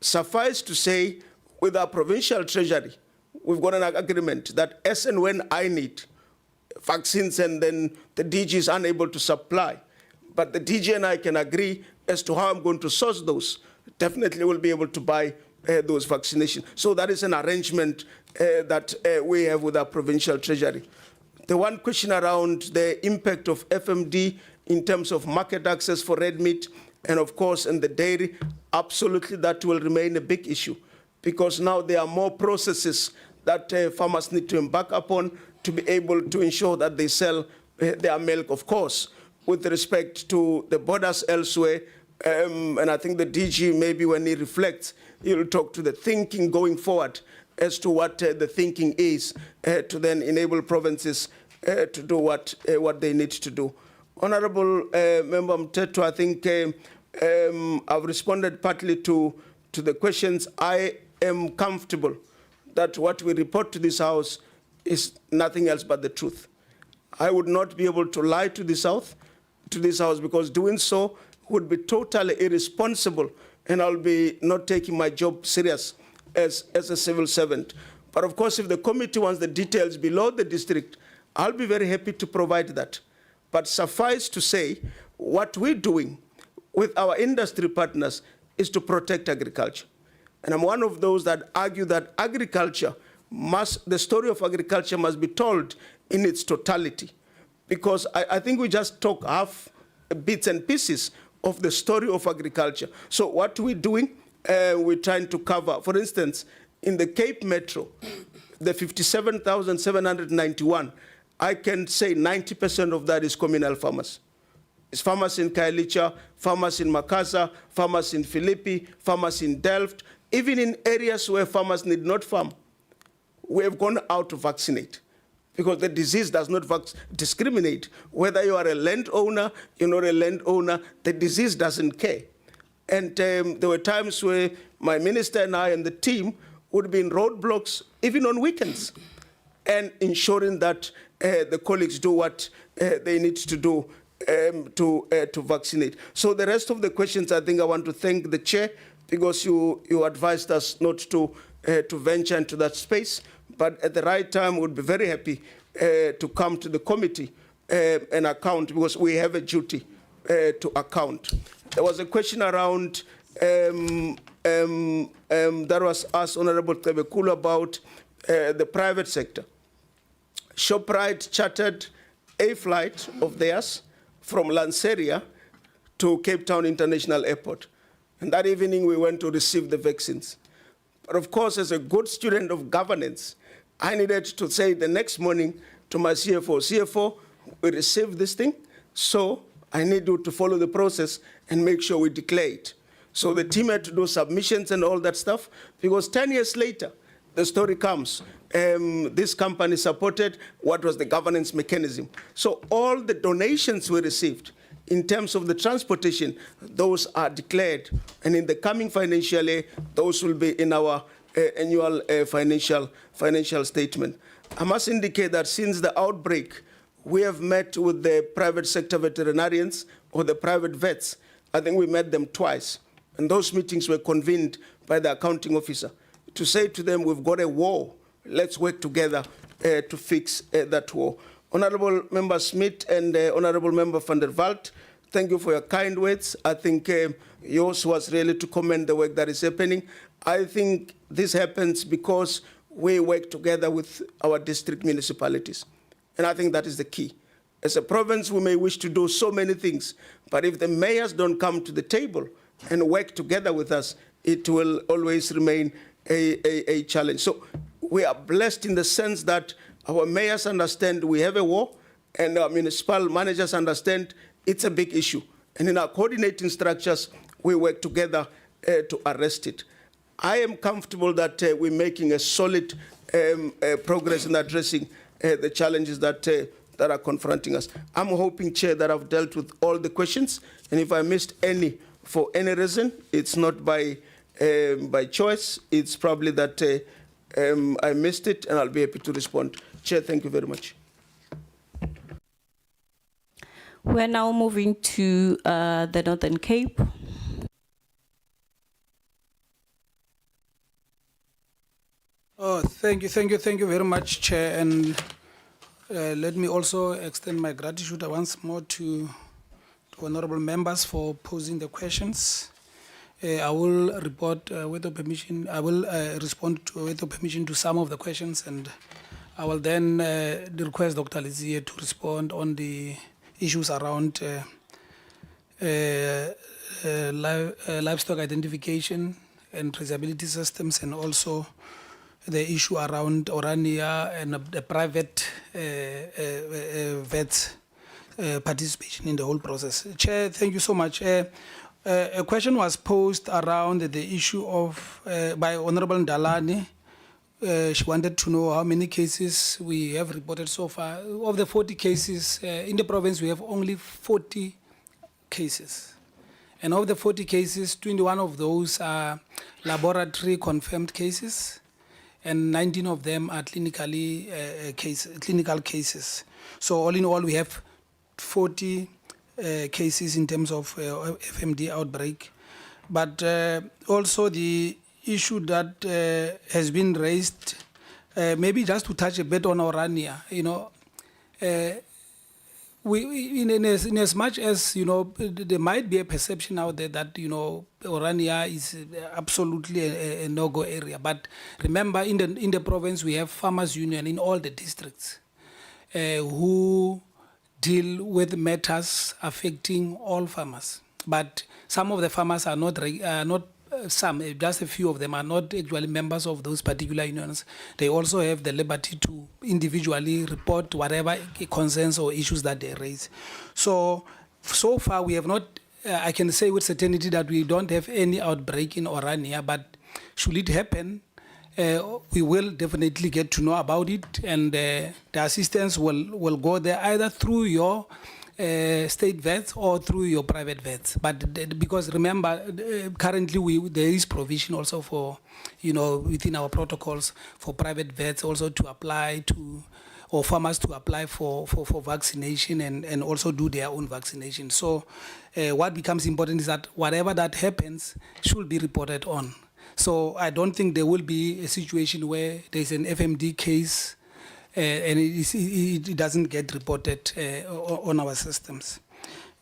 Suffice to say, with our provincial treasury, we've got an agreement that as and when I need vaccines and then the DG is unable to supply, but the DG and I can agree as to how I'm going to source those. Definitely we'll be able to buy those vaccinations. So that is an arrangement that we have with our provincial treasury. The one question around the impact of FMD in terms of market access for red meat and of course in the dairy, absolutely that will remain a big issue because now there are more processes that farmers need to embark upon to be able to ensure that they sell their milk, of course, with respect to the borders elsewhere. And I think the DG, maybe when he reflects, he'll talk to the thinking going forward as to what the thinking is to then enable provinces to do what they need to do. Honorable Member Mteto, I think I've responded partly to the questions. I am comfortable that what we report to this House is nothing else but the truth. I would not be able to lie to this House because doing so would be totally irresponsible and I'll be not taking my job serious as a civil servant. But of course, if the committee wants the details below the district, I'll be very happy to provide that. But suffice to say, what we're doing with our industry partners is to protect agriculture. And I'm one of those that argue that the story of agriculture must be told in its totality. Because I think we just talk half bits and pieces of the story of agriculture. So what we're doing, we're trying to cover, for instance, in the Cape Metro, the 57,791, I can say 90% of that is communal farmers. It's farmers in Kailicha, farmers in Makassar, farmers in Philippi, farmers in Delft, even in areas where farmers need not farm. We have gone out to vaccinate because the disease does not discriminate. Whether you are a landowner, you're not a landowner, the disease doesn't care. And there were times where my minister and I and the team would be in roadblocks, even on weekends, and ensuring that the colleagues do what they need to do to vaccinate. So the rest of the questions, I think I want to thank the chair because you advised us not to venture into that space, but at the right time, we'd be very happy to come to the committee and account because we have a duty to account. There was a question around that was asked Honorable Tebekulu about the private sector. ShopRite chartered a flight of theirs from Lanseria to Cape Town International Airport. And that evening, we went to receive the vaccines. But of course, as a good student of governance, I needed to say the next morning to my CFO, we received this thing, so I need you to follow the process and make sure we declare it. So the team had to do submissions and all that stuff, because 10 years later, the story comes. This company supported what was the governance mechanism. So all the donations we received in terms of the transportation, those are declared. And in the coming financial year, those will be in our annual financial statement. I must indicate that since the outbreak, we have met with the private sector veterinarians or the private vets. I think we met them twice. And those meetings were convened by the accounting officer to say to them, we've got a war. Let's work together to fix that war. Honorable Member Smith and Honorable Member van der Walt, thank you for your kind words. I think yours was really to commend the work that is happening. I think this happens because we work together with our district municipalities. And I think that is the key. As a province, we may wish to do so many things, but if the mayors don't come to the table and work together with us, it will always remain a challenge. So we are blessed in the sense that our mayors understand we have a war, and our municipal managers understand it's a big issue. And in our coordinating structures, we work together to arrest it. I am comfortable that we're making a solid progress in addressing the challenges that are confronting us. I'm hoping, Chair, that I've dealt with all the questions, and if I missed any for any reason, it's not by choice. It's probably that I missed it, and I'll be happy to respond. Chair, thank you very much. We're now moving to the Northern Cape. Oh, thank you very much, Chair. And let me also extend my gratitude once more to honorable members for posing the questions. I will report with your permission. I will respond with your permission to some of the questions, and I will then request Dr. Lizier to respond on the issues around livestock identification and traceability systems, and also the issue around Orania and the private vets participation in the whole process. Chair, thank you so much. A question was posed around the issue of by Honorable Ndalani. She wanted to know how many cases we have reported so far. Of the 40 cases, in the province we have only 40 cases. And of the 40 cases, 21 of those are laboratory confirmed cases, and 19 of them are clinical cases. So all in all, we have 40 cases in terms of FMD outbreak. But also the issue that has been raised, maybe just to touch a bit on Orania, in as much as, there might be a perception out there that, Orania is absolutely a no-go area. But remember, in the province, we have farmers' union in all the districts who deal with matters affecting all farmers. But some of the farmers are not just a few of them are not actually members of those particular unions. They also have the liberty to individually report whatever concerns or issues that they raise. So far we have not, I can say with certainty that we don't have any outbreak in Orania, but should it happen, we will definitely get to know about it, and the assistance will go there either through your state vets or through your private vets. But because remember, currently there is provision also for, within our protocols for private vets also to apply to, or farmers to apply for vaccination and also do their own vaccination. So what becomes important is that whatever that happens should be reported on. So I don't think there will be a situation where there's an FMD case and it doesn't get reported on our systems.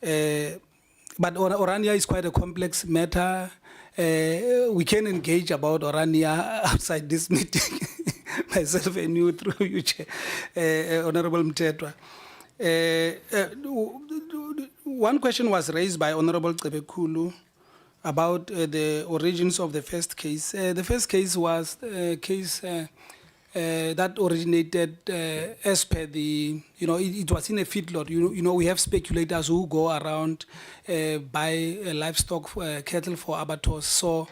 But Orania is quite a complex matter. We can engage about Orania outside this meeting, myself and you through you, Chair, Honorable Mtetwa. One question was raised by Honorable Cebekulu about the origins of the first case. The first case was a case that originated as per the, it was in a feedlot. We have speculators who go around, buy livestock, cattle for abattoirs. So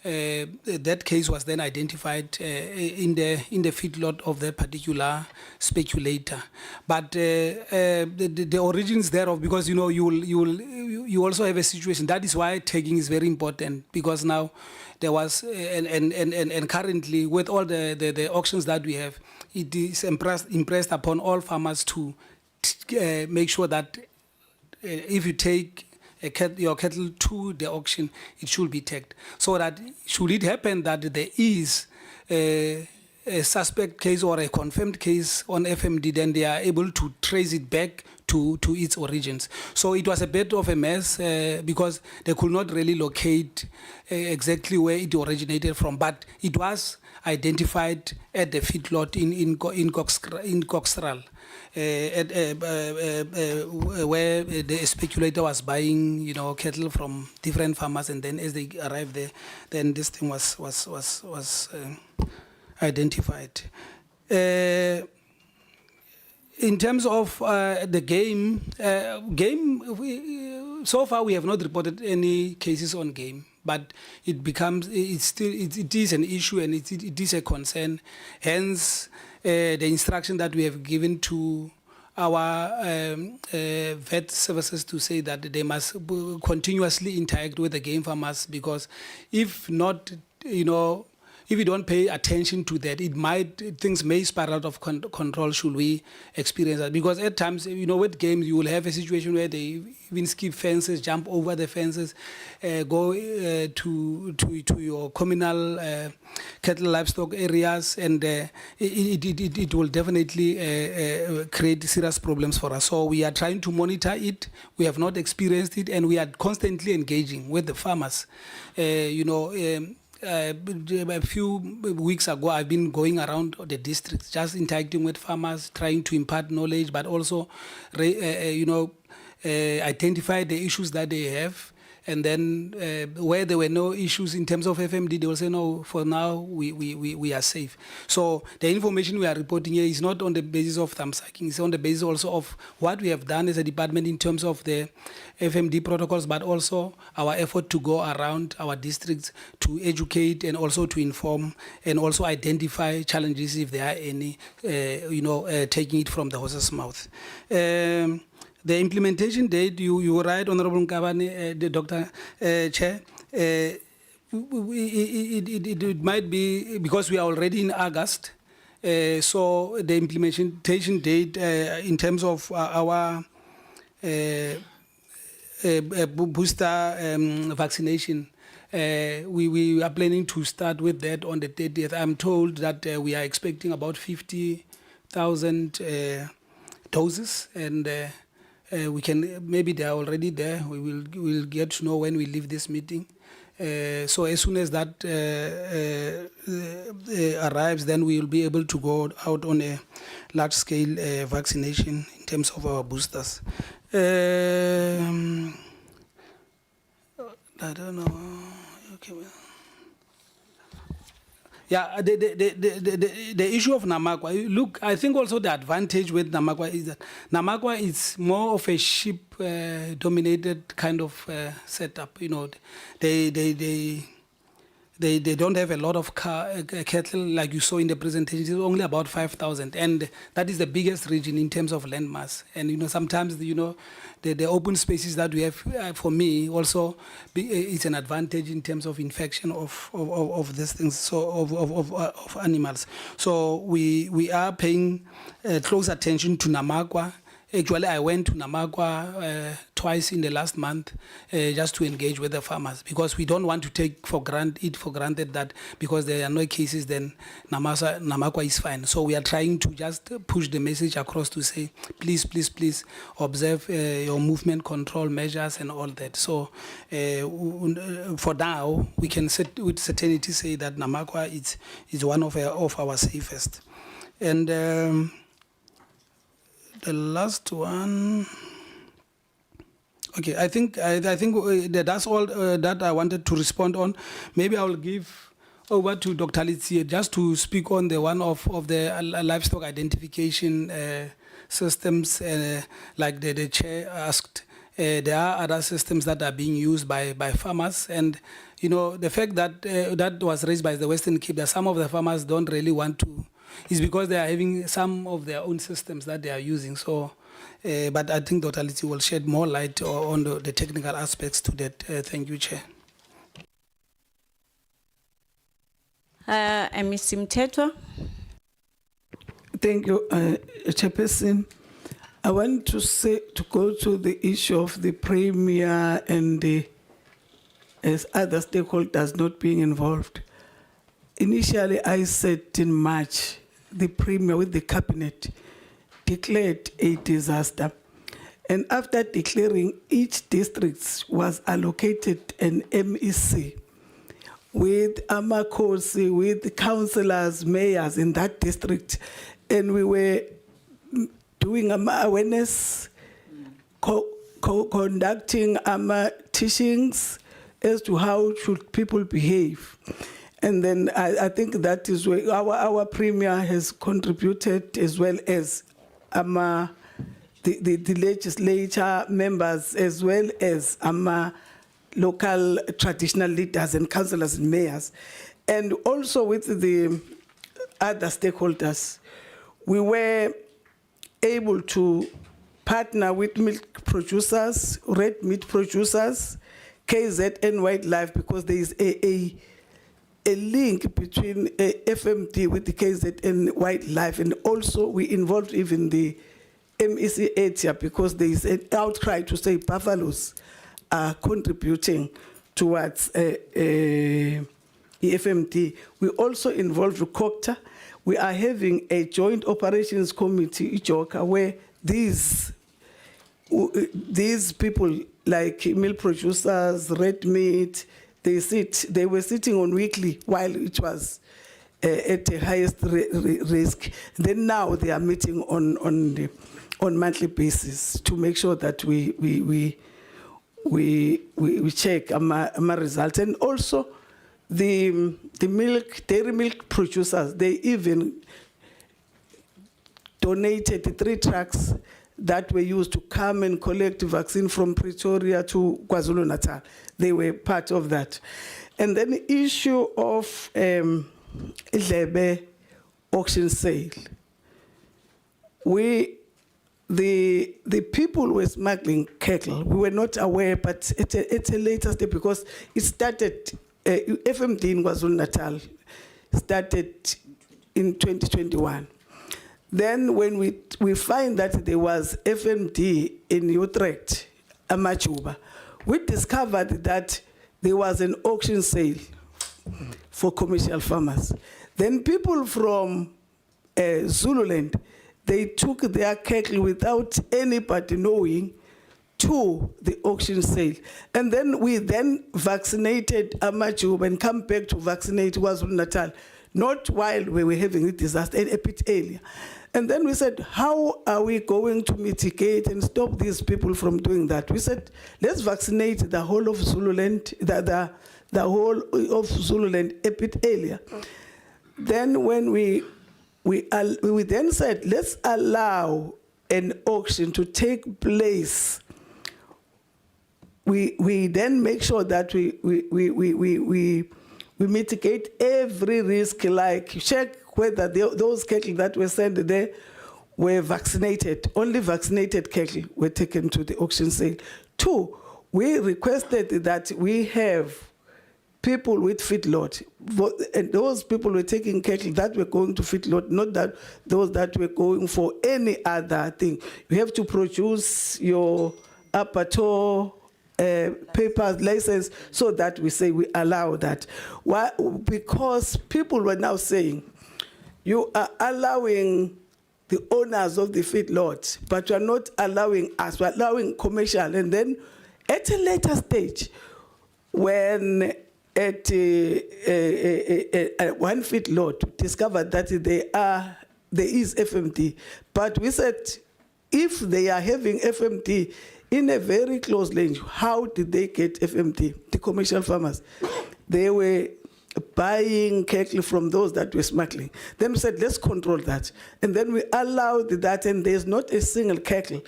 that case was then identified in the feedlot of that particular speculator. But the origins thereof, because you also have a situation. That is why tagging is very important, because now there was and currently with all the auctions that we have, it is impressed upon all farmers to make sure that if you take your cattle to the auction, it should be tagged, so that should it happen that there is a suspect case or a confirmed case on FMD, then they are able to trace it back to its origins. So it was a bit of a mess because they could not really locate exactly where it originated from, but it was identified at the feedlot in Coxral. Where the speculator was buying, cattle from different farmers, and then as they arrived there, then this thing was identified. In terms of the game, so far we have not reported any cases on game, but it is an issue and it is a concern. Hence, the instruction that we have given to our vet services to say that they must continuously interact with the game farmers, because if not, if we don't pay attention to that, things may spiral out of control should we experience that. Because at times, with games, you will have a situation where they even skip fences, jump over the fences, go to your communal cattle livestock areas, and it will definitely create serious problems for us. So we are trying to monitor it. We have not experienced it, and we are constantly engaging with the farmers. A few weeks ago, I've been going around the districts, just interacting with farmers, trying to impart knowledge, but also, identify the issues that they have. And then where there were no issues in terms of FMD, they will say, no, for now, we are safe. So the information we are reporting here is not on the basis of thumbsucking. It's on the basis also of what we have done as a department in terms of the FMD protocols, but also our effort to go around our districts to educate and also to inform and also identify challenges if there are any, taking it from the horse's mouth. The implementation date, you were right, Honorable Nkabane, the Dr. Chair. It might be because we are already in August. So the implementation date in terms of our booster vaccination, we are planning to start with that on the 30th. I'm told that we are expecting about 50,000 doses, and we can, maybe they are already there. We'll get to know when we leave this meeting. So as soon as that arrives, then we will be able to go out on a large-scale vaccination in terms of our boosters. I don't know. Okay, well. Yeah, the issue of Namakwa. Look, I think also the advantage with Namakwa is that Namakwa is more of a sheep-dominated kind of setup. They don't have a lot of cattle like you saw in the presentation. It's only about 5,000, and that is the biggest region in terms of land mass. And sometimes the open spaces that we have, for me also, it's an advantage in terms of infection of these things, so of animals. So we are paying close attention to Namakwa. Actually, I went to Namakwa twice in the last month just to engage with the farmers, because we don't want to take for granted that because there are no cases, then Namakwa is fine. So we are trying to just push the message across to say, please, please, please observe your movement control measures and all that. So for now, we can with certainty say that Namakwa is one of our safest. And the last one. Okay, I think that's all that I wanted to respond on. Maybe I will give over to Dr. Litsie just to speak on the one of the livestock identification systems, like the chair asked. There are other systems that are being used by farmers, and you know the fact that that was raised by the Western Cape, that some of the farmers don't really want to, is because they are having some of their own systems that they are using. So, but I think Dr. Litsie will shed more light on the technical aspects to that. Thank you, Chair. MEC Mthethwa. Thank you, Chairperson. I want to go to the issue of the Premier and as other stakeholders not being involved. Initially, I said in March, the Premier with the Cabinet declared a disaster. And after declaring, each district was allocated an MEC with Amakosi, with councillors, mayors in that district. And we were doing awareness, conducting teachings as to how should people behave. And then I think that is where our Premier has contributed, as well as the legislature members, as well as local traditional leaders and councillors and mayors, and also with the other stakeholders. We were able to partner with milk producers, red meat producers, KZN Wildlife, because there is a link between FMD with the KZN Wildlife, and also we involved even the MEC area, because there is an outcry to say buffaloes are contributing towards FMD. We also involved Rukokta. We are having a joint operations committee, Ijoka, where these people like milk producers, red meat, they were sitting on weekly while it was at the highest risk. Then now they are meeting on monthly basis to make sure that we check our results. And also the dairy milk producers, they even donated 3 trucks that were used to come and collect vaccine from Pretoria to KwaZulu-Natal. They were part of that. And then the issue of Lebe auction sale. The people were smuggling cattle. We were not aware, but at a later stage, because it started, FMD in KwaZulu-Natal started in 2021. Then when we find that there was FMD in Utrecht, Amachuba, we discovered that there was an auction sale for commercial farmers. Then people from Zululand, they took their cattle without anybody knowing to the auction sale. And then we vaccinated Amachuba and come back to vaccinate KwaZulu-Natal, not while we were having the disaster, a bit earlier. And then we said, how are we going to mitigate and stop these people from doing that? We said, let's vaccinate the whole of Zululand, the whole of Zululand a bit earlier. Then when we then said, let's allow an auction to take place. We then make sure that we mitigate every risk, like check whether those cattle that were sent there were vaccinated. Only vaccinated cattle were taken to the auction sale. 2, we requested that we have people with feedlot, and those people were taking cattle that were going to feedlot, not that those that were going for any other thing. You have to produce your abattoir papers, license, so that we say we allow that. Why? Because people were now saying, you are allowing the owners of the feedlots, but you are not allowing us, we're allowing commercial. And then at a later stage, when at one feedlot discovered that there is FMD, but we said, if they are having FMD in a very close range, how did they get FMD? The commercial farmers, they were buying cattle from those that were smuggling. Then we said, let's control that. And then we allowed that, and there's not a single cattle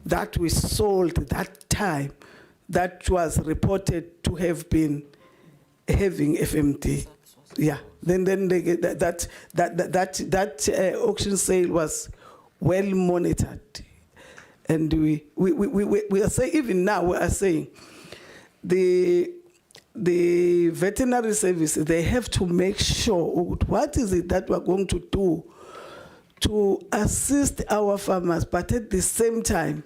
that we sold that time that was reported to have been having FMT. Yeah. Then that auction sale was well monitored, and we are saying, even now we are saying the veterinary service, they have to make sure what is it that we're going to do to assist our farmers, but at the same time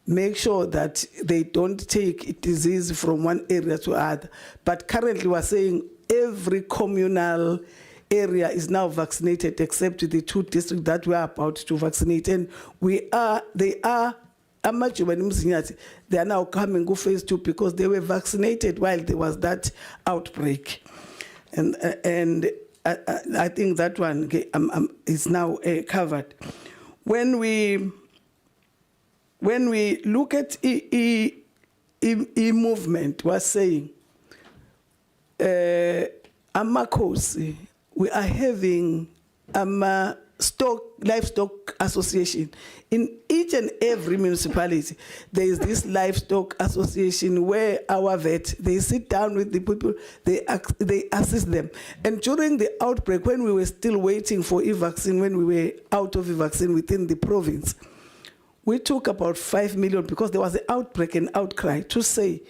make sure that they don't take disease from one area to other. But currently we're saying every communal area is now vaccinated except the 2 districts that we are about to vaccinate. And they are now coming go phase 2 because they were vaccinated while there was that outbreak. And I think that one is now covered. When we look at movement, we're saying Amakosi, we are having livestock association. In each and every municipality, there is this livestock association where our vet, they sit down with the people, they assist them. And during the outbreak, when we were still waiting for vaccine, when we were out of vaccine within the province, we took about 5 million because there was an outbreak and outcry to say,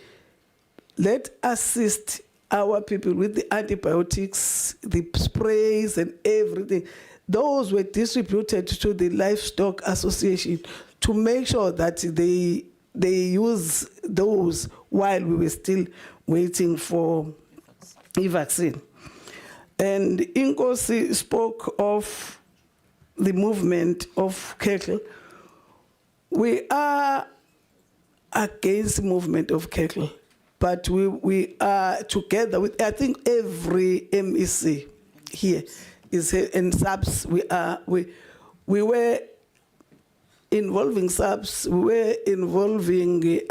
let assist our people with the antibiotics, the sprays and everything. Those were distributed to the Livestock Association to make sure that they use those while we were still waiting for the vaccine. And Inkosi spoke of the movement of cattle. We are against the movement of cattle, but we are together with, I think, every MEC here is in SABS. We were involving SABS, we were involving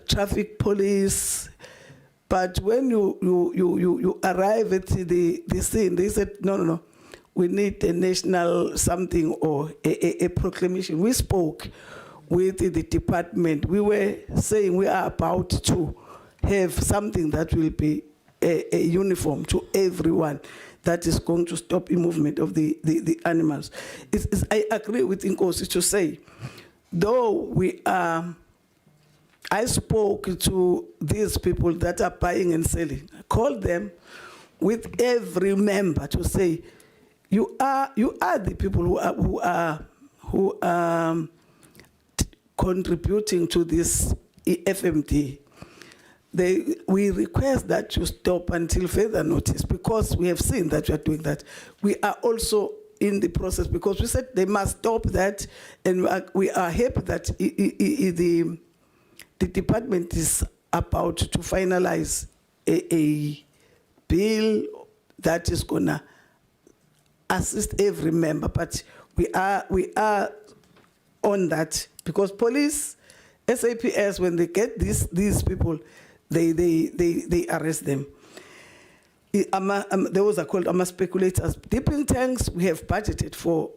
traffic police, but when you arrive at the scene, they said, no, we need a national something or a proclamation. We spoke with the department. We were saying we are about to have something that will be a uniform to everyone that is going to stop the movement of the animals. I agree with Inkosi to say, though I spoke to these people that are buying and selling, I called them with every member to say, you are the people who are contributing to this FMT. We request that you stop until further notice because we have seen that you are doing that. We are also in the process because we said they must stop that, and we are happy that the department is about to finalize a bill that is gonna assist every member, but we are on that because police, SAPS, when they get these people, they arrest them. Those are called speculators. Dipping tanks, we have budgeted for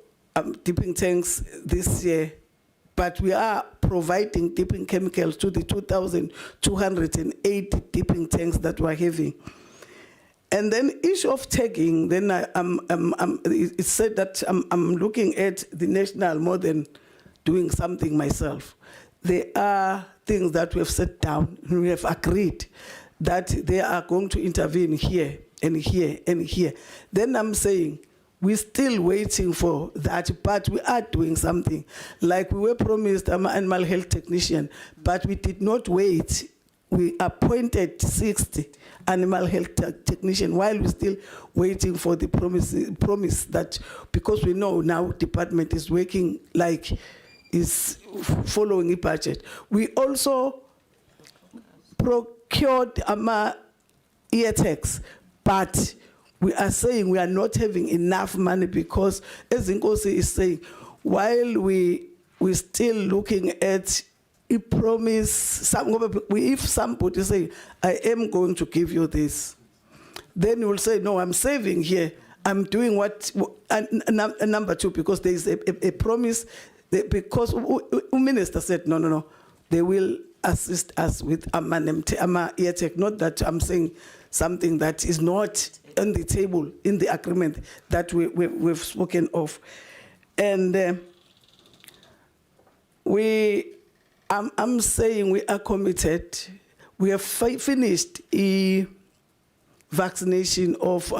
dipping tanks this year, but we are providing dipping chemicals to the 2,208 dipping tanks that we're having. And then issue of tagging, then it's said that I'm looking at the national more than doing something myself. There are things that we have set down and we have agreed that they are going to intervene here and here and here. Then I'm saying we're still waiting for that, but we are doing something. Like we were promised an animal health technician, but we did not wait. We appointed 60 animal health technician while we're still waiting for the promise that, because we know now department is working like is following a budget. We also procured ear tags, but we are saying we are not having enough money because, as Nkosi is saying, while we're still looking at a promise, if somebody say, I am going to give you this, then you will say, no, I'm saving here. I'm doing what, and number two, because there is a promise, because the minister said, no, they will assist us with ETEC, not that I'm saying something that is not on the table in the agreement that we've spoken of. And I'm saying we are committed. We have finished a vaccination of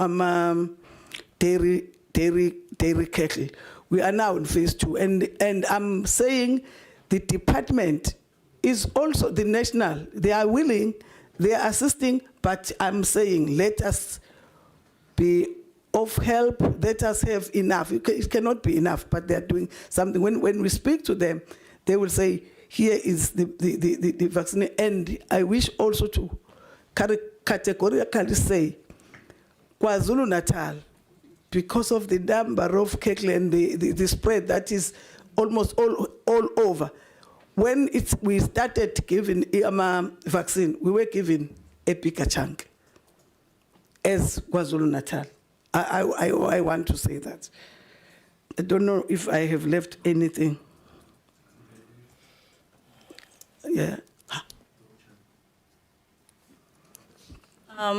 dairy cattle. We are now in phase 2, and I'm saying the department is also the national. They are willing, they are assisting, but I'm saying let us be of help, let us have enough. It cannot be enough, but they are doing something. When we speak to them, they will say, here is the vaccine. And I wish also to categorically say, KwaZulu-Natal, because of the number of cattle and the spread that is almost all over, when we started giving vaccine, we were given a bigger chunk as KwaZulu-Natal. I want to say that. I don't know if I have left anything. Yeah. How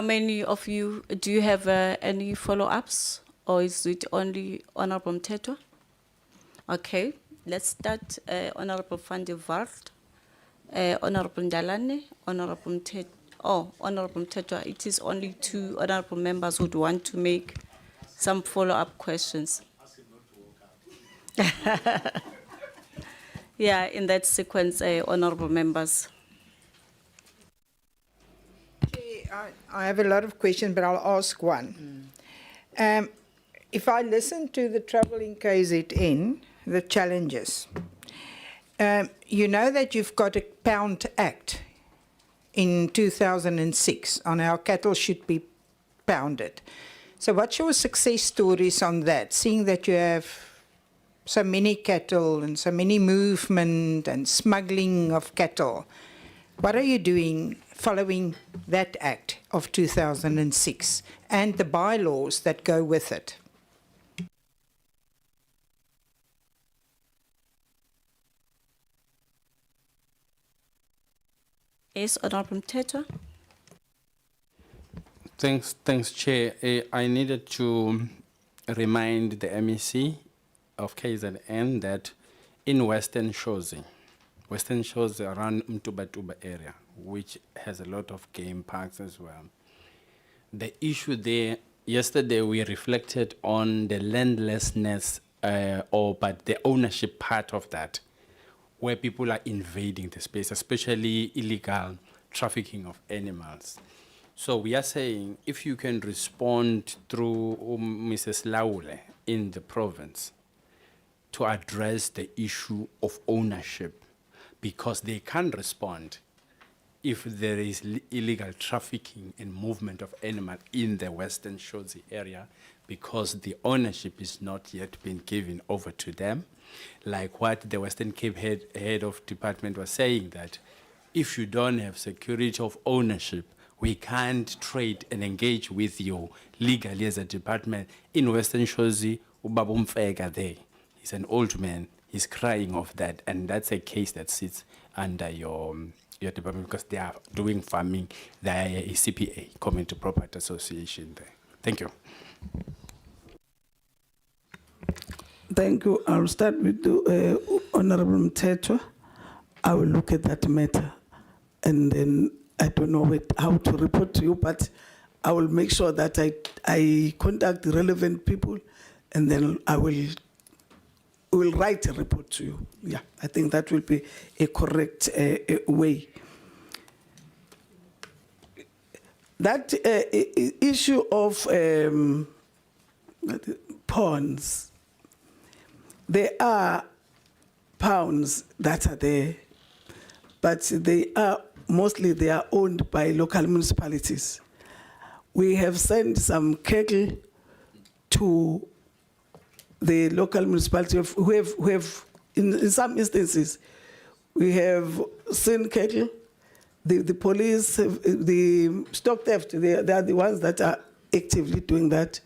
many of you, do you have any follow-ups, or is it only Honorable Mthethwa? Okay, let's start. Honorable van der Walt, Honorable Ndalane, Honorable Mthethwa. Oh, Honorable Mthethwa, it is only 2 honorable members who would want to make some follow-up questions. Yeah, in that sequence, honorable members. I have a lot of questions, but I'll ask one. If I listen to the trouble in KZN, the challenges, you know that you've got a Pound Act in 2006 on how cattle should be pounded. So what's your success stories on that, seeing that you have so many cattle and so many movement and smuggling of cattle? What are you doing following that Act of 2006 and the bylaws that go with it? Yes, Honorable Mthethwa. Thanks, Chair. I needed to remind the MEC of KZN that in Western Shozi around Mtubatuba area, which has a lot of game parks as well. The issue there, yesterday we reflected on the landlessness but the ownership part of that, where people are invading the space, especially illegal trafficking of animals. So we are saying if you can respond through Mrs. Laule in the province to address the issue of ownership, because they can't respond if there is illegal trafficking and movement of animals in the Western Shozi area, because the ownership is not yet been given over to them. Like what the Western Cape head of department was saying, that if you don't have security of ownership, we can't trade and engage with you legally as a department. In Western Shozi, Ubaba Mfeka there, he's an old man, he's crying of that, and that's a case that sits under your department because they are doing farming. They are a CPA, Community Property Association there. Thank you. Thank you. I'll start with the Honorable Mthethwa. I will look at that matter, and then I don't know how to report to you, but I will make sure that I contact the relevant people, and then I will write a report to you. Yeah, I think that will be a correct way. That issue of ponds, there are pounds that are there, but they are owned by local municipalities. We have sent some cattle to the local municipality who have in some instances, we have seen cattle the police, the stock theft, they are the ones that are actively doing that.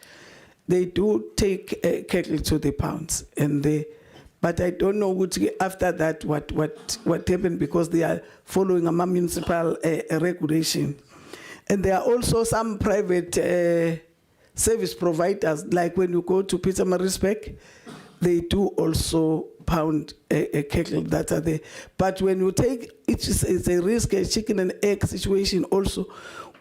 They do take cattle to the pounds, but I don't know after that what happened, because they are following a municipal regulation. And there are also some private service providers, like when you go to Peter Marisbeck, they do also pound cattle that are there. But when you take, it's a risk, a chicken and egg situation also.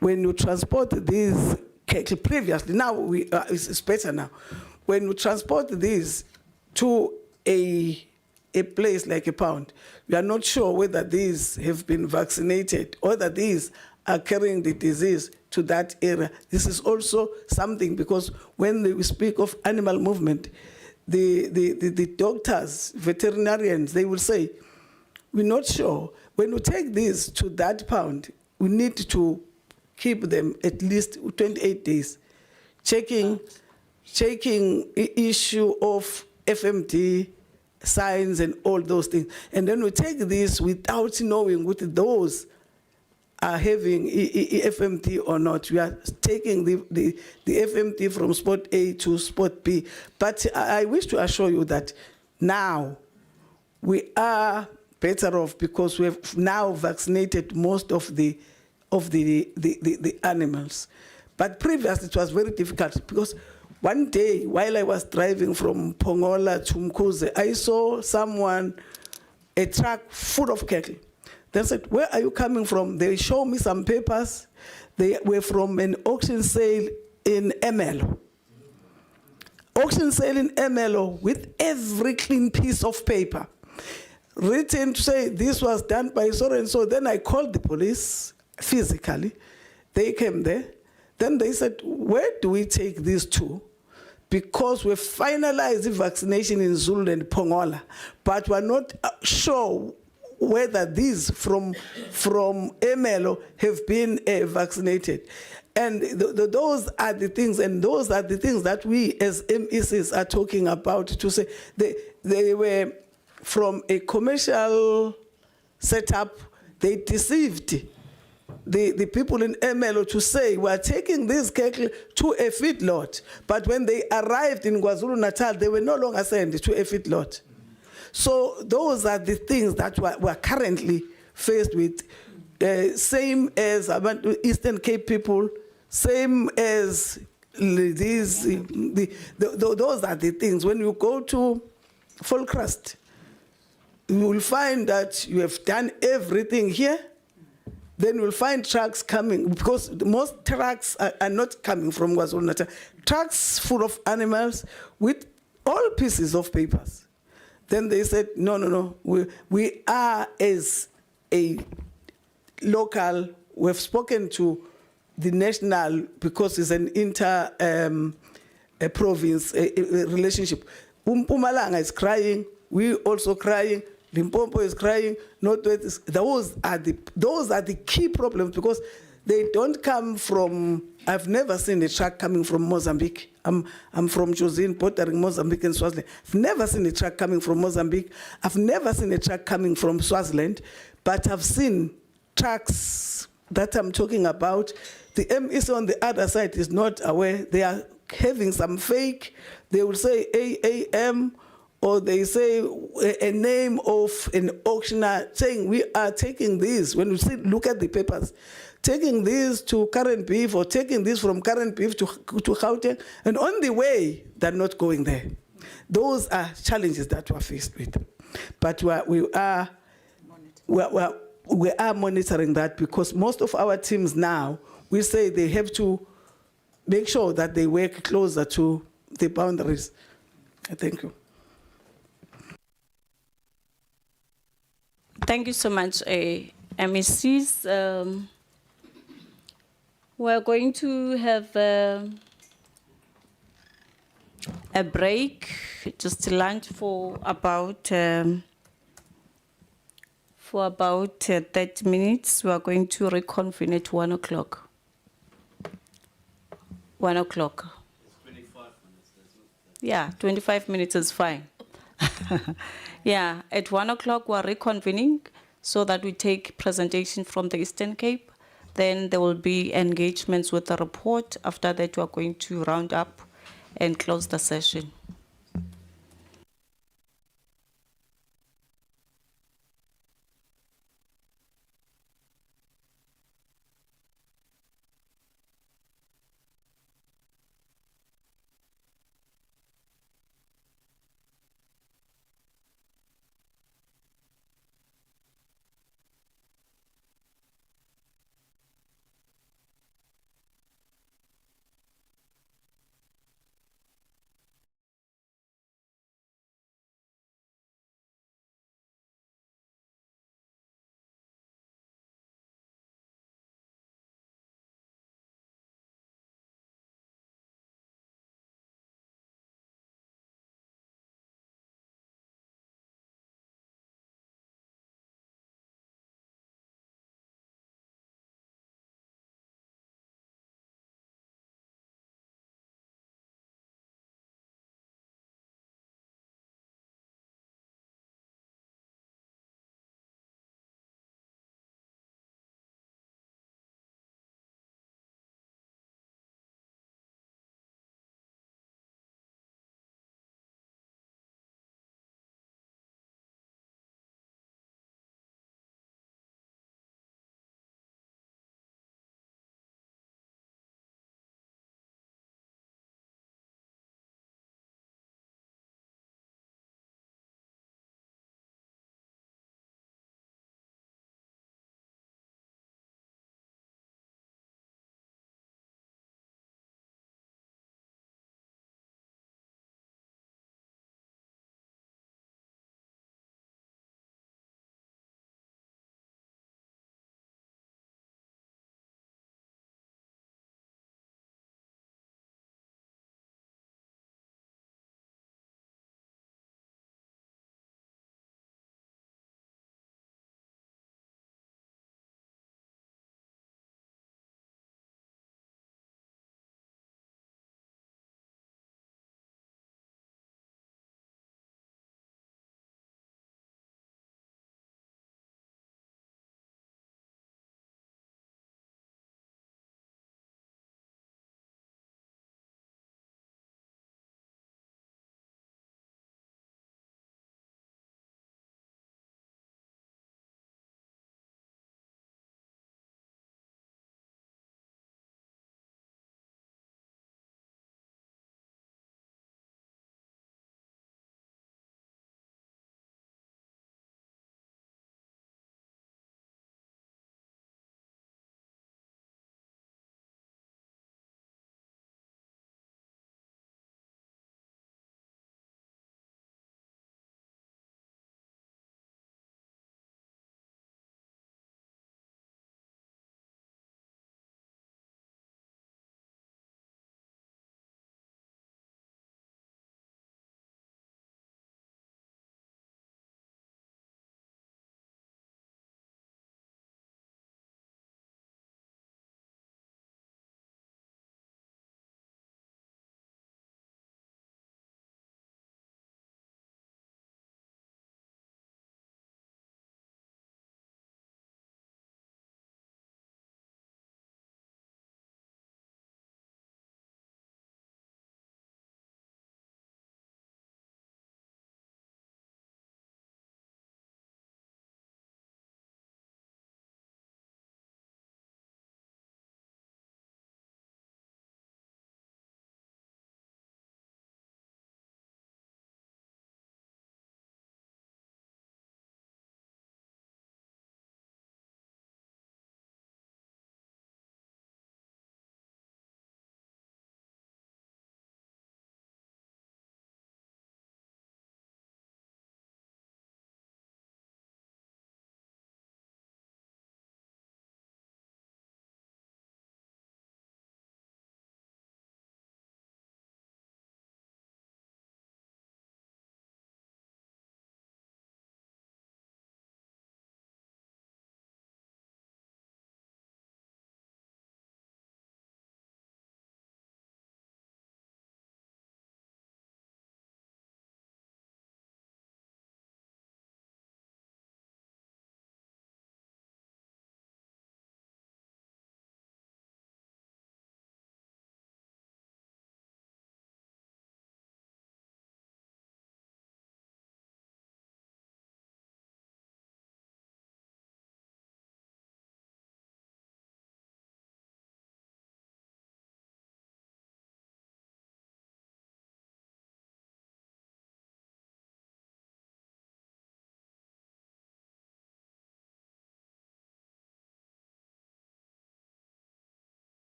When you transport these cattle previously, now it's better now. When you transport these to a place like a pound, we are not sure whether these have been vaccinated or that these are carrying the disease to that area. This is also something, because when we speak of animal movement, the doctors, veterinarians, they will say, we're not sure. When we take these to that pound, we need to keep them at least 28 days, checking issue of FMD, signs and all those things. And then we take this without knowing what those are having FMT or not. We are taking the FMT from spot A to spot B. But I wish to assure you that now we are better off, because we have now vaccinated most of the animals. But previously it was very difficult, because one day while I was driving from Pongola to Mkuze, I saw a truck full of cattle. They said, where are you coming from? They showed me some papers. They were from an auction sale in Emelo. Auction sale in Emelo with every clean piece of paper, written to say this was done by so and so. Then I called the police physically. They came there. Then they said, where do we take these to? Because we've finalized the vaccination in Zulu and Pongola, but we're not sure whether these from Emelo have been vaccinated. And those are the things, that we as MECs are talking about, to say they were from a commercial setup. They deceived the people in Emelo to say, we're taking these cattle to a feedlot. But when they arrived in KwaZulu-Natal, they were no longer sent to a feedlot. So those are the things that we're currently faced with. Same as Eastern Cape people, same as these, those are the things. When you go to Volkrust, you will find that you have done everything here. Then you'll find trucks coming, because most trucks are not coming from KwaZulu-Natal. Trucks full of animals with all pieces of papers. Then they said, no, we are, as a local, we've spoken to the national, because it's an inter-province relationship. Mpumalanga is crying, we also crying, Limpopo is crying, Northwest is, those are the key problems, because they don't come from, I've never seen a truck coming from Mozambique. I'm from Josin, bordering Mozambique and Swaziland. I've never seen a truck coming from Mozambique. I've never seen a truck coming from Swaziland, but I've seen trucks that I'm talking about. The MEC on the other side is not aware. They are having some fake, they will say AAM, or they say a name of an auctioneer, saying we are taking these. When you look at the papers, taking these to current beef, or taking this from current beef to Gauteng, and on the way, they're not going there. Those are challenges that we're faced with. But we are monitoring that, because most of our teams now, we say they have to make sure that they work closer to the boundaries. Thank you. Thank you so much, MECs. We're going to have a break, just lunch for about 30 minutes. We are going to reconvene at 1 o'clock. 1 o'clock. 25 minutes. Yeah, 25 minutes is fine. Yeah, at 1 o'clock we're reconvening. so that we take presentation from the Eastern Cape. Then there will be engagements with the report. After that, we are going to round up and close the session.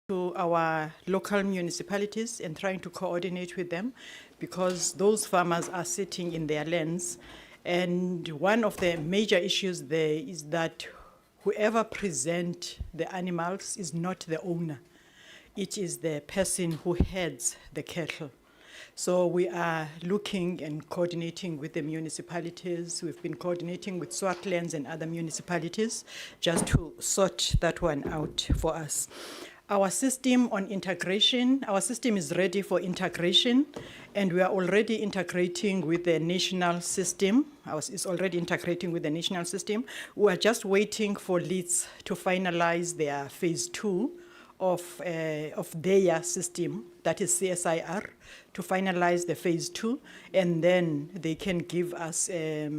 to our local municipalities and trying to coordinate with them because those farmers are sitting in their lands. And one of the major issues there is that whoever presents the animals is not the owner. It is the person who heads the cattle. So we are looking and coordinating with the municipalities. We've been coordinating with Swartlands and other municipalities just to sort that one out for us. Our system on integration, our system is ready for integration, and we are already integrating with the national system. Ours is already integrating with the national system. We are just waiting for leads to finalize their phase 2 of their system, that is CSIR, to finalize the phase 2, and then they can give us a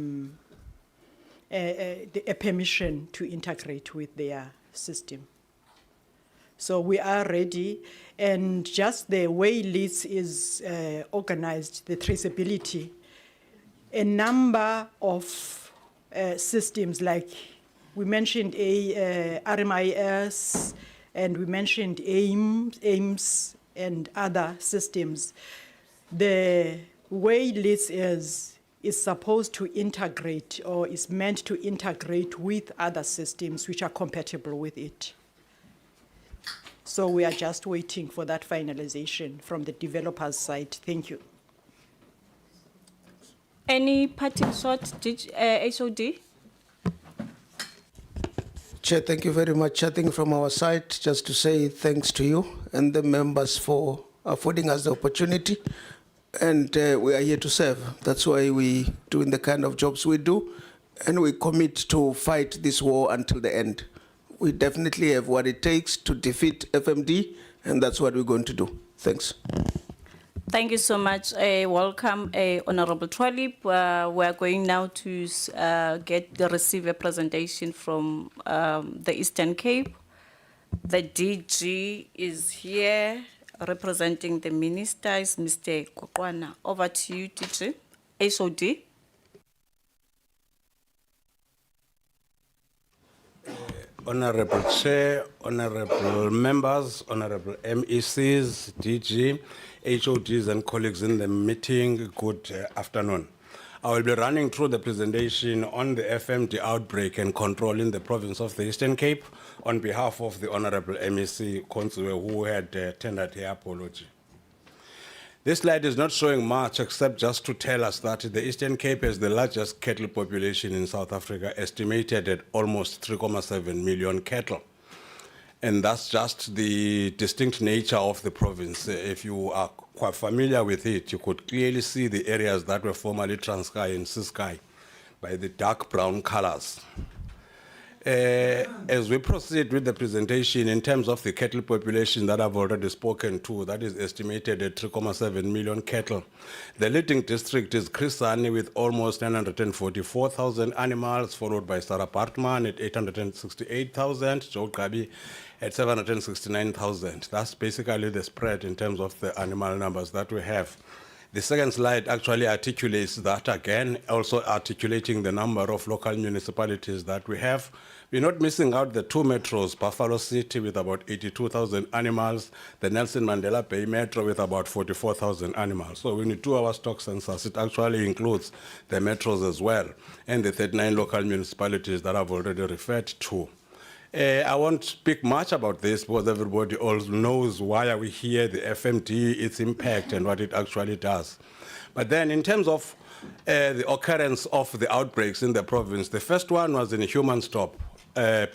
permission to integrate with their system. So we are ready, and just the way LEADS is organized, the traceability, a number of systems, like we mentioned RMIS, and we mentioned AIMS and other systems. The way LEADS is supposed to integrate, or is meant to integrate with other systems which are compatible with it. So we are just waiting for that finalization from the developer's side. Thank you. Any parting shot, HOD? Chair, thank you very much. I think from our side, just to say thanks to you and the members for affording us the opportunity. And we are here to serve. That's why we doing the kind of jobs we do. And we commit to fight this war until the end. We definitely have what it takes to defeat FMD, and that's what we're going to do. Thanks. Thank you so much. Welcome, Honorable Twalib. We are going now to receive a presentation from the Eastern Cape. The DG is here representing the minister, is Mr. Kokwana. Over to you, DG. HOD. Honorable Chair, honorable members, honorable MECs, DG, HODs and colleagues in the meeting, good afternoon. I will be running through the presentation on the FMD outbreak and control in the province of the Eastern Cape on behalf of the Honorable MEC Konziwe, who had tendered her apology. This slide is not showing much except just to tell us that the Eastern Cape has the largest cattle population in South Africa, estimated at almost 3.7 million cattle. And that's just the distinct nature of the province. If you are quite familiar with it, you could clearly see the areas that were formerly Transkei and Ciskei by the dark brown colors. As we proceed with the presentation, in terms of the cattle population that I've already spoken to, that is estimated at 3.7 million cattle. The leading district is Chris Hani with almost 944,000 animals, followed by Sarah Partman at 868,000, Joe Gabi at 769,000. That's basically the spread in terms of the animal numbers that we have. The second slide actually articulates that again, also articulating the number of local municipalities that we have. We're not missing out the two metros, Buffalo City with about 82,000 animals, the Nelson Mandela Bay Metro with about 44,000 animals. So when you do our stock census, it actually includes the metros as well, and the 39 local municipalities that I've already referred to. I won't speak much about this because everybody also knows why are we here, the FMD, its impact and what it actually does. But then in terms of the occurrence of the outbreaks in the province, the first one was in a human stop,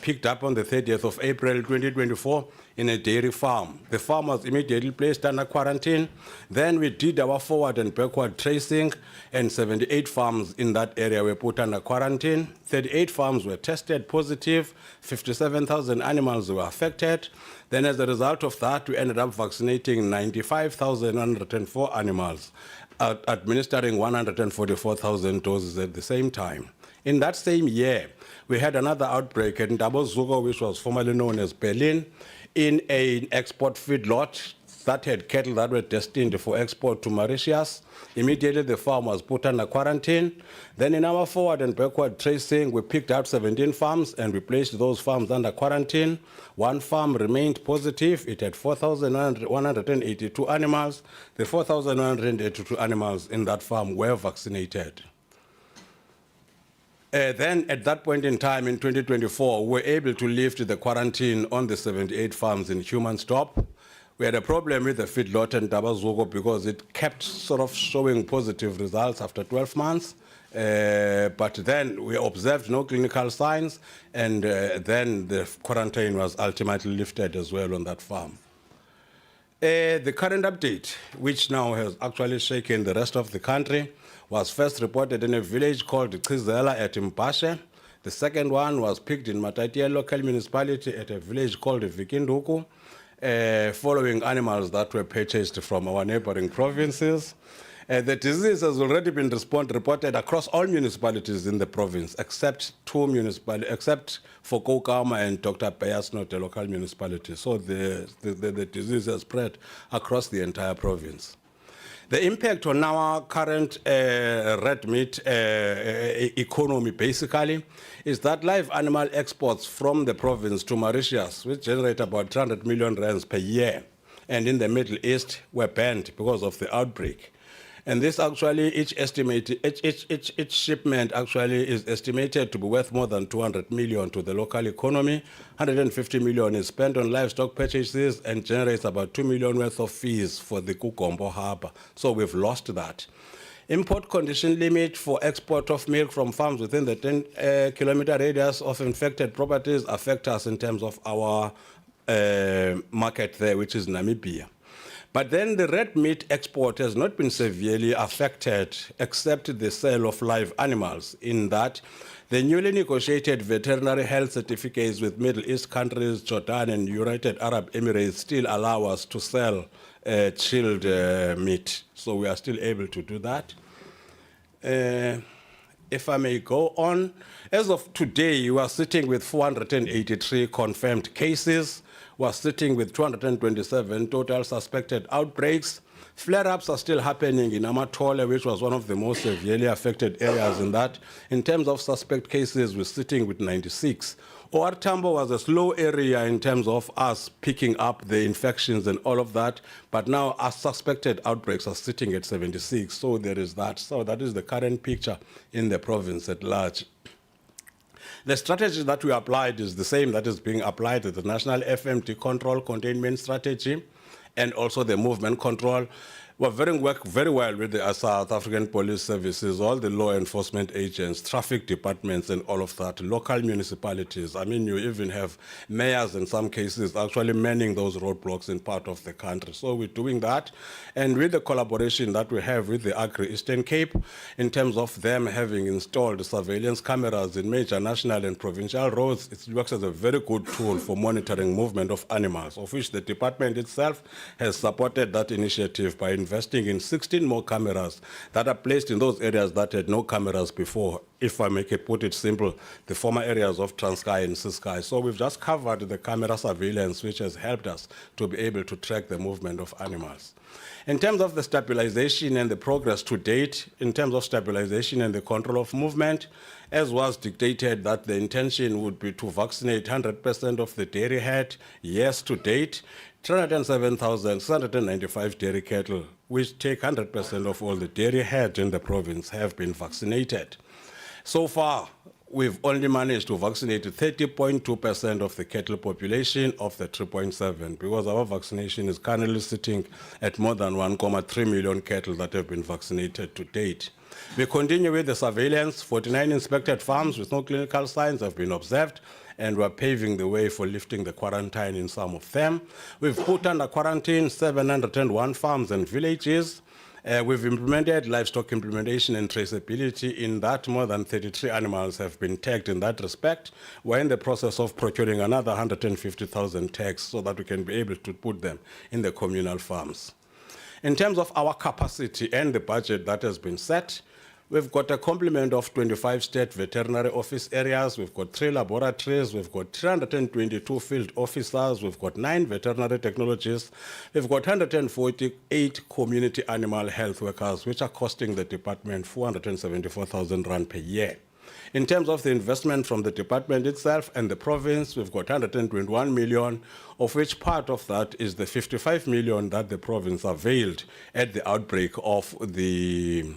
picked up on the 30th of April 2024 in a dairy farm. The farm was immediately placed under quarantine. Then we did our forward and backward tracing, and 78 farms in that area were put under quarantine. 38 farms were tested positive, 57,000 animals were affected. Then as a result of that, we ended up vaccinating 95,104 animals, administering 144,000 doses at the same time. In that same year, we had another outbreak at Ndabo Zuko, which was formerly known as Berlin, in an export feedlot that had cattle that were destined for export to Mauritius. Immediately the farm was put under quarantine. Then in our forward and backward tracing, we picked out 17 farms and we placed those farms under quarantine. One farm remained positive. It had 4,182 animals. The 4,182 animals in that farm were vaccinated. Then at that point in time in 2024, we were able to lift the quarantine on the 78 farms in human stop. We had a problem with the feedlot and Tabazuko because it kept sort of showing positive results after 12 months. But then we observed no clinical signs, and then the quarantine was ultimately lifted as well on that farm. The current update, which now has actually shaken the rest of the country, was first reported in a village called Kizela at Mpashe. The second one was picked in Matatia local municipality at a village called Vikinduku, following animals that were purchased from our neighboring provinces. The disease has already been reported across all municipalities in the province, except two municipalities, except for Kokama and Dr. Payasno, the local municipality. So the disease has spread across the entire province. The impact on our current red meat economy basically is that live animal exports from the province to Mauritius, which generate about 300 million rands per year, and in the Middle East were banned because of the outbreak. And this actually, each shipment actually is estimated to be worth more than 200 million to the local economy. 150 million is spent on livestock purchases and generates about 2 million worth of fees for the Kukombo harbor. So we've lost that. Import condition limit for export of milk from farms within the 10-kilometer radius of infected properties affect us in terms of our market there, which is Namibia. But then the red meat export has not been severely affected, except the sale of live animals, in that the newly negotiated veterinary health certificates with Middle East countries, Jordan and United Arab Emirates, still allow us to sell chilled meat. So we are still able to do that. If I may go on, as of today, we are sitting with 483 confirmed cases. We're sitting with 227 total suspected outbreaks. Flare-ups are still happening in Amatole, which was one of the most severely affected areas in that. In terms of suspect cases, we're sitting with 96. OR Tambo was a slow area in terms of us picking up the infections and all of that, but now our suspected outbreaks are sitting at 76, so there is that. So that is the current picture in the province at large. The strategy that we applied is the same that is being applied to the National FMT Control Containment Strategy and also the movement control. We're work very well with the South African Police Services, all the law enforcement agents, traffic departments and all of that, local municipalities. I mean, you even have mayors in some cases actually manning those roadblocks in part of the country. So we're doing that. And with the collaboration that we have with the Agri-Eastern Cape, in terms of them having installed surveillance cameras in major national and provincial roads, it works as a very good tool for monitoring movement of animals, of which the department itself has supported that initiative by investing in 16 more cameras that are placed in those areas that had no cameras before, if I put it simple, the former areas of Transkei and Ciskei. So we've just covered the camera surveillance, which has helped us to be able to track the movement of animals. In terms of the stabilization and the progress to date, in terms of stabilization and the control of movement, as was dictated that the intention would be to vaccinate 100% of the dairy herd, yes, to date, 307,695 dairy cattle, which take 100% of all the dairy herd in the province, have been vaccinated. So far, we've only managed to vaccinate 30.2% of the cattle population of the 3.7, because our vaccination is currently sitting at more than 1.3 million cattle that have been vaccinated to date. We continue with the surveillance. 49 inspected farms with no clinical signs have been observed, and we're paving the way for lifting the quarantine in some of them. We've put under quarantine 701 farms and villages. We've implemented livestock implementation and traceability. In that, more than 33 animals have been tagged in that respect. We're in the process of procuring another 150,000 tags so that we can be able to put them in the communal farms. In terms of our capacity and the budget that has been set, We've got a complement of 25 state veterinary office areas. We've got 3 laboratories. We've got 322 field officers. We've got 9 veterinary technologists. We've got 148 community animal health workers, which are costing the department 474,000 rand per year. In terms of the investment from the department itself and the province, we've got 121 million, of which part of that is the 55 million that the province availed at the outbreak of the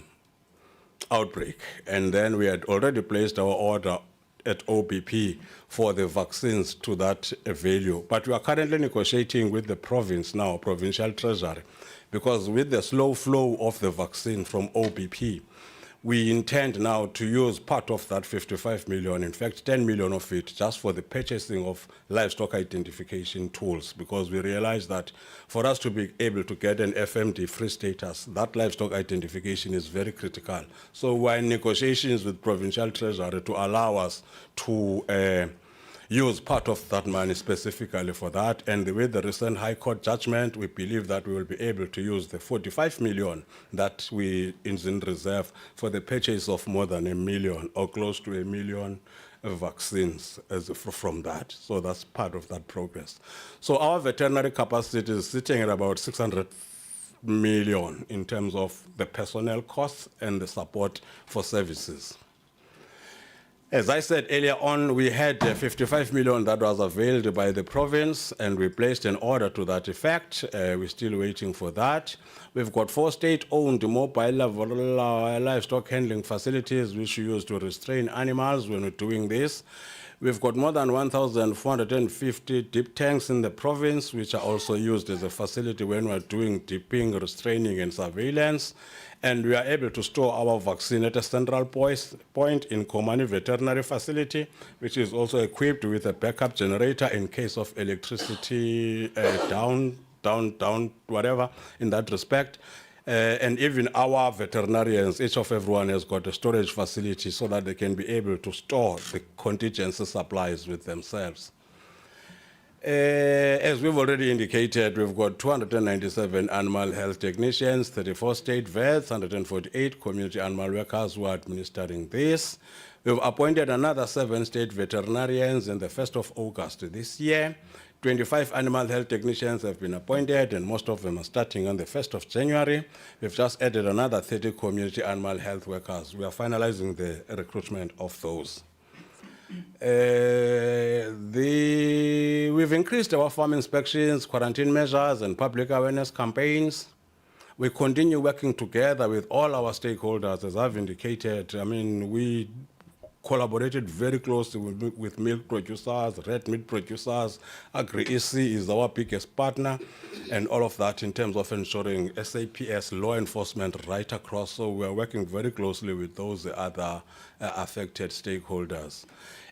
outbreak. And then we had already placed our order at OBP for the vaccines to that value. But we are currently negotiating with the province now, provincial treasury, because with the slow flow of the vaccine from OBP, we intend now to use part of that 55 million, in fact 10 million of it, just for the purchasing of livestock identification tools, because we realize that for us to be able to get an FMD-free status, that livestock identification is very critical. So we're in negotiations with provincial treasury to allow us to use part of that money specifically for that. And with the recent High Court judgment, we believe that we will be able to use the 45 million that is in reserve for the purchase of more than 1 million or close to 1 million vaccines from that. So that's part of that progress. So our veterinary capacity is sitting at about 600 million in terms of the personnel costs and the support for services. As I said earlier on, we had 55 million that was availed by the province, and we placed an order to that effect. We're still waiting for that. We've got 4 state-owned mobile livestock handling facilities which we use to restrain animals when we're doing this. We've got more than 1,450 deep tanks in the province, which are also used as a facility when we're doing dipping, restraining, and surveillance. And we are able to store our vaccine at a central point in Komani Veterinary Facility, which is also equipped with a backup generator in case of electricity down, whatever, in that respect. And even our veterinarians, each of everyone has got a storage facility so that they can be able to store the contingency supplies with themselves. As we've already indicated, we've got 297 animal health technicians, 34 state vets, 148 community animal workers who are administering this. We've appointed another 7 state veterinarians in the 1st of August this year. 25 animal health technicians have been appointed, and most of them are starting on the 1st of January. We've just added another 30 community animal health workers. We are finalizing the recruitment of those. We've increased our farm inspections, quarantine measures, and public awareness campaigns. We continue working together with all our stakeholders, as I've indicated. I mean, we collaborated very closely with milk producers, red meat producers. Agri-EC is our biggest partner, and all of that in terms of ensuring SAPS law enforcement right across. So we are working very closely with those other affected stakeholders.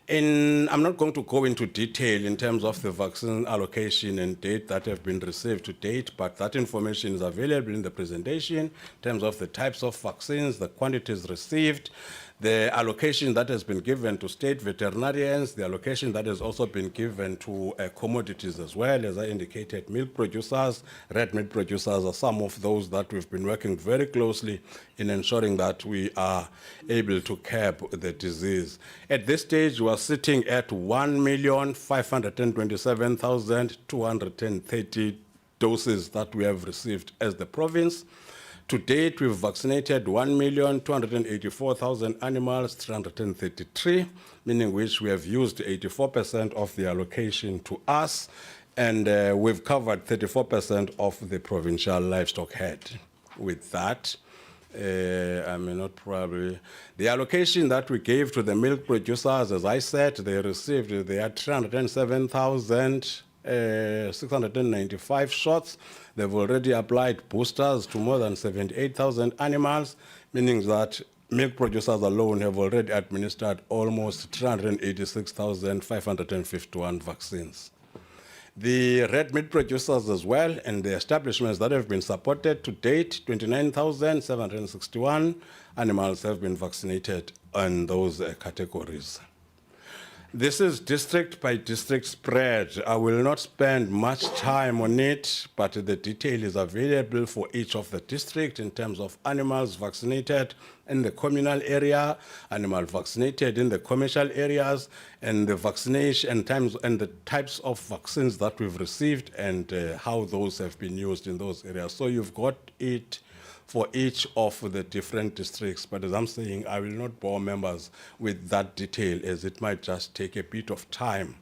I'm not going to go into detail in terms of the vaccine allocation and date that have been received to date, but that information is available in the presentation in terms of the types of vaccines, the quantities received, the allocation that has been given to state veterinarians, the allocation that has also been given to commodities as well. As I indicated, milk producers, red meat producers are some of those that we've been working very closely in ensuring that we are able to curb the disease. At this stage, we are sitting at 1,527,230 doses that we have received as the province. To date, we've vaccinated 1,284,000 animals, 333, meaning which we have used 84% of the allocation to us, and we've covered 34% of the provincial livestock herd. With that, I may not probably... The allocation that we gave to the milk producers, as I said, they received, they had 307,695 shots. They've already applied boosters to more than 78,000 animals, meaning that milk producers alone have already administered almost 386,551 vaccines. The red meat producers as well, and the establishments that have been supported to date, 29,761 animals have been vaccinated in those categories. This is district by district spread. I will not spend much time on it, but the detail is available for each of the district in terms of animals vaccinated in the communal area, animal vaccinated in the commercial areas, and the vaccination times and the types of vaccines that we've received and how those have been used in those areas. So you've got it for each of the different districts. But as I'm saying, I will not bore members with that detail as it might just take a bit of time.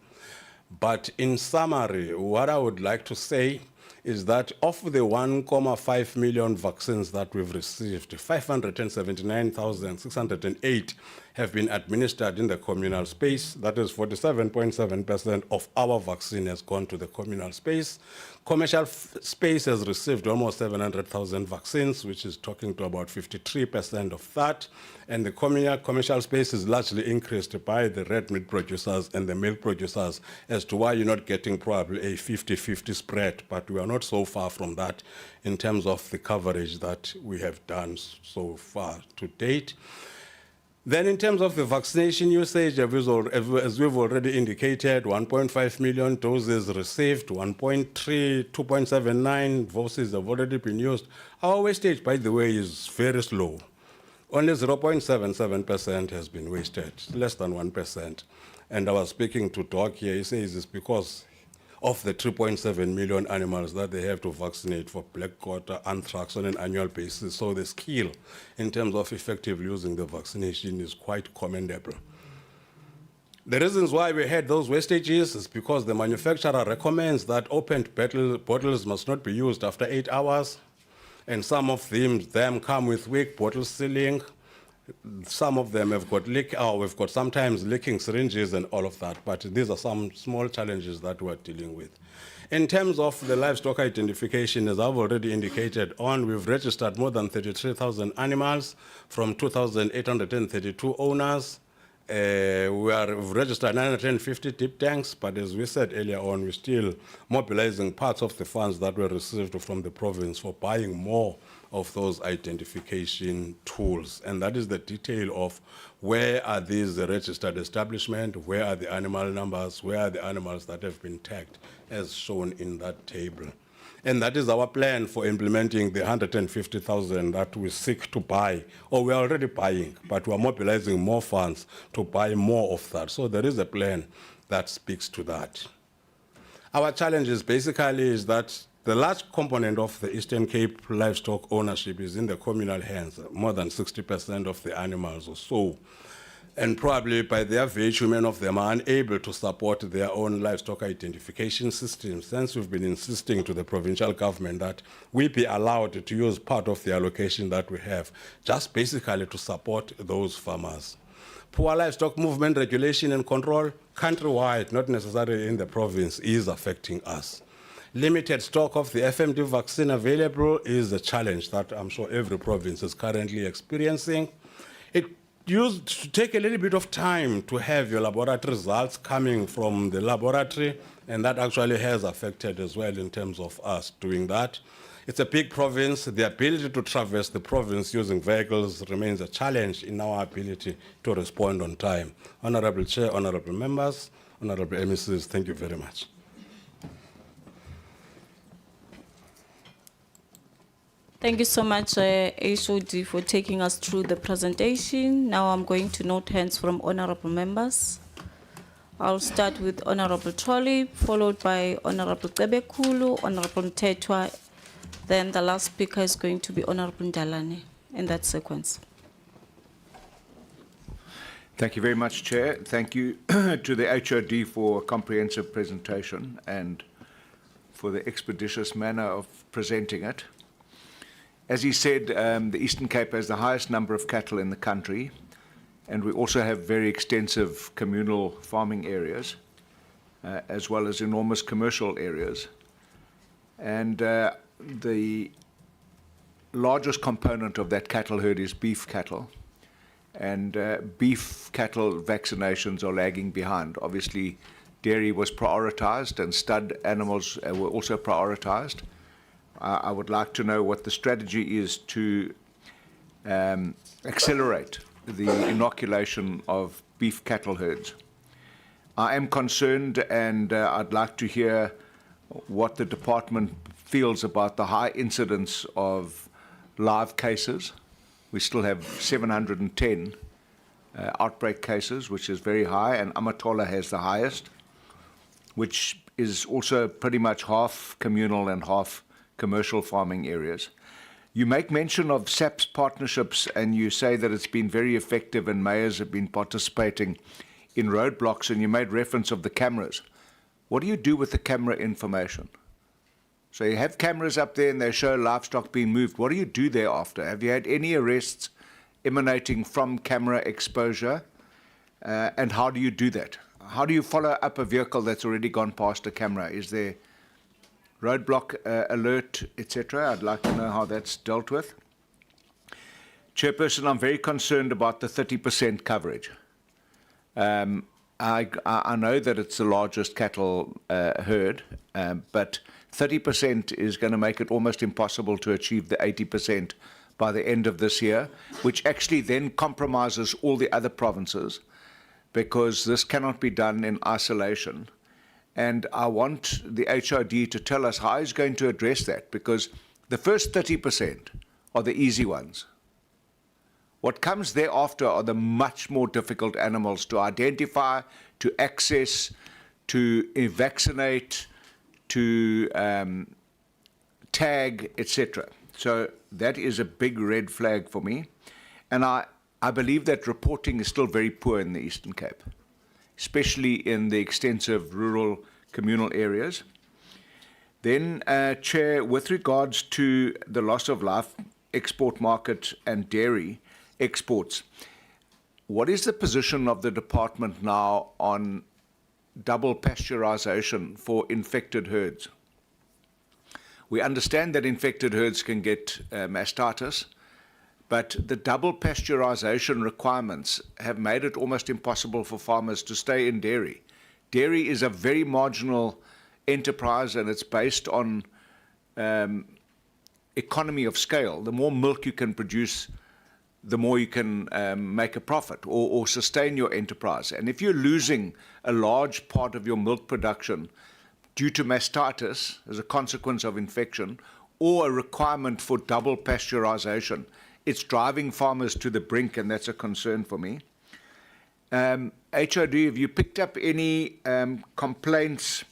But in summary, what I would like to say is that of the 1.5 million vaccines that we've received, 579,608 have been administered in the communal space. That is 47.7% of our vaccine has gone to the communal space. Commercial space has received almost 700,000 vaccines, which is talking to about 53% of that. And the commercial space is largely increased by the red meat producers and the milk producers as to why you're not getting probably a 50-50 spread. But we are not so far from that in terms of the coverage that we have done so far to date. Then in terms of the vaccination usage, as we've already indicated, 1.5 million doses received, 2.79 doses have already been used. Our wastage, by the way, is very slow. Only 0.77% has been wasted, less than 1%. And I was speaking to Doc here, he says it's because of the 3.7 million animals that they have to vaccinate for black quarter anthrax on an annual basis. So the skill in terms of effectively using the vaccination is quite commendable. The reasons why we had those wastages is because the manufacturer recommends that opened bottles must not be used after 8 hours. And some of them come with weak bottle sealing. Some of them have got we've got sometimes leaking syringes and all of that, but these are some small challenges that we're dealing with. In terms of the livestock identification, as I've already indicated we've registered more than 33,000 animals from 2,832 owners. We've registered 950 deep tanks, but as we said earlier on, we're still mobilizing parts of the funds that were received from the province for buying more of those identification tools. And that is the detail of where are these registered establishments, where are the animal numbers, where are the animals that have been tagged as shown in that table. And that is our plan for implementing the 150,000 that we seek to buy, or we are already buying, but we are mobilizing more funds to buy more of that. So there is a plan that speaks to that. Our challenge is basically is that the large component of the Eastern Cape livestock ownership is in the communal hands, more than 60% of the animals or so. And probably by their virtue, many of them are unable to support their own livestock identification systems. Since we've been insisting to the provincial government that we be allowed to use part of the allocation that we have, just basically to support those farmers. Poor livestock movement regulation and control, countrywide, not necessarily in the province, is affecting us. Limited stock of the FMD vaccine available is a challenge that I'm sure every province is currently experiencing. It used to take a little bit of time to have your laboratory results coming from the laboratory, and that actually has affected as well in terms of us doing that. It's a big province. The ability to traverse the province using vehicles remains a challenge in our ability to respond on time. Honorable Chair, honorable members, honorable MECs, thank you very much. Thank you so much, HOD, for taking us through the presentation. Now I'm going to note hands from honorable members. I'll start with Honorable Trolley, followed by Honorable Tebekulu, Honorable Mtetwa. Then the last speaker is going to be Honorable Ndalane, in that sequence. Thank you very much, Chair. Thank you to the HOD for a comprehensive presentation and for the expeditious manner of presenting it. As he said, the Eastern Cape has the highest number of cattle in the country, and we also have very extensive communal farming areas, as well as enormous commercial areas. And the largest component of that cattle herd is beef cattle, and beef cattle vaccinations are lagging behind. Obviously, dairy was prioritized, and stud animals were also prioritized. I would like to know what the strategy is to accelerate the inoculation of beef cattle herds. I am concerned, and I'd like to hear what the department feels about the high incidence of live cases. We still have 710 outbreak cases, which is very high, and Amatola has the highest, which is also pretty much half communal and half commercial farming areas. You make mention of SAP's partnerships, and you say that it's been very effective and mayors have been participating in roadblocks, and you made reference of the cameras. What do you do with the camera information? So you have cameras up there and they show livestock being moved. What do you do thereafter? Have you had any arrests emanating from camera exposure? And how do you do that? How do you follow up a vehicle that's already gone past a camera? Is there roadblock alert, etc.? I'd like to know how that's dealt with. Chairperson, I'm very concerned about the 30% coverage. I know that it's the largest cattle herd, but 30% is going to make it almost impossible to achieve the 80% by the end of this year, which actually then compromises all the other provinces, because this cannot be done in isolation. And I want the HRD to tell us how he's going to address that, because the first 30% are the easy ones. What comes thereafter are the much more difficult animals to identify, to access, to vaccinate, to tag, etc. So that is a big red flag for me. And I believe that reporting is still very poor in the Eastern Cape, especially in the extensive rural communal areas. Then, Chair, with regards to the loss of life export market and dairy exports, what is the position of the department now on double pasteurization for infected herds? We understand that infected herds can get mastitis, but the double pasteurization requirements have made it almost impossible for farmers to stay in dairy. Dairy is a very marginal enterprise, and it's based on economy of scale. The more milk you can produce, the more you can make a profit or sustain your enterprise. And if you're losing a large part of your milk production due to mastitis as a consequence of infection, or a requirement for double pasteurization, it's driving farmers to the brink, and that's a concern for me. HRD, have you picked up any complaints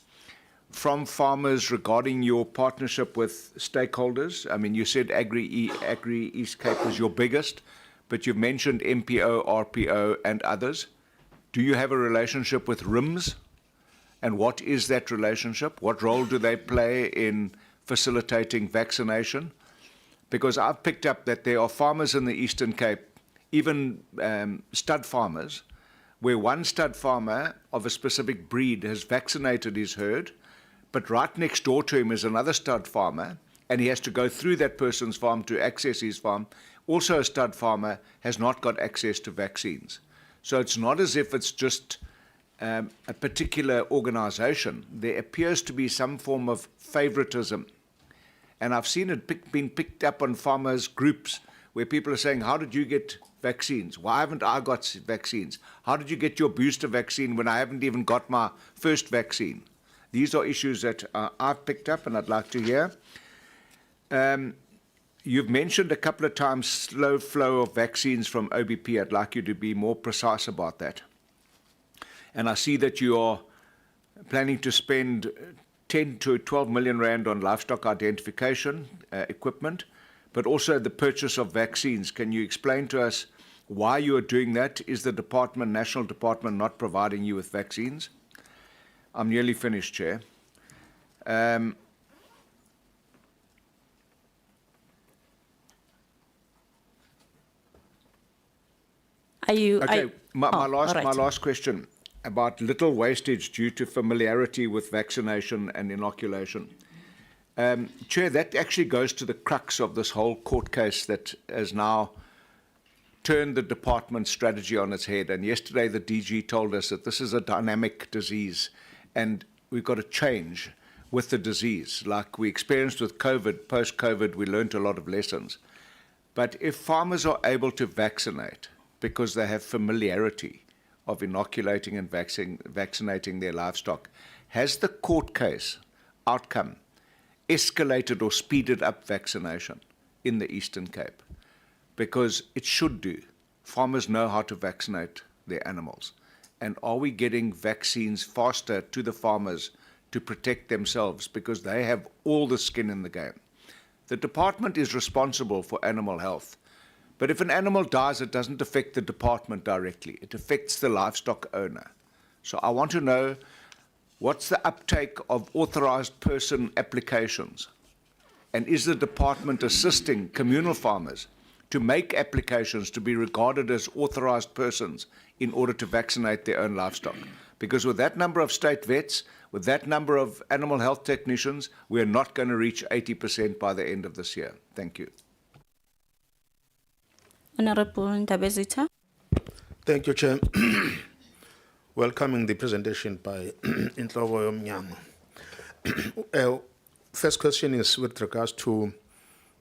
from farmers regarding your partnership with stakeholders? I mean, you said Agri East Cape was your biggest, but you've mentioned MPO, RPO, and others. Do you have a relationship with RIMS? And what is that relationship? What role do they play in facilitating vaccination? Because I've picked up that there are farmers in the Eastern Cape, even stud farmers, where one stud farmer of a specific breed has vaccinated his herd, but right next door to him is another stud farmer, and he has to go through that person's farm to access his farm. Also, a stud farmer has not got access to vaccines. So it's not as if it's just a particular organization. There appears to be some form of favoritism. And I've seen it being picked up on farmers' groups where people are saying, how did you get vaccines? Why haven't I got vaccines? How did you get your booster vaccine when I haven't even got my first vaccine? These are issues that I've picked up and I'd like to hear. You've mentioned a couple of times slow flow of vaccines from OBP. I'd like you to be more precise about that. And I see that you are planning to spend 10 to 12 million rand on livestock identification equipment, but also the purchase of vaccines. Can you explain to us why you are doing that? Is the department, national department, not providing you with vaccines? I'm nearly finished, Chair. Are you? Okay, my all right. last question about little wastage due to familiarity with vaccination and inoculation. Chair, that actually goes to the crux of this whole court case that has now turned the department's strategy on its head. And yesterday the DG told us that this is a dynamic disease and we've got to change with the disease. Like we experienced with COVID, post-COVID, we learned a lot of lessons. But if farmers are able to vaccinate because they have familiarity of inoculating and vaccinating their livestock. Has the court case outcome escalated or speeded up vaccination in the Eastern Cape? Because it should do. Farmers know how to vaccinate their animals. And are we getting vaccines faster to the farmers to protect themselves, because they have all the skin in the game? The department is responsible for animal health. But if an animal dies, it doesn't affect the department directly. It affects the livestock owner. So I want to know, what's the uptake of authorized person applications? And is the department assisting communal farmers to make applications to be regarded as authorized persons in order to vaccinate their own livestock? Because with that number of state vets, with that number of animal health technicians, we are not going to reach 80% by the end of this year. Thank you. Honorable Ndabezitha. Thank you, Chair. Welcoming the presentation by Intlovo Yomnyama. First question is with regards to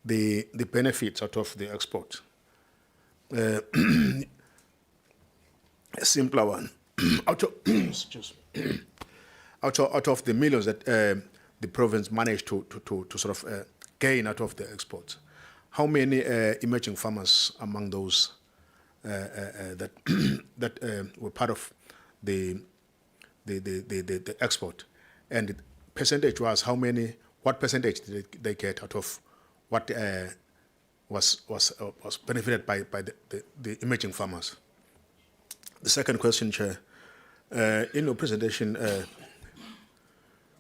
the benefits out of the export. A simpler one. Out of the millions that the province managed to sort of gain out of the exports, how many emerging farmers among those that were part of the export, and percentage-wise, what percentage did they get out of what was benefited by the emerging farmers? The second question, Chair, in your presentation,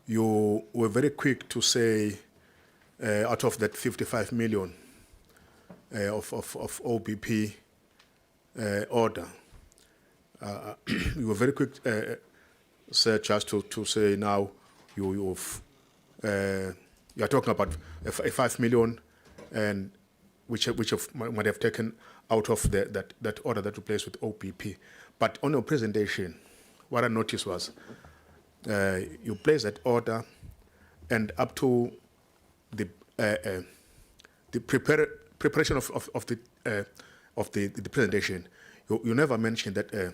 you were very quick to say out of that 55 million of OBP order, you were very quick, sir, just to say now you are talking about a 5 million, and which might have taken out of that order that you placed with OPP. But on your presentation, what I noticed was you placed that order, and up to the preparation of the presentation, you never mentioned that.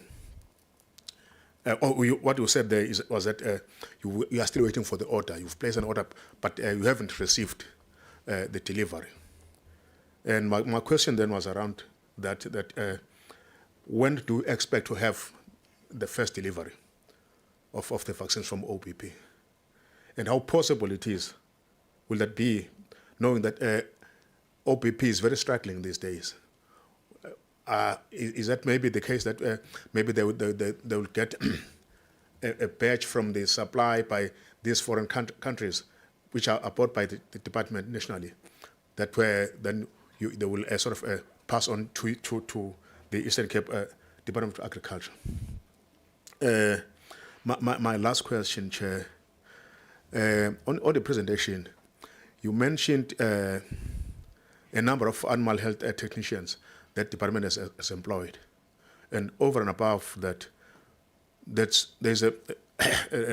What you said there was that you are still waiting for the order. You've placed an order, but you haven't received the delivery. And my question then was around that when do you expect to have the first delivery of the vaccines from OPP? And how possible it is, will that be, knowing that OPP is very struggling these days? Is that maybe the case that maybe they will get a batch from the supply by these foreign countries, which are bought by the department nationally, that where then they will sort of pass on to the Eastern Cape Department of Agriculture? My last question, Chair, on the presentation, you mentioned a number of animal health technicians that department has employed, and over and above that, there's a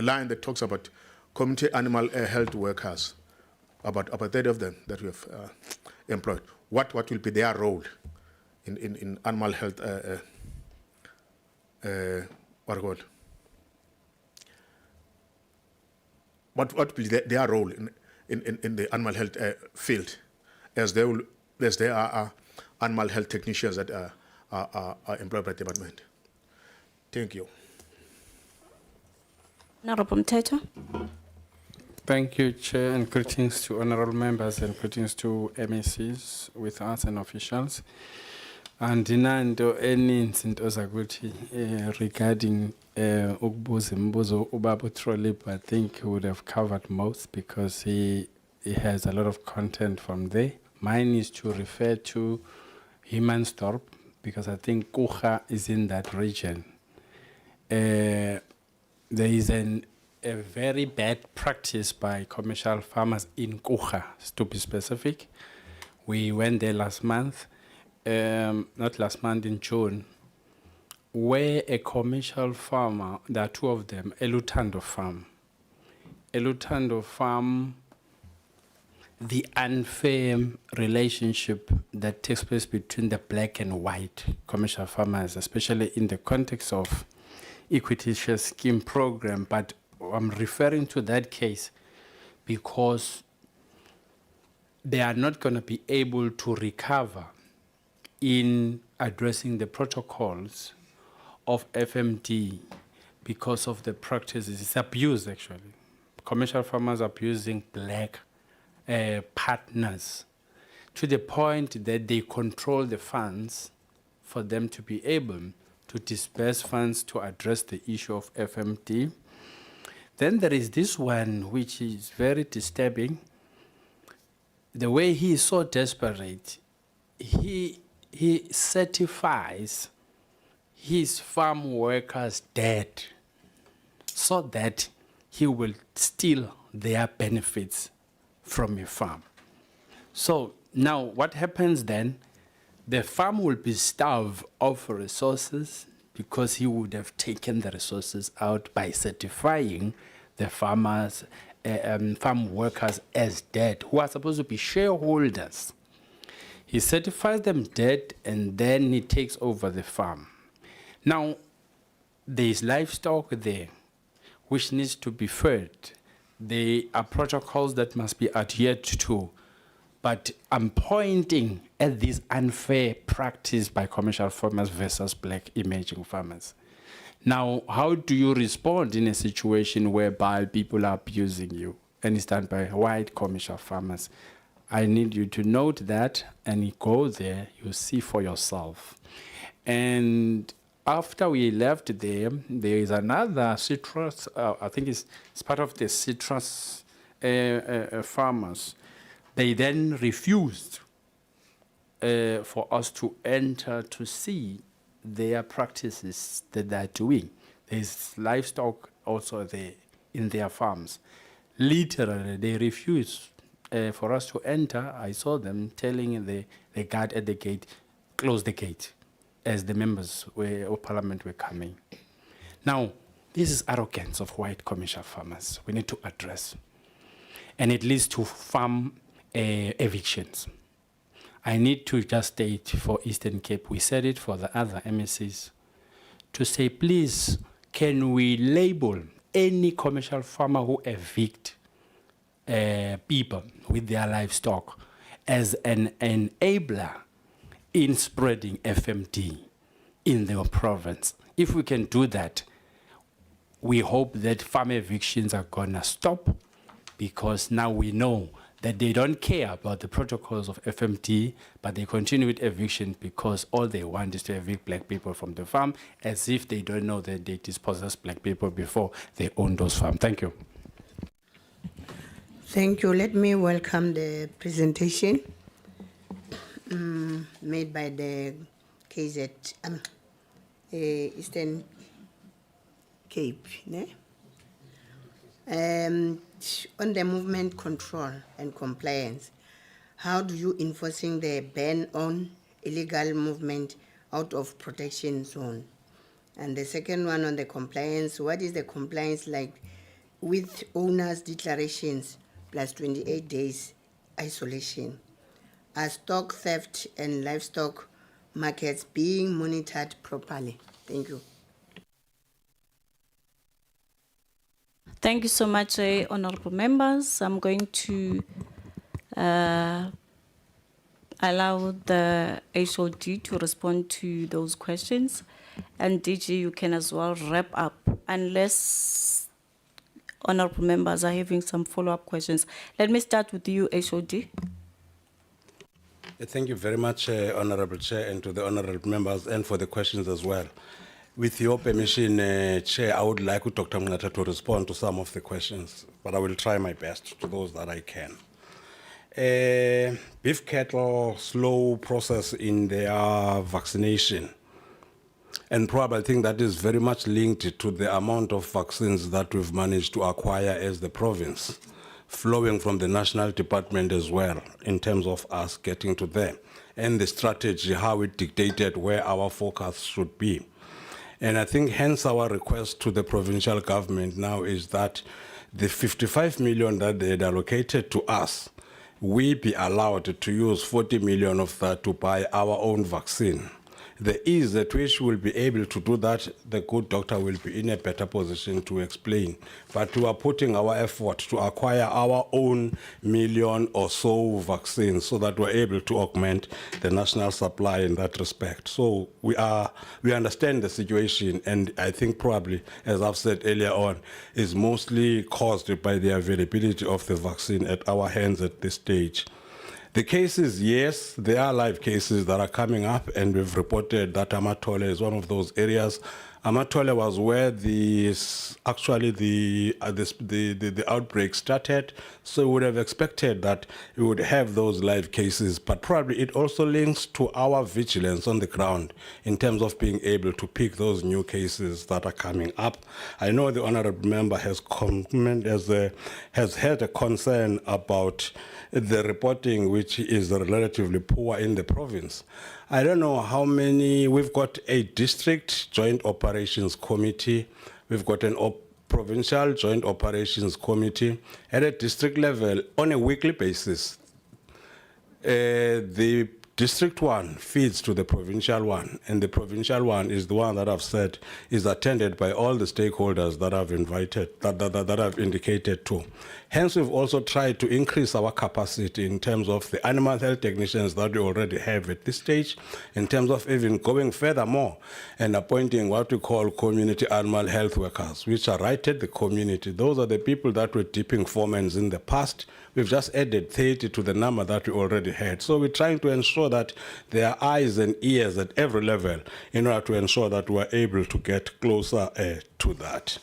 line that talks about community animal health workers, about 30 of them that we have employed. What will be their role in animal health? What will be their role in the animal health field, as there are animal health technicians that are employed by the department? Thank you. Honorable Mteto. Thank you, Chair, and greetings to honorable members and greetings to MECs with us and officials. And Dinando eninzi into zakuthi regarding ukubuza imibuzo ubaba uTrolip, I think he would have covered most because he has a lot of content from there. Mine is to refer to Humansdorp because I think Kucha is in that region. There is a very bad practice by commercial farmers in Kucha, to be specific. We went there last month, not last month, in June, where a commercial farmer, there are two of them, Elutando Farm. Elutando Farm, the unfair relationship that takes place between the black and white commercial farmers, especially in the context of equity share scheme program, but I'm referring to that case because they are not going to be able to recover in addressing the protocols of FMD because of the practices. It's abuse, actually. Commercial farmers are abusing black partners to the point that they control the funds for them to be able to disperse funds to address the issue of FMD. Then there is this one which is very disturbing. The way he is so desperate, he certifies his farm workers dead so that he will steal their benefits from a farm. So now what happens then? The farm will be starved of resources because he would have taken the resources out by certifying the farmers, farm workers as dead, who are supposed to be shareholders. He certifies them dead and then he takes over the farm. Now, there is livestock there which needs to be fed. There are protocols that must be adhered to. But I'm pointing at this unfair practice by commercial farmers versus black emerging farmers. Now, how do you respond in a situation whereby people are abusing you and it's done by white commercial farmers? I need you to note that and you go there, you see for yourself. And after we left there, there is another citrus, I think it's part of the citrus farmers. They then refused for us to enter to see their practices that they're doing. There's livestock also there in their farms. Literally, they refused for us to enter. I saw them telling the guard at the gate, close the gate, as the members of parliament were coming. Now, this is arrogance of white commercial farmers we need to address. And it leads to farm evictions. I need to just state for Eastern Cape, we said it for the other MECs, to say, please, can we label any commercial farmer who evict people with their livestock as an enabler in spreading FMD in the province? If we can do that, we hope that farm evictions are gonna stop, because now we know that they don't care about the protocols of FMD, but they continue with eviction because all they want is to evict black people from the farm, as if they don't know that they dispossessed black people before they own those farms. Thank you. Thank you. Let me welcome the presentation made by the KZ, Eastern Cape. Ne? On the movement control and compliance, how do you enforcing the ban on illegal movement out of protection zone? And the second one on the compliance, what is the compliance like with owners' declarations plus 28 days isolation? Are stock theft and livestock markets being monitored properly? Thank you. Thank you so much, honorable members. I'm going to allow the HOD to respond to those questions. And DG, you can as well wrap up, unless honorable members are having some follow-up questions. Let me start with you, HOD. Thank you very much, Honorable Chair, and to the honorable members, and for the questions as well. With your permission, Chair, I would like Dr. Mngata to respond to some of the questions, but I will try my best to those that I can. Beef cattle, slow process in their vaccination. And probably I think that is very much linked to the amount of vaccines that we've managed to acquire as the province, flowing from the national department as well, in terms of us getting to them, and the strategy, how it dictated where our focus should be. And I think hence our request to the provincial government now is that the 55 million that they had allocated to us, we be allowed to use 40 million of that to buy our own vaccine. the ease at which we'll be able to do that, the good doctor will be in a better position to explain. But we are putting our effort to acquire our own million or so vaccines so that we're able to augment the national supply in that respect. So we understand the situation, and I think probably, as I've said earlier on, is mostly caused by the availability of the vaccine at our hands at this stage. The cases, yes, there are live cases that are coming up, and we've reported that Amatole is one of those areas. Amatole was where the outbreak started, so we would have expected that we would have those live cases, but probably it also links to our vigilance on the ground in terms of being able to pick those new cases that are coming up. I know the honourable member has had a concern about the reporting, which is relatively poor in the province. I don't know how many, we've got a district joint operations committee, we've got an provincial joint operations committee. At a district level, on a weekly basis, the district one feeds to the provincial one, and the provincial one is the one that I've said is attended by all the stakeholders that I've invited, that I've indicated to. Hence, we've also tried to increase our capacity in terms of the animal health technicians that we already have at this stage, in terms of even going furthermore and appointing what we call community animal health workers, which are right at the community. Those are the people that were dipping foremans in the past. We've just added 30 to the number that we already had. So we're trying to ensure that there are eyes and ears at every level in order to ensure that we're able to get closer to that.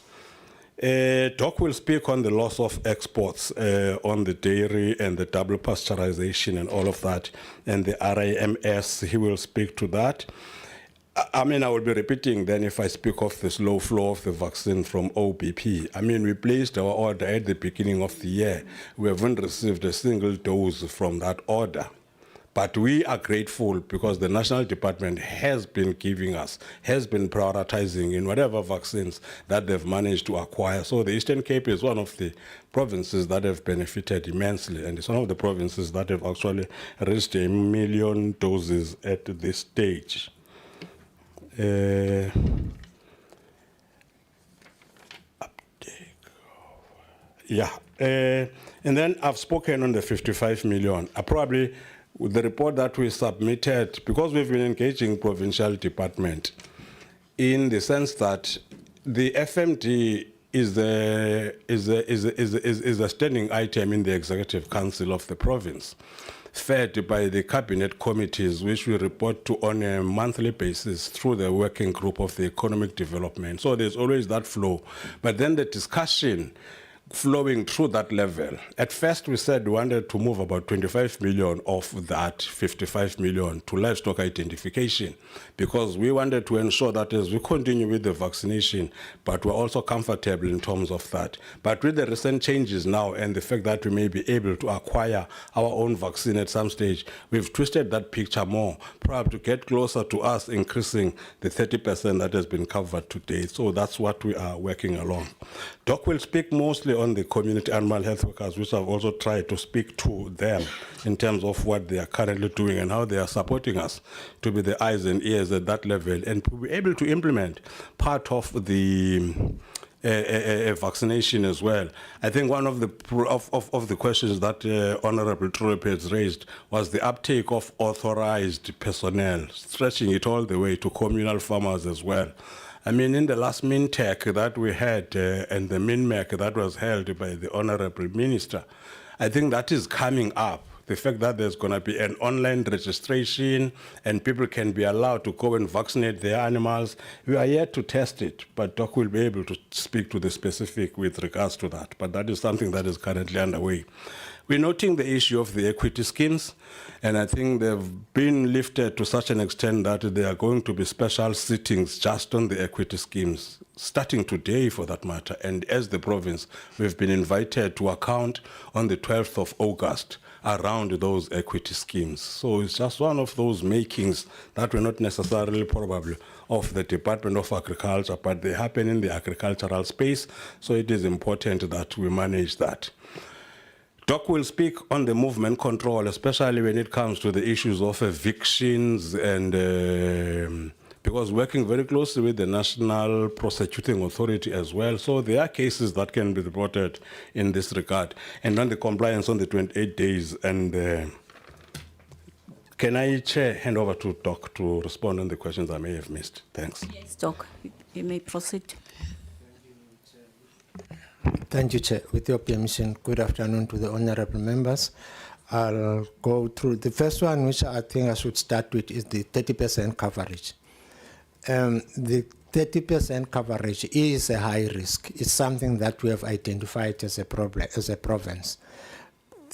Doc will speak on the loss of exports on the dairy and the double pasteurization and all of that, and the RIMS, he will speak to that. I mean, I will be repeating then if I speak of the slow flow of the vaccine from OBP. I mean, we placed our order at the beginning of the year. We haven't received a single dose from that order. But we are grateful because the National Department has been giving us, has been prioritizing in whatever vaccines that they've managed to acquire. So the Eastern Cape is one of the provinces that have benefited immensely, and it's one of the provinces that have actually reached 1 million doses at this stage. And then I've spoken on the 55 million. Probably with the report that we submitted, because we've been engaging provincial department in the sense that the FMD is a standing item in the Executive Council of the province, fed by the cabinet committees, which we report to on a monthly basis through the working group of the economic development. So there's always that flow. But then the discussion flowing through that level. At first, we said we wanted to move about 25 million of that 55 million to livestock identification, because we wanted to ensure that as we continue with the vaccination, but we're also comfortable in terms of that. But with the recent changes now and the fact that we may be able to acquire our own vaccine at some stage, we've twisted that picture more, probably to get closer to us increasing the 30% that has been covered today. So that's what we are working along. Doc will speak mostly on the community animal health workers, which I've also tried to speak to them in terms of what they are currently doing and how they are supporting us to be the eyes and ears at that level and to be able to implement part of the vaccination as well. I think one of the questions that Honorable Truip has raised was the uptake of authorized personnel, stretching it all the way to communal farmers as well. I mean, in the last MinTech that we had and the MinMEC that was held by the Honorable Minister, I think that is coming up. The fact that there's going to be an online registration and people can be allowed to go and vaccinate their animals. We are yet to test it, but Doc will be able to speak to the specific with regards to that. But that is something that is currently underway. We're noting the issue of the equity schemes, and I think they've been lifted to such an extent that there are going to be special sittings just on the equity schemes, starting today for that matter. And as the province, we've been invited to account on the 12th of August around those equity schemes. So it's just one of those makings that were not necessarily probably of the Department of Agriculture, but they happen in the agricultural space, so it is important that we manage that. Doc will speak on the movement control, especially when it comes to the issues of evictions and because working very closely with the National Prosecuting Authority as well. So there are cases that can be reported in this regard. And on the compliance on the 28 days. And can I, Chair, hand over to Doc to respond on the questions I may have missed? Thanks. Yes, Doc, you may proceed. Thank you, Chair. With your permission, good afternoon to the honorable members. I'll go through the first one, which I think I should start with, is the 30% coverage. The 30% coverage is a high risk. It's something that we have identified as a problem as a province.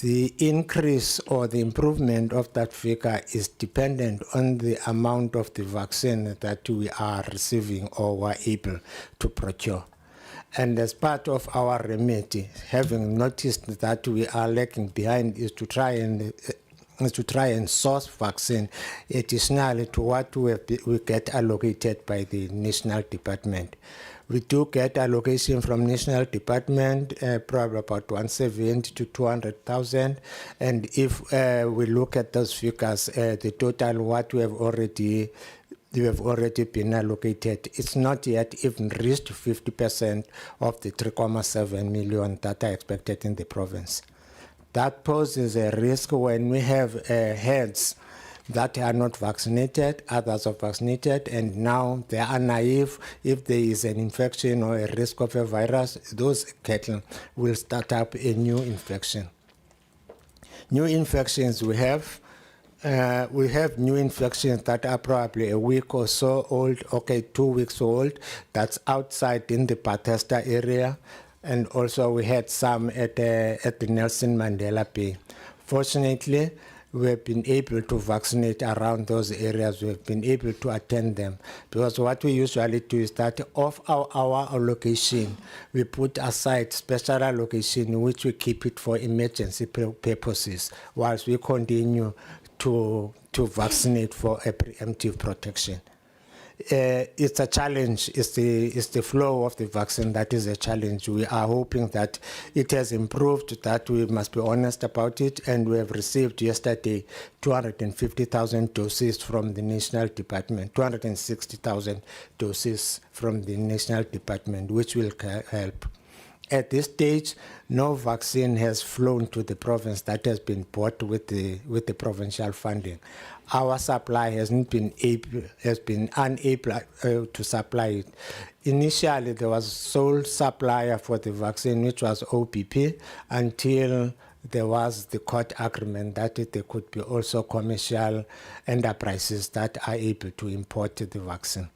The increase or the improvement of that figure is dependent on the amount of the vaccine that we are receiving or were able to procure. And as part of our remedy, having noticed that we are lagging behind, is to try and source vaccine additionally to what we get allocated by the national department. We do get allocation from national department, probably about 170 to 200,000. And if we look at those figures, the total what we have already been allocated, it's not yet even reached 50% of the 3.7 million that are expected in the province. That poses a risk when we have herds that are not vaccinated, others are vaccinated, and now they are naive. If there is an infection or a risk of a virus, those cattle will start up a new infection. New infections we have new infections that are probably a week or so old, 2 weeks old, that's outside in the Bethesda area. And also we had some at the Nelson Mandela Bay. Fortunately, we have been able to vaccinate around those areas. We have been able to attend them. Because what we usually do is that of our allocation, we put aside special allocation in which we keep it for emergency purposes, whilst we continue to vaccinate for a preemptive protection. It's a challenge. It's the flow of the vaccine that is a challenge. We are hoping that it has improved, that we must be honest about it, and we have received yesterday 250,000 doses from the National Department, 260,000 doses from the National Department, which will help. At this stage, no vaccine has flown to the province that has been bought with the provincial funding. Our supply has been unable to supply it. Initially, there was sole supplier for the vaccine, which was OPP, until there was the court agreement that there could be also commercial enterprises that are able to import the vaccine.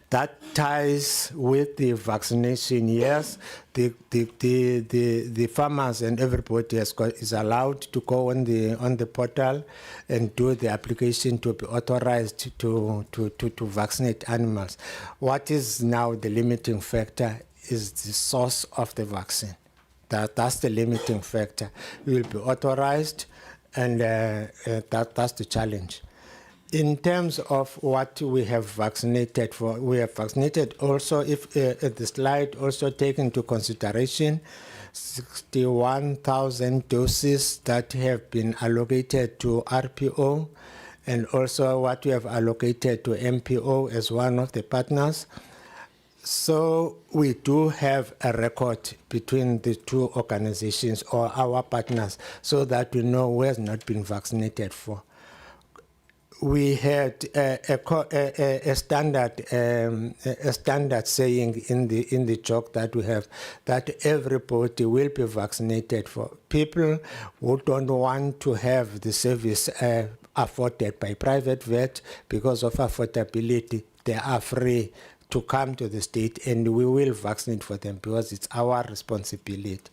That ties with the vaccination. Yes, the farmers and everybody is allowed to go on the portal and do the application to be authorized to vaccinate animals. What is now the limiting factor is the source of the vaccine. That's the limiting factor. We will be authorized, and that's the challenge. In terms of what we have vaccinated for, we have vaccinated also, if the slide also take into consideration 61,000 doses that have been allocated to RPO, and also what we have allocated to MPO as one of the partners. So we do have a record between the two organizations or our partners so that we know who has not been vaccinated for. We had a standard saying in the joke that we have, that everybody will be vaccinated for. People who don't want to have the service afforded by private vet because of affordability, they are free to come to the state, and we will vaccinate for them because it's our responsibility.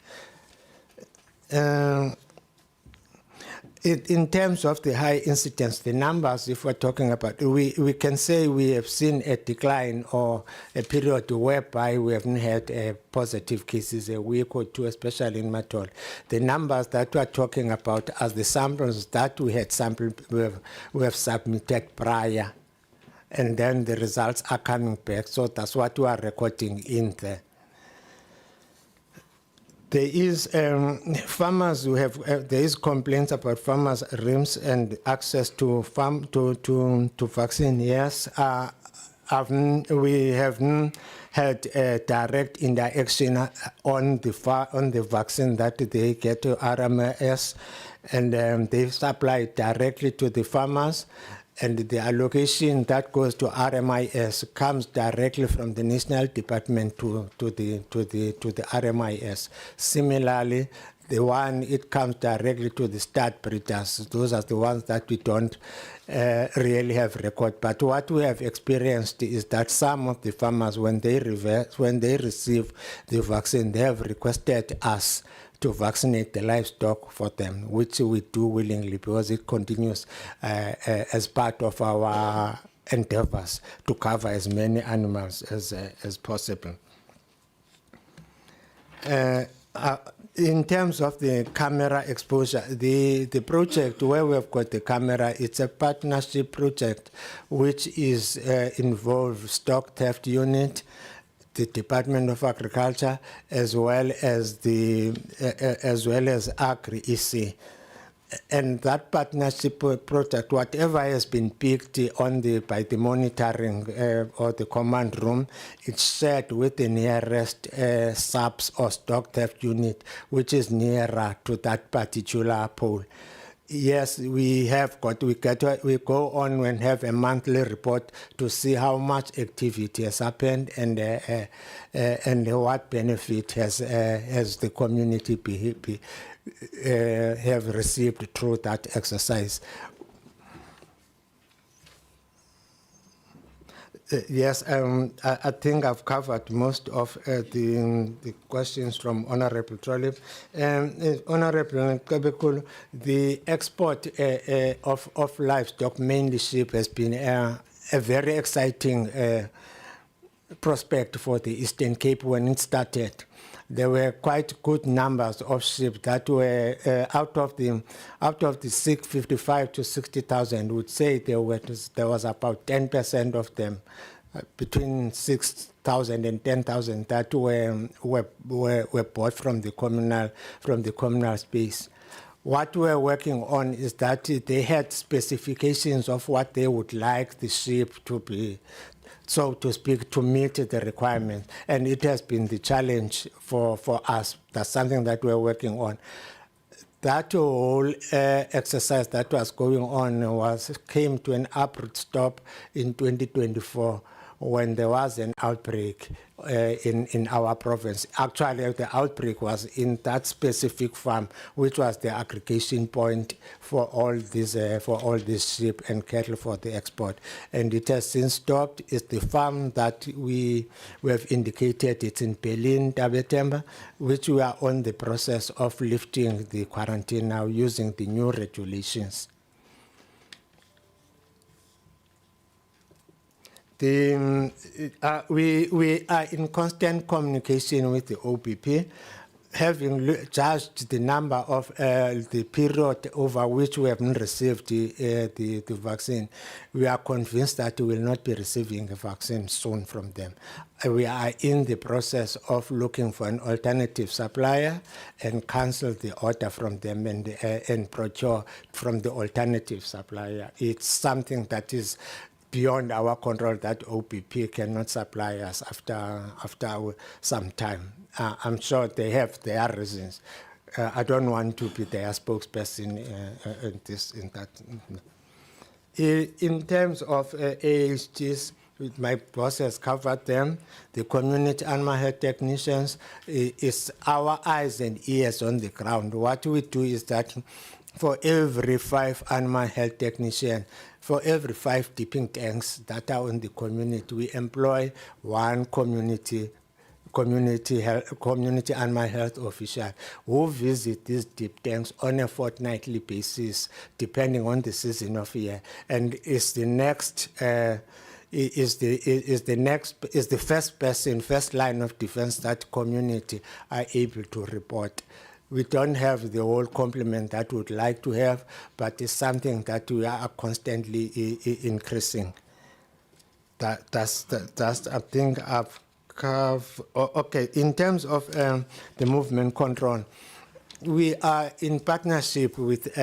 In terms of the high incidence, the numbers, if we're talking about, we can say we have seen a decline or a period whereby we haven't had positive cases a week or two, especially in Matol. The numbers that we're talking about as the samples that we had sampled, we have submitted prior, and then the results are coming back. So that's what we are recording in there. There is farmers who have there is complaints about farmers' rims and access to vaccine. Yes, we haven't had direct interaction on the vaccine that they get to RMS, and they supply directly to the farmers. And the allocation that goes to RMIS comes directly from the national department to the RMIS. Similarly, it comes directly to the stud breeders. Those are the ones that we don't really have record. But what we have experienced is that some of the farmers, when they receive the vaccine, they have requested us to vaccinate the livestock for them, which we do willingly because it continues as part of our endeavors to cover as many animals as possible. In terms of the camera exposure, the project where we've got the camera, it's a partnership project which is involves stock theft unit, the Department of Agriculture, as well as Agri-EC. And that partnership project, whatever has been picked by the monitoring or the command room, it's shared with the nearest SAPS or stock theft unit, which is nearer to that particular pole. Yes, we go on and have a monthly report to see how much activity has happened and what benefit has the community have received through that exercise. Yes, I think I've covered most of the questions from Honorable Trollip. Honorable Kabekulu, the export of livestock, mainly sheep, has been a very exciting prospect for the Eastern Cape when it started. There were quite good numbers of sheep that were out of the 55 to 60,000. Would say there was about 10% of them, between 6,000 and 10,000 that were bought from the communal space. What we're working on is that they had specifications of what they would like the sheep to be, so to speak, to meet the requirements. And it has been the challenge for us. That's something that we're working on. That whole exercise that was going on came to an abrupt stop in 2024 when there was an outbreak in our province. Actually, the outbreak was in that specific farm, which was the aggregation point for all these sheep and cattle for the export. And it has since stopped. It's the farm that we have indicated. It's in Berlin, Dabetemba, which we are on the process of lifting the quarantine now using the new regulations. We are in constant communication with the OBP, having judged the number of the period over which we haven't received the vaccine. We are convinced that we will not be receiving a vaccine soon from them. We are in the process of looking for an alternative supplier and cancel the order from them and procure from the alternative supplier. It's something that is beyond our control, that OPP cannot supply us after some time. I'm sure they have their reasons. I don't want to be their spokesperson in that. In terms of AHGs, my boss has covered them. The community animal health technicians is our eyes and ears on the ground. What we do is that for every 5 animal health technicians, for every 5 dipping tanks that are in the community, we employ 1 community animal health official who visit these deep tanks on a fortnightly basis, depending on the season of year, and is the first line of defense that community are able to report. We don't have the whole complement that we would like to have, but it's something that we are constantly increasing. That's I think I've Okay, in terms of the movement control, we are in partnership with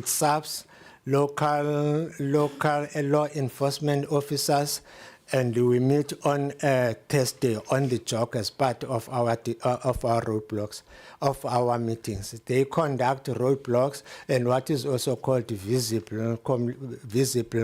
SAPS, local law enforcement officers, and we meet on Thursday on the job as part of our roadblocks, of our meetings. They conduct roadblocks and what is also called visible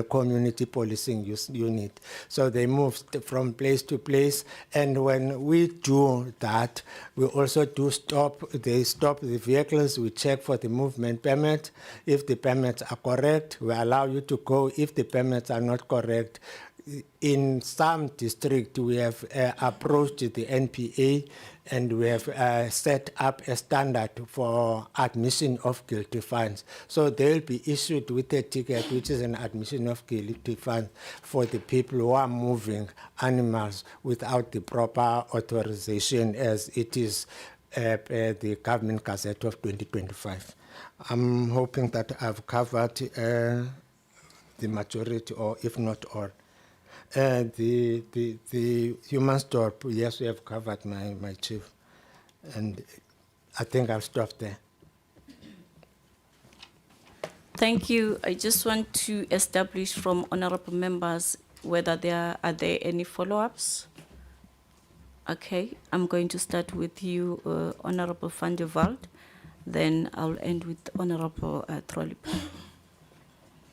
community policing unit. So they move from place to place, and when we do that, we also do stop the vehicles, we check for the movement permit. If the permits are correct, we allow you to go. If the permits are not correct, in some districts, we have approached the NPA and we have set up a standard for admission of guilty fines. So they'll be issued with a ticket, which is an admission of guilty fines for the people who are moving animals without the proper authorization, as it is the Government Gazette of 2025. I'm hoping that I've covered the majority, or if not all. The human store, yes, we have covered, my chief. And I think I'll stop there. Thank you. I just want to establish from honorable members whether are there any follow-ups. Okay, I'm going to start with you, Honorable van der Walt. Then I'll end with Honorable Trollip.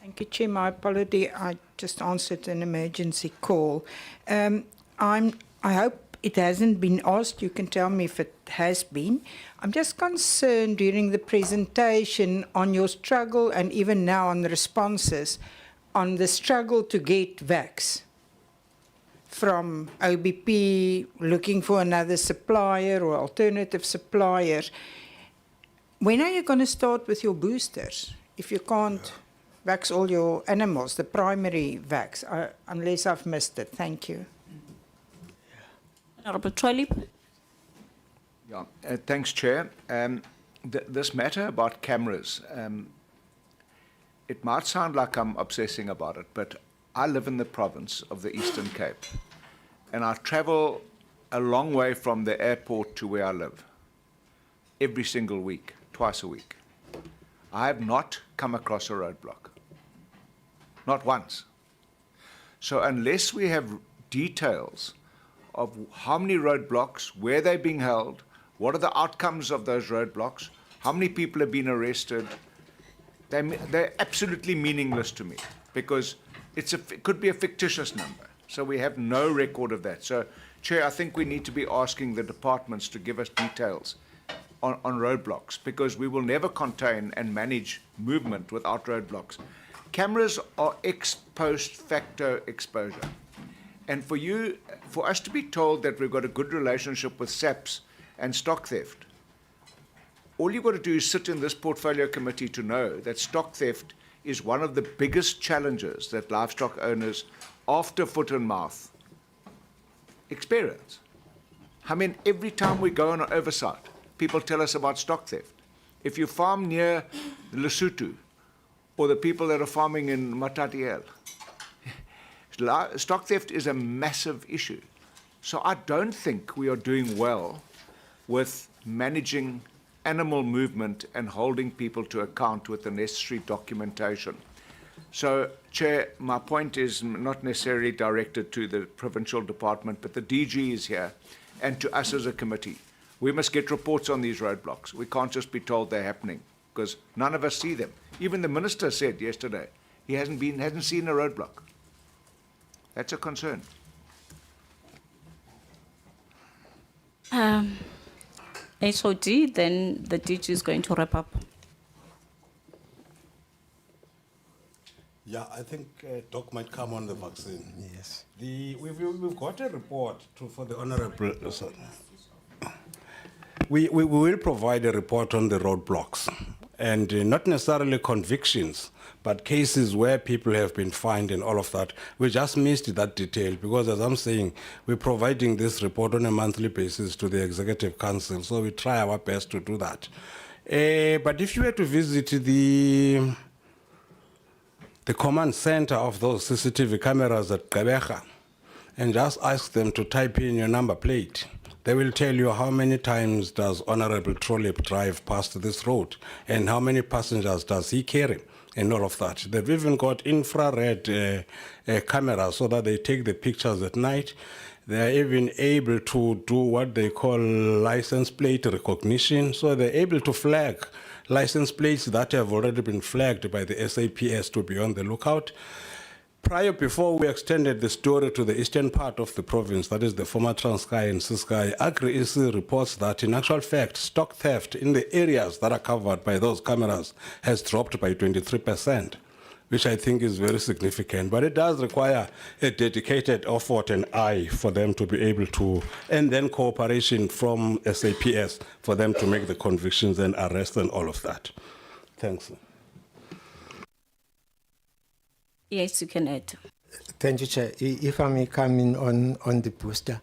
Thank you, Chair. My apology, I just answered an emergency call. I hope it hasn't been asked. You can tell me if it has been. I'm just concerned during the presentation on your struggle, and even now on the responses, on the struggle to get vax from OBP, looking for another supplier or alternative supplier. When are you going to start with your boosters if you can't vax all your animals, the primary vax, unless I've missed it? Thank you. Honorable Trollip. Yeah, thanks, Chair. This matter about cameras, it might sound like I'm obsessing about it, but I live in the province of the Eastern Cape, and I travel a long way from the airport to where I live every single week, twice a week. I have not come across a roadblock. Not once. So unless we have details of how many roadblocks, where they're being held, what are the outcomes of those roadblocks, how many people have been arrested, they're absolutely meaningless to me, because it could be a fictitious number. So we have no record of that. So, Chair, I think we need to be asking the departments to give us details on roadblocks, because we will never contain and manage movement without roadblocks. Cameras are ex post facto exposure. And for us to be told that we've got a good relationship with SAPS and stock theft, all you've got to do is sit in this portfolio committee to know that stock theft is one of the biggest challenges that livestock owners, after foot and mouth, experience. I mean, every time we go on an oversight, people tell us about stock theft. If you farm near Lesotho, or the people that are farming in Matatiele, stock theft is a massive issue. So I don't think we are doing well with managing animal movement and holding people to account with the necessary documentation. So, Chair, my point is not necessarily directed to the provincial department, but the DG is here, and to us as a committee. We must get reports on these roadblocks. We can't just be told they're happening, because none of us see them. Even the minister said yesterday he hasn't seen a roadblock. That's a concern. HOD, then the DG is going to wrap up. Yeah, I think Doc might come on the vaccine. Yes. We've got a report for the honourable. We will provide a report on the roadblocks, and not necessarily convictions, but cases where people have been fined and all of that. We just missed that detail because, as I'm saying, we're providing this report on a monthly basis to the Executive Council, so we try our best to do that. But if you were to visit the command center of those CCTV cameras at Gqeberha, and just ask them to type in your number plate. They will tell you how many times does Honorable Trolip drive past this road and how many passengers does he carry and all of that. They've even got infrared cameras so that they take the pictures at night. They are even able to do what they call license plate recognition. So they're able to flag license plates that have already been flagged by the SAPS to be on the lookout. Before we extended the story to the eastern part of the province, that is the former Transkei and Ciskei, Agri-EC reports that in actual fact, stock theft in the areas that are covered by those cameras has dropped by 23%, which I think is very significant. But it does require a dedicated effort and eye for them to be able to, and then cooperation from SAPS for them to make the convictions and arrest and all of that. Thanks. Yes, you can add. Thank you, Chair. If I may come in on the booster.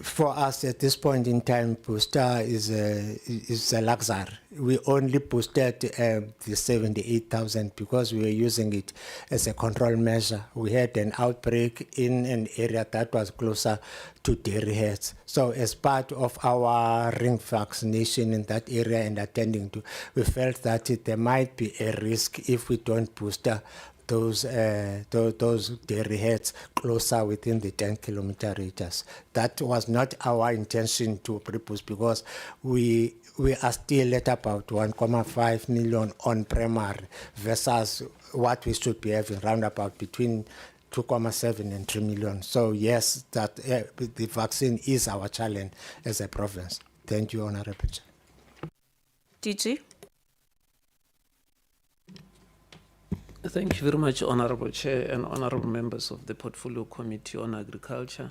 For us at this point in time, booster is a luxury. We only boosted the 78,000 because we were using it as a control measure. We had an outbreak in an area that was closer to dairy herds. So as part of our ring vaccination in that area and attending to, we felt that there might be a risk if we don't booster those dairy herds closer within the 10-kilometer radius. That was not our intention to pre-boost because we are still at about 1.5 million on primary versus what we should be having round about between 2.7 and 3 million. So yes, that the vaccine is our challenge as a province. Thank you, Honorable Chair. DG? Thank you very much, Honorable Chair and Honorable members of the Portfolio Committee on Agriculture.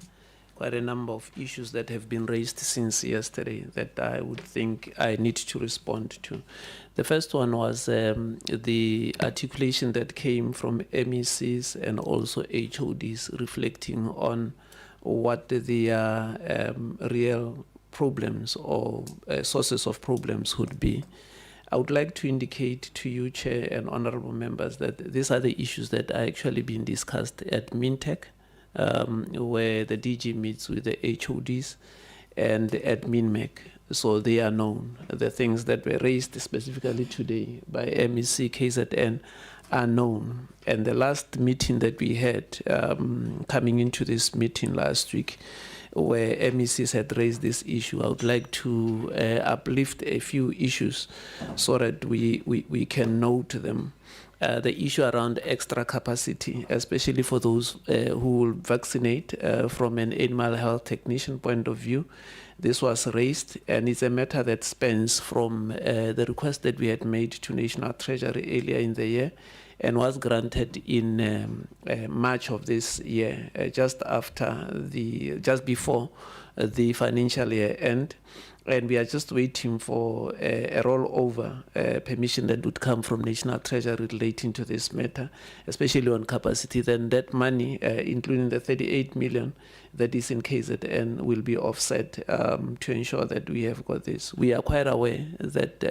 Quite a number of issues that have been raised since yesterday that I would think I need to respond to. The first one was the articulation that came from MECs and also HODs reflecting on what the real problems or sources of problems would be. I would like to indicate to you, Chair and honorable members, that these are the issues that are actually being discussed at MINTEC, where the DG meets with the HODs, and at MINMEC. So they are known. The things that were raised specifically today by MEC KZN are known. And the last meeting that we had coming into this meeting last week, where MECs had raised this issue, I would like to uplift a few issues so that we can note them. The issue around extra capacity, especially for those who will vaccinate from an animal health technician point of view. This was raised, and it's a matter that spans from the request that we had made to National Treasury earlier in the year, and was granted in March of this year, just before the financial year end. And we are just waiting for a rollover permission that would come from National Treasury relating to this matter, especially on capacity. Then that money, including the 38 million that is in KZN, will be offset to ensure that we have got this. We are quite aware that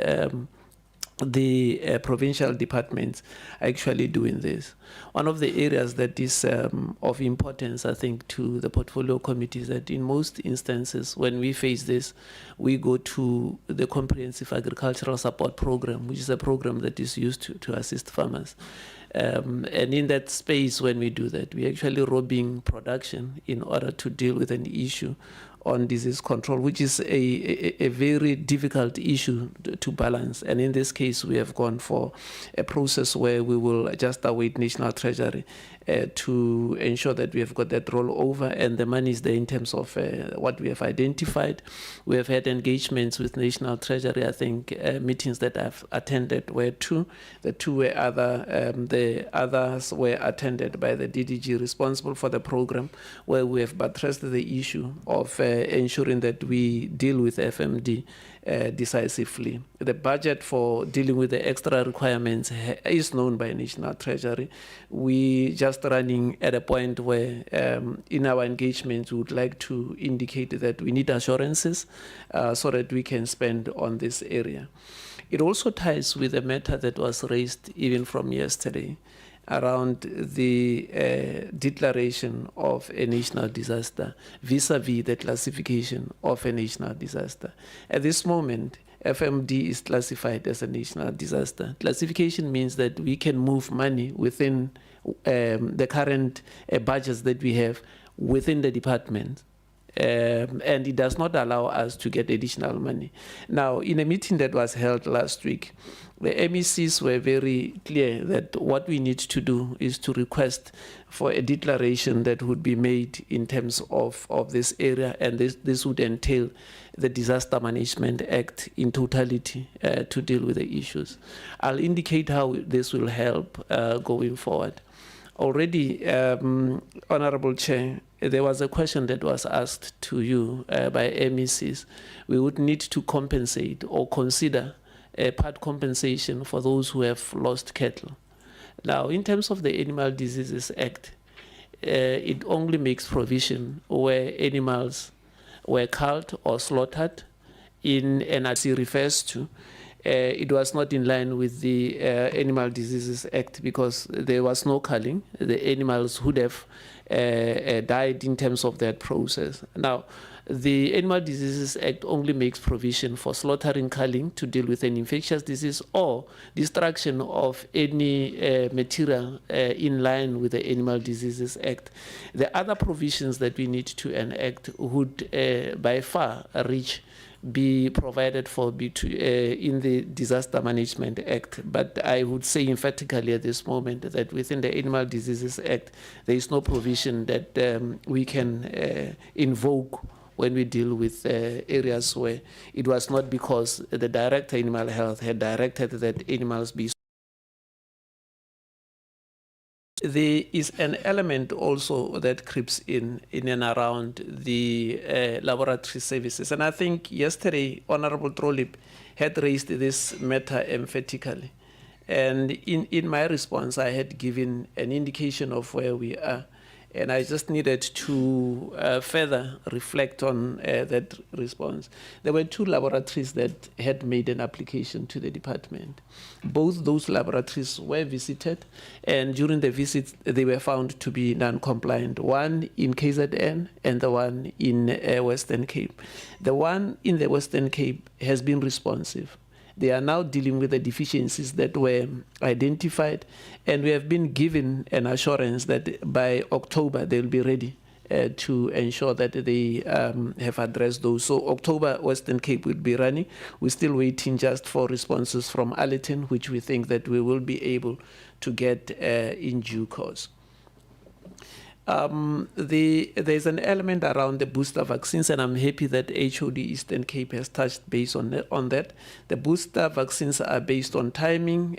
the provincial departments are actually doing this. One of the areas that is of importance, I think, to the portfolio committee is that in most instances, when we face this, we go to the Comprehensive Agricultural Support Program, which is a program that is used to assist farmers. And in that space, when we do that, we actually robbing production in order to deal with an issue on disease control, which is a very difficult issue to balance. And in this case, we have gone for a process where we will just await National Treasury to ensure that we have got that rollover and the money is there in terms of what we have identified. We have had engagements with National Treasury. I think meetings that I've attended were two. The two were the others were attended by the DDG responsible for the program, where we have buttressed the issue of ensuring that we deal with FMD decisively. The budget for dealing with the extra requirements is known by National Treasury. We just running at a point where in our engagements we would like to indicate that we need assurances so that we can spend on this area. It also ties with a matter that was raised even from yesterday. around the declaration of a national disaster vis-a-vis the classification of a national disaster. At this moment, FMD is classified as a national disaster. Classification means that we can move money within the current budgets that we have within the department. And it does not allow us to get additional money. Now, in a meeting that was held last week, the MECs were very clear that what we need to do is to request for a declaration that would be made in terms of this area, and this would entail the Disaster Management Act in totality to deal with the issues. I'll indicate how this will help going forward. Already, Honorable Chair, there was a question that was asked to you by MECs. We would need to compensate or consider a part compensation for those who have lost cattle. Now, in terms of the Animal Diseases Act, it only makes provision where animals were culled or slaughtered in, and as it refers to, it was not in line with the Animal Diseases Act because there was no culling. The animals would have died in terms of that process. Now, the Animal Diseases Act only makes provision for slaughtering, culling to deal with an infectious disease or destruction of any material in line with the Animal Diseases Act. The other provisions that we need to enact would by far reach be provided for in the Disaster Management Act. But I would say emphatically at this moment that within the Animal Diseases Act, there is no provision that we can invoke when we deal with areas where it was not because the Director of Animal Health had directed that animals be. There is an element also that creeps in and around the laboratory services. And I think yesterday, Honorable Trolip had raised this matter emphatically. And in my response, I had given an indication of where we are. And I just needed to further reflect on that response. There were 2 laboratories that had made an application to the department. Both those laboratories were visited, and during the visit, they were found to be non-compliant. One in KZN and the one in Western Cape. The one in the Western Cape has been responsive. They are now dealing with the deficiencies that were identified, and we have been given an assurance that by October they'll be ready to ensure that they have addressed those. So October, Western Cape will be running. We're still waiting just for responses from Allerton, which we think that we will be able to get in due course. There's an element around the booster vaccines, and I'm happy that HOD Eastern Cape has touched base on that. The booster vaccines are based on timing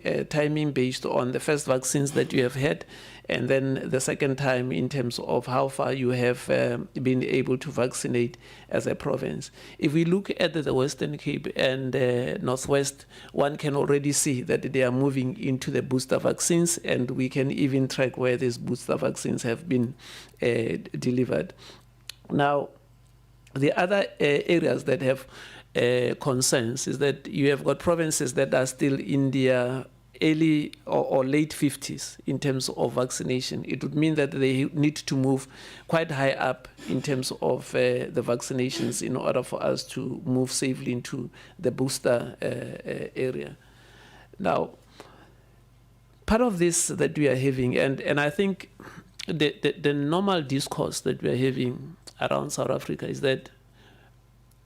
based on the first vaccines that you have had, and then the second time in terms of how far you have been able to vaccinate as a province. If we look at the Western Cape and Northwest, one can already see that they are moving into the booster vaccines, and we can even track where these booster vaccines have been delivered. Now, the other areas that have concerns is that you have got provinces that are still in their early or late 50s in terms of vaccination. It would mean that they need to move quite high up in terms of the vaccinations in order for us to move safely into the booster area. Now, part of this that we are having, and I think the normal discourse that we are having around South Africa is that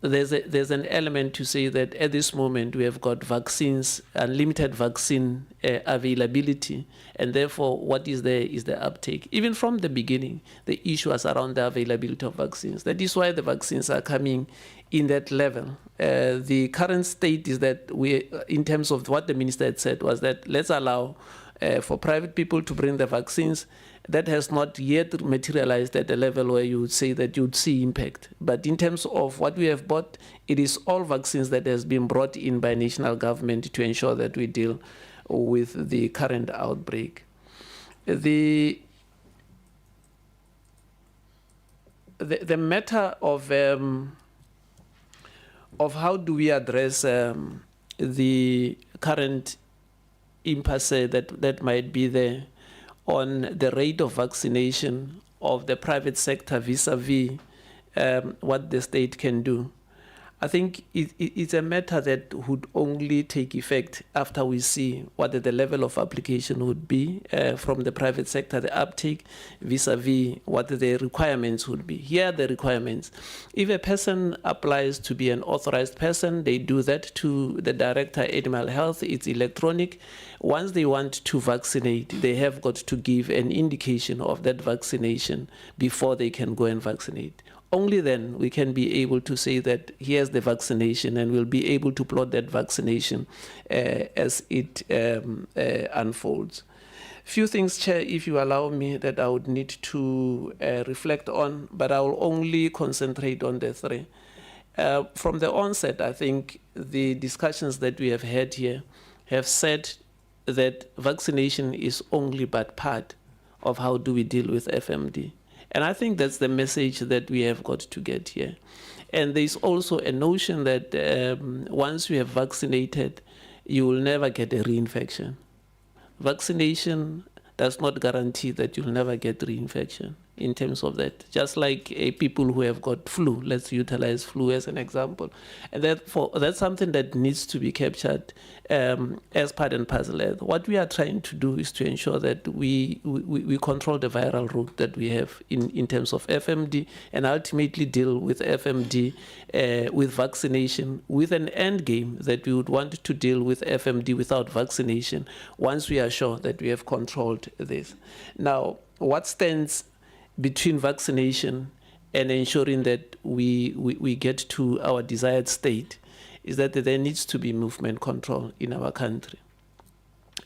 there's an element to say that at this moment we have got vaccines, unlimited vaccine availability, and therefore what is there is the uptake. Even from the beginning, the issue was around the availability of vaccines. That is why the vaccines are coming in that level. The current state is that we, in terms of what the minister had said, was that let's allow for private people to bring the vaccines. That has not yet materialized at a level where you would say that you'd see impact. But in terms of what we have bought, it is all vaccines that has been brought in by national government to ensure that we deal with the current outbreak. The matter of how do we address the current impasse that might be there on the rate of vaccination of the private sector vis-a-vis what the state can do. I think it's a matter that would only take effect after we see what the level of application would be from the private sector, the uptake vis-a-vis what the requirements would be. Here are the requirements. If a person applies to be an authorized person, they do that to the Director of Animal Health. It's electronic. Once they want to vaccinate, they have got to give an indication of that vaccination before they can go and vaccinate. Only then we can be able to say that here's the vaccination, and we'll be able to plot that vaccination as it unfolds. Few things, Chair, if you allow me, that I would need to reflect on, but I will only concentrate on the three. From the onset, I think the discussions that we have had here have said that vaccination is only but part of how do we deal with FMD. And I think that's the message that we have got to get here. And there's also a notion that once you have vaccinated, you will never get a reinfection. Vaccination does not guarantee that you'll never get reinfection in terms of that. Just like people who have got flu, let's utilize flu as an example. And therefore, that's something that needs to be captured as part and parcel. What we are trying to do is to ensure that we control the viral route that we have in terms of FMD, and ultimately deal with FMD with vaccination, with an end game that we would want to deal with FMD without vaccination once we are sure that we have controlled this. Now, what stands between vaccination and ensuring that we get to our desired state is that there needs to be movement control in our country.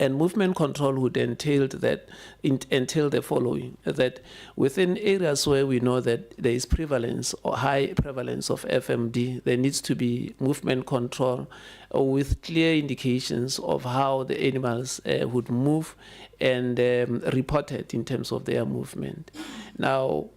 And movement control would entail the following, that within areas where we know that there is prevalence or high prevalence of FMD, there needs to be movement control with clear indications of how the animals would move and report it in terms of their movement. Now,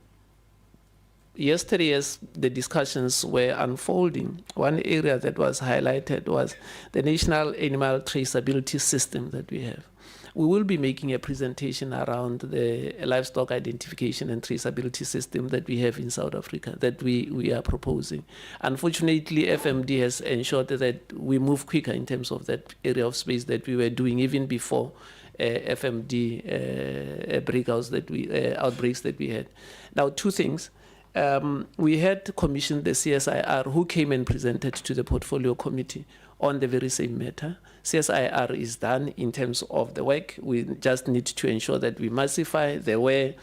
yesterday, as the discussions were unfolding, one area that was highlighted was the National Animal Traceability System that we have. We will be making a presentation around the livestock identification and traceability system that we have in South Africa, that we are proposing. Unfortunately, FMD has ensured that we move quicker in terms of that area of space that we were doing even before FMD outbreaks that we had. Now, two things. We had commissioned the CSIR, who came and presented to the portfolio committee on the very same matter. CSIR is done in terms of the work. We just need to ensure that we massify. There were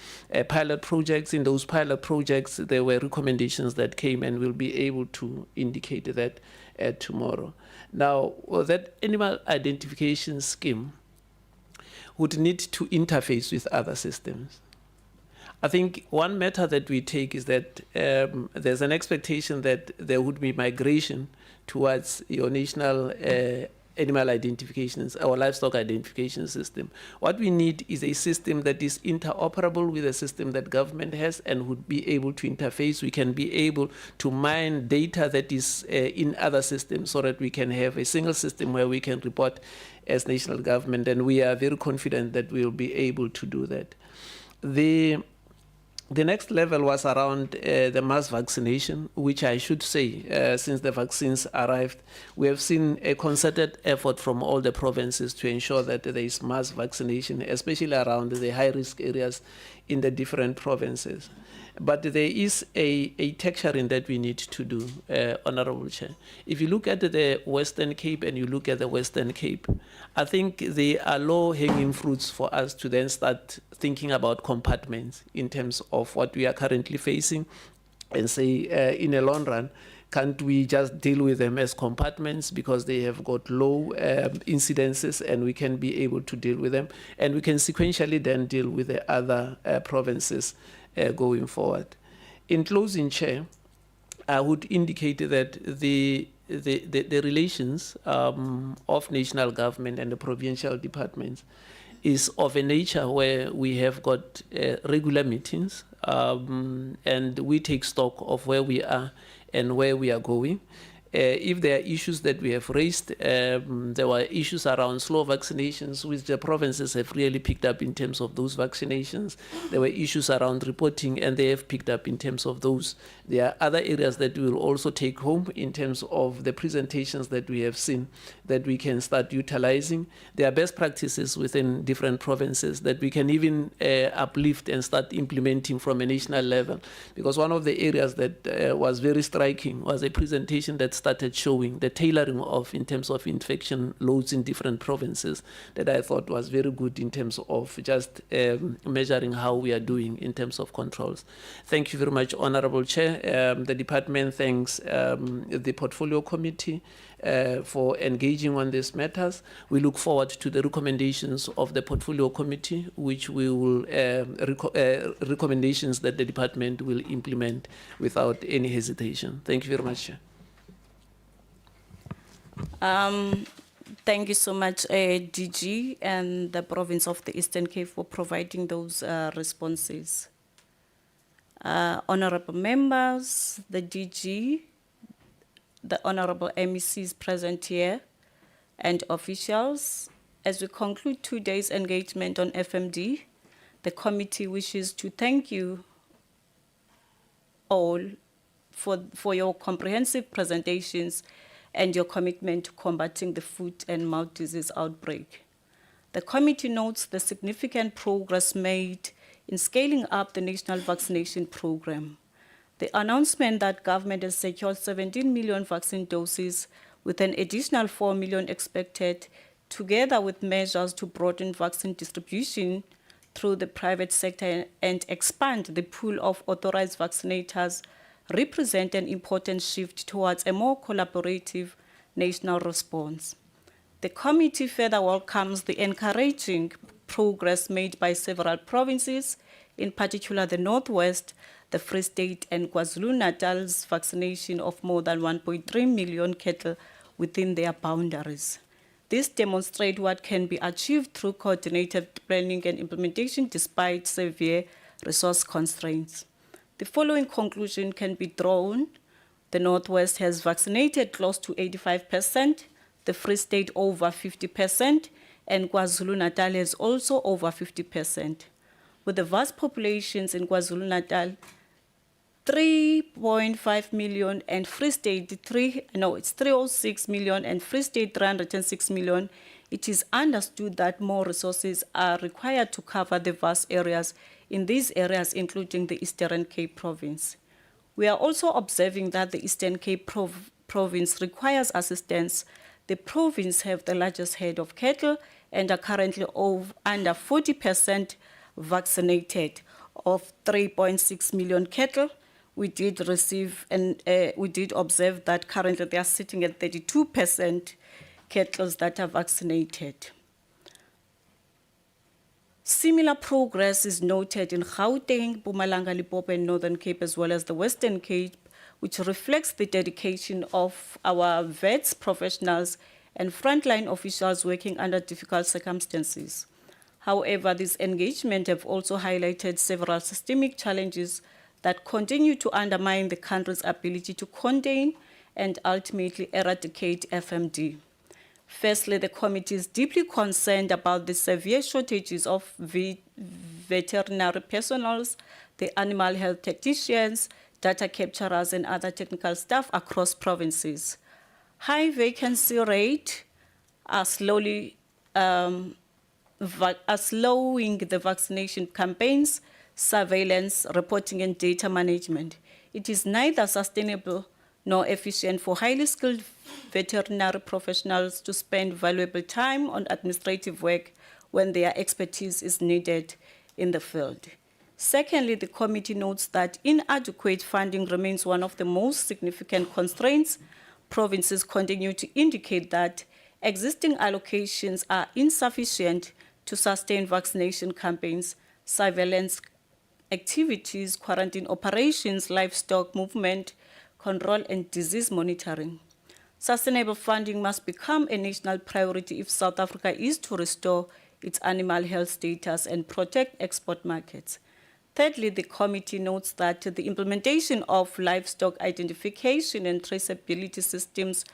pilot projects. In those pilot projects, there were recommendations that came, and we'll be able to indicate that tomorrow. Now, that animal identification scheme would need to interface with other systems. I think one matter that we take is that there's an expectation that there would be migration towards your national animal identifications, our livestock identification system. What we need is a system that is interoperable with a system that government has and would be able to interface. We can be able to mine data that is in other systems so that we can have a single system where we can report as national government, and we are very confident that we will be able to do that. The next level was around the mass vaccination, which I should say, since the vaccines arrived, we have seen a concerted effort from all the provinces to ensure that there is mass vaccination, especially around the high-risk areas in the different provinces. But there is a texturing that we need to do, Honorable Chair. If you look at the Western Cape and you look at the Western Cape, I think they are low-hanging fruits for us to then start thinking about compartments in terms of what we are currently facing and say, in a long run, can't we just deal with them as compartments because they have got low incidences and we can be able to deal with them, and we can sequentially then deal with the other provinces going forward. In closing, Chair, I would indicate that the relations of national government and the provincial departments is of a nature where we have got regular meetings and we take stock of where we are and where we are going. if there are issues that we have raised, there were issues around slow vaccinations, which the provinces have really picked up in terms of those vaccinations. There were issues around reporting, and they have picked up in terms of those. There are other areas that we will also take home in terms of the presentations that we have seen that we can start utilizing. There are best practices within different provinces that we can even uplift and start implementing from a national level. Because one of the areas that was very striking was a presentation that started showing the tailoring of in terms of infection loads in different provinces that I thought was very good in terms of just measuring how we are doing in terms of controls. Thank you very much, Honorable Chair. The department thanks the Portfolio Committee for engaging on these matters. We look forward to the recommendations of the Portfolio Committee, which we will recommendations that the department will implement without any hesitation. Thank you very much, Chair. Thank you so much, DG and the province of the Eastern Cape for providing those responses. Honorable members, the DG, the honorable MECs present here, and officials, as we conclude today's engagement on FMD, the committee wishes to thank you all for your comprehensive presentations and your commitment to combating the foot and mouth disease outbreak. The committee notes the significant progress made in scaling up the national vaccination program. The announcement that government has secured 17 million vaccine doses with an additional 4 million expected, together with measures to broaden vaccine distribution through the private sector and expand the pool of authorized vaccinators, represent an important shift towards a more collaborative national response. The committee further welcomes the encouraging progress made by several provinces, in particular the Northwest, the Free State and KwaZulu-Natal's vaccination of more than 1.3 million cattle within their boundaries. This demonstrates what can be achieved through coordinated planning and implementation despite severe resource constraints. The following conclusion can be drawn. The Northwest has vaccinated close to 85%, the Free State over 50%, and KwaZulu-Natal has also over 50%. With the vast populations in KwaZulu-Natal, 3.5 million and Free State 306 million and Free State 306 million, it is understood that more resources are required to cover the vast areas in these areas, including the Eastern Cape Province. We are also observing that the Eastern Cape Province requires assistance. The province have the largest herd of cattle and are currently under 40% vaccinated of 3.6 million cattle. We did receive and we did observe that currently they are sitting at 32% cattle that are vaccinated. Similar progress is noted in Gauteng, Mpumalanga, Limpopo, and Northern Cape, as well as the Western Cape, which reflects the dedication of our vets, professionals, and frontline officials working under difficult circumstances. However, this engagement have also highlighted several systemic challenges that continue to undermine the country's ability to contain and ultimately eradicate FMD. Firstly, the committee is deeply concerned about the severe shortages of veterinary personnel, the animal health technicians, data capturers, and other technical staff across provinces. High vacancy rate are slowing the vaccination campaigns, surveillance, reporting, and data management. It is neither sustainable nor efficient for highly skilled veterinary professionals to spend valuable time on administrative work when their expertise is needed in the field. Secondly, the committee notes that inadequate funding remains one of the most significant constraints. Provinces continue to indicate that existing allocations are insufficient to sustain vaccination campaigns, surveillance activities, quarantine operations, livestock movement, control, and disease monitoring. Sustainable funding must become a national priority if South Africa is to restore its animal health status and protect export markets. Thirdly, the committee notes that the implementation of livestock identification and traceability systems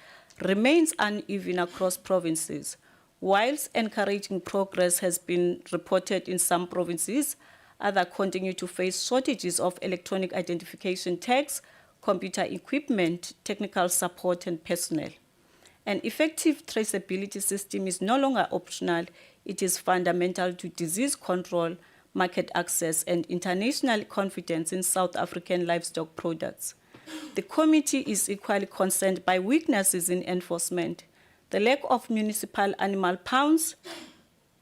remains uneven across provinces. Whilst encouraging progress has been reported in some provinces, others continue to face shortages of electronic identification tags, computer equipment, technical support, and personnel. An effective traceability system is no longer optional, it is fundamental to disease control, market access, and international confidence in South African livestock products. The committee is equally concerned by weaknesses in enforcement, the lack of municipal animal pounds,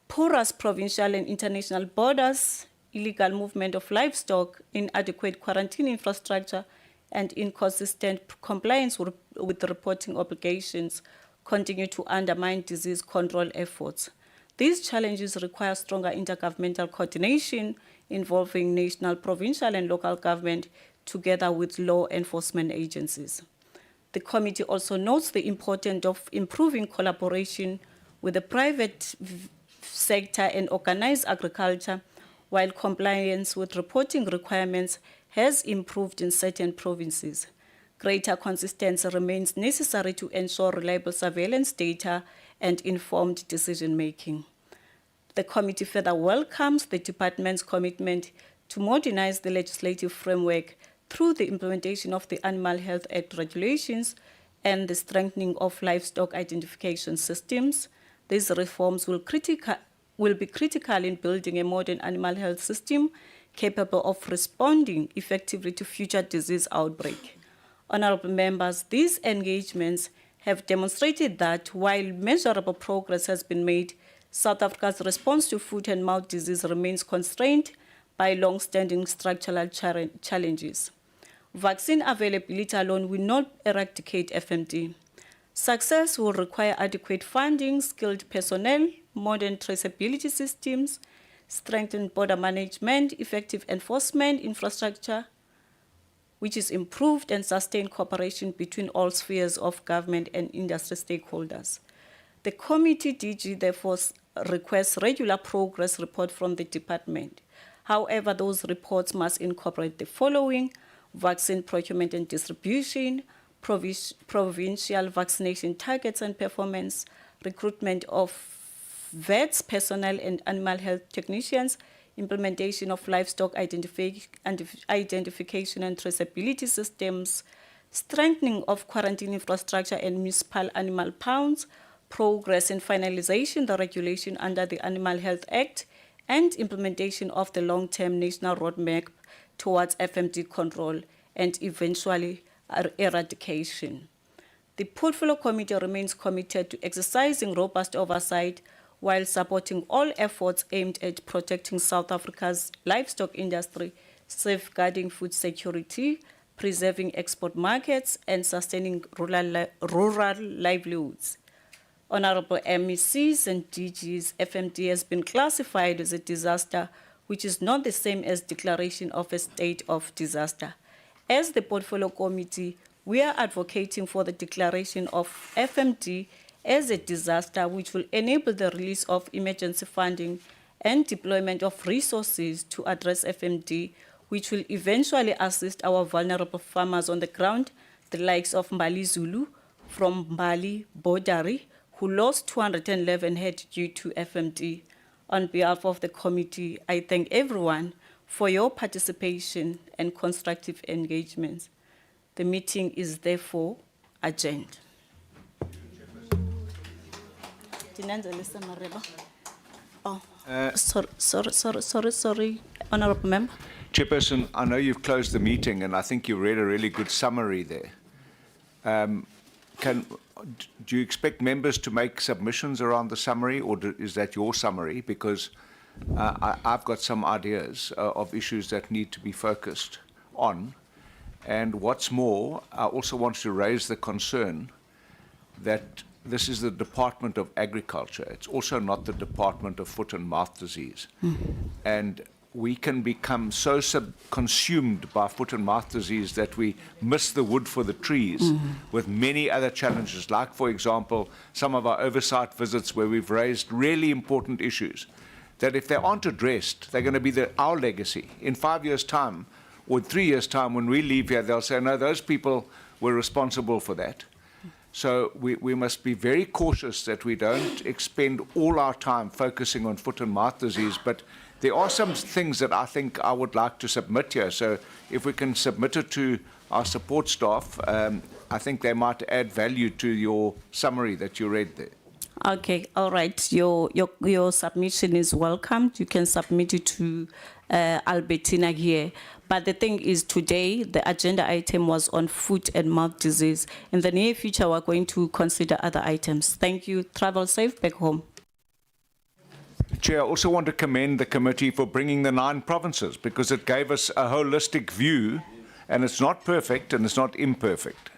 porous provincial and international borders, illegal movement of livestock, inadequate quarantine infrastructure, and inconsistent compliance with reporting obligations continue to undermine disease control efforts. These challenges require stronger intergovernmental coordination involving national, provincial, and local government together with law enforcement agencies. The committee also notes the importance of improving collaboration with the private sector and organized agriculture, while compliance with reporting requirements has improved in certain provinces. Greater consistency remains necessary to ensure reliable surveillance data and informed decision-making. The committee further welcomes the department's commitment to modernize the legislative framework through the implementation of the Animal Health Act regulations and the strengthening of livestock identification systems. These reforms will be critical in building a modern animal health system capable of responding effectively to future disease outbreaks. Honorable members, these engagements have demonstrated that while measurable progress has been made, South Africa's response to foot and mouth disease remains constrained by long-standing structural challenges. Vaccine availability alone will not eradicate FMD. Success will require adequate funding, skilled personnel, modern traceability systems, strengthened border management, effective enforcement infrastructure, which is improved, and sustained cooperation between all spheres of government and industry stakeholders. The committee DG therefore requests regular progress report from the department. However, those reports must incorporate the following: vaccine procurement and distribution, provincial vaccination targets and performance, recruitment of vets, personnel, and animal health technicians, implementation of livestock identification and traceability systems, strengthening of quarantine infrastructure and municipal animal pounds, progress in finalization the regulation under the Animal Health Act, and implementation of the long-term national roadmap towards FMD control and eventually eradication. The Portfolio Committee remains committed to exercising robust oversight while supporting all efforts aimed at protecting South Africa's livestock industry, safeguarding food security, preserving export markets, and sustaining rural livelihoods. Honorable MECs and DGs, FMD has been classified as a disaster, which is not the same as declaration of a state of disaster. As the Portfolio Committee, we are advocating for the declaration of FMD as a disaster, which will enable the release of emergency funding and deployment of resources to address FMD, which will eventually assist our vulnerable farmers on the ground, the likes of Mbali Zulu from Mbali Bodari, who lost 211 head due to FMD. On behalf of the committee, I thank everyone for your participation and constructive engagements. The meeting is therefore adjourned. Oh, sorry, Honorable Member. Chairperson, I know you've closed the meeting, and I think you read a really good summary there. Do you expect members to make submissions around the summary, or is that your summary? Because I've got some ideas of issues that need to be focused on. And what's more, I also want to raise the concern that this is the Department of Agriculture. It's also not the Department of Foot and Mouth Disease. And we can become so consumed by foot and mouth disease that we miss the wood for the trees with many other challenges, like, for example, some of our oversight visits where we've raised really important issues that if they aren't addressed, they're going to be our legacy. In 5 years' time, or 3 years' time, when we leave here, they'll say, no, those people were responsible for that. So we must be very cautious that we don't expend all our time focusing on foot and mouth disease. But there are some things that I think I would like to submit here. So if we can submit it to our support staff, I think they might add value to your summary that you read there. Okay, all right. Your submission is welcomed. You can submit it to Albertina here. But the thing is, today the agenda item was on foot and mouth disease. In the near future, we're going to consider other items. Thank you. Travel safe back home. Chair, I also want to commend the committee for bringing the 9 provinces, because it gave us a holistic view, and it's not perfect and it's not imperfect.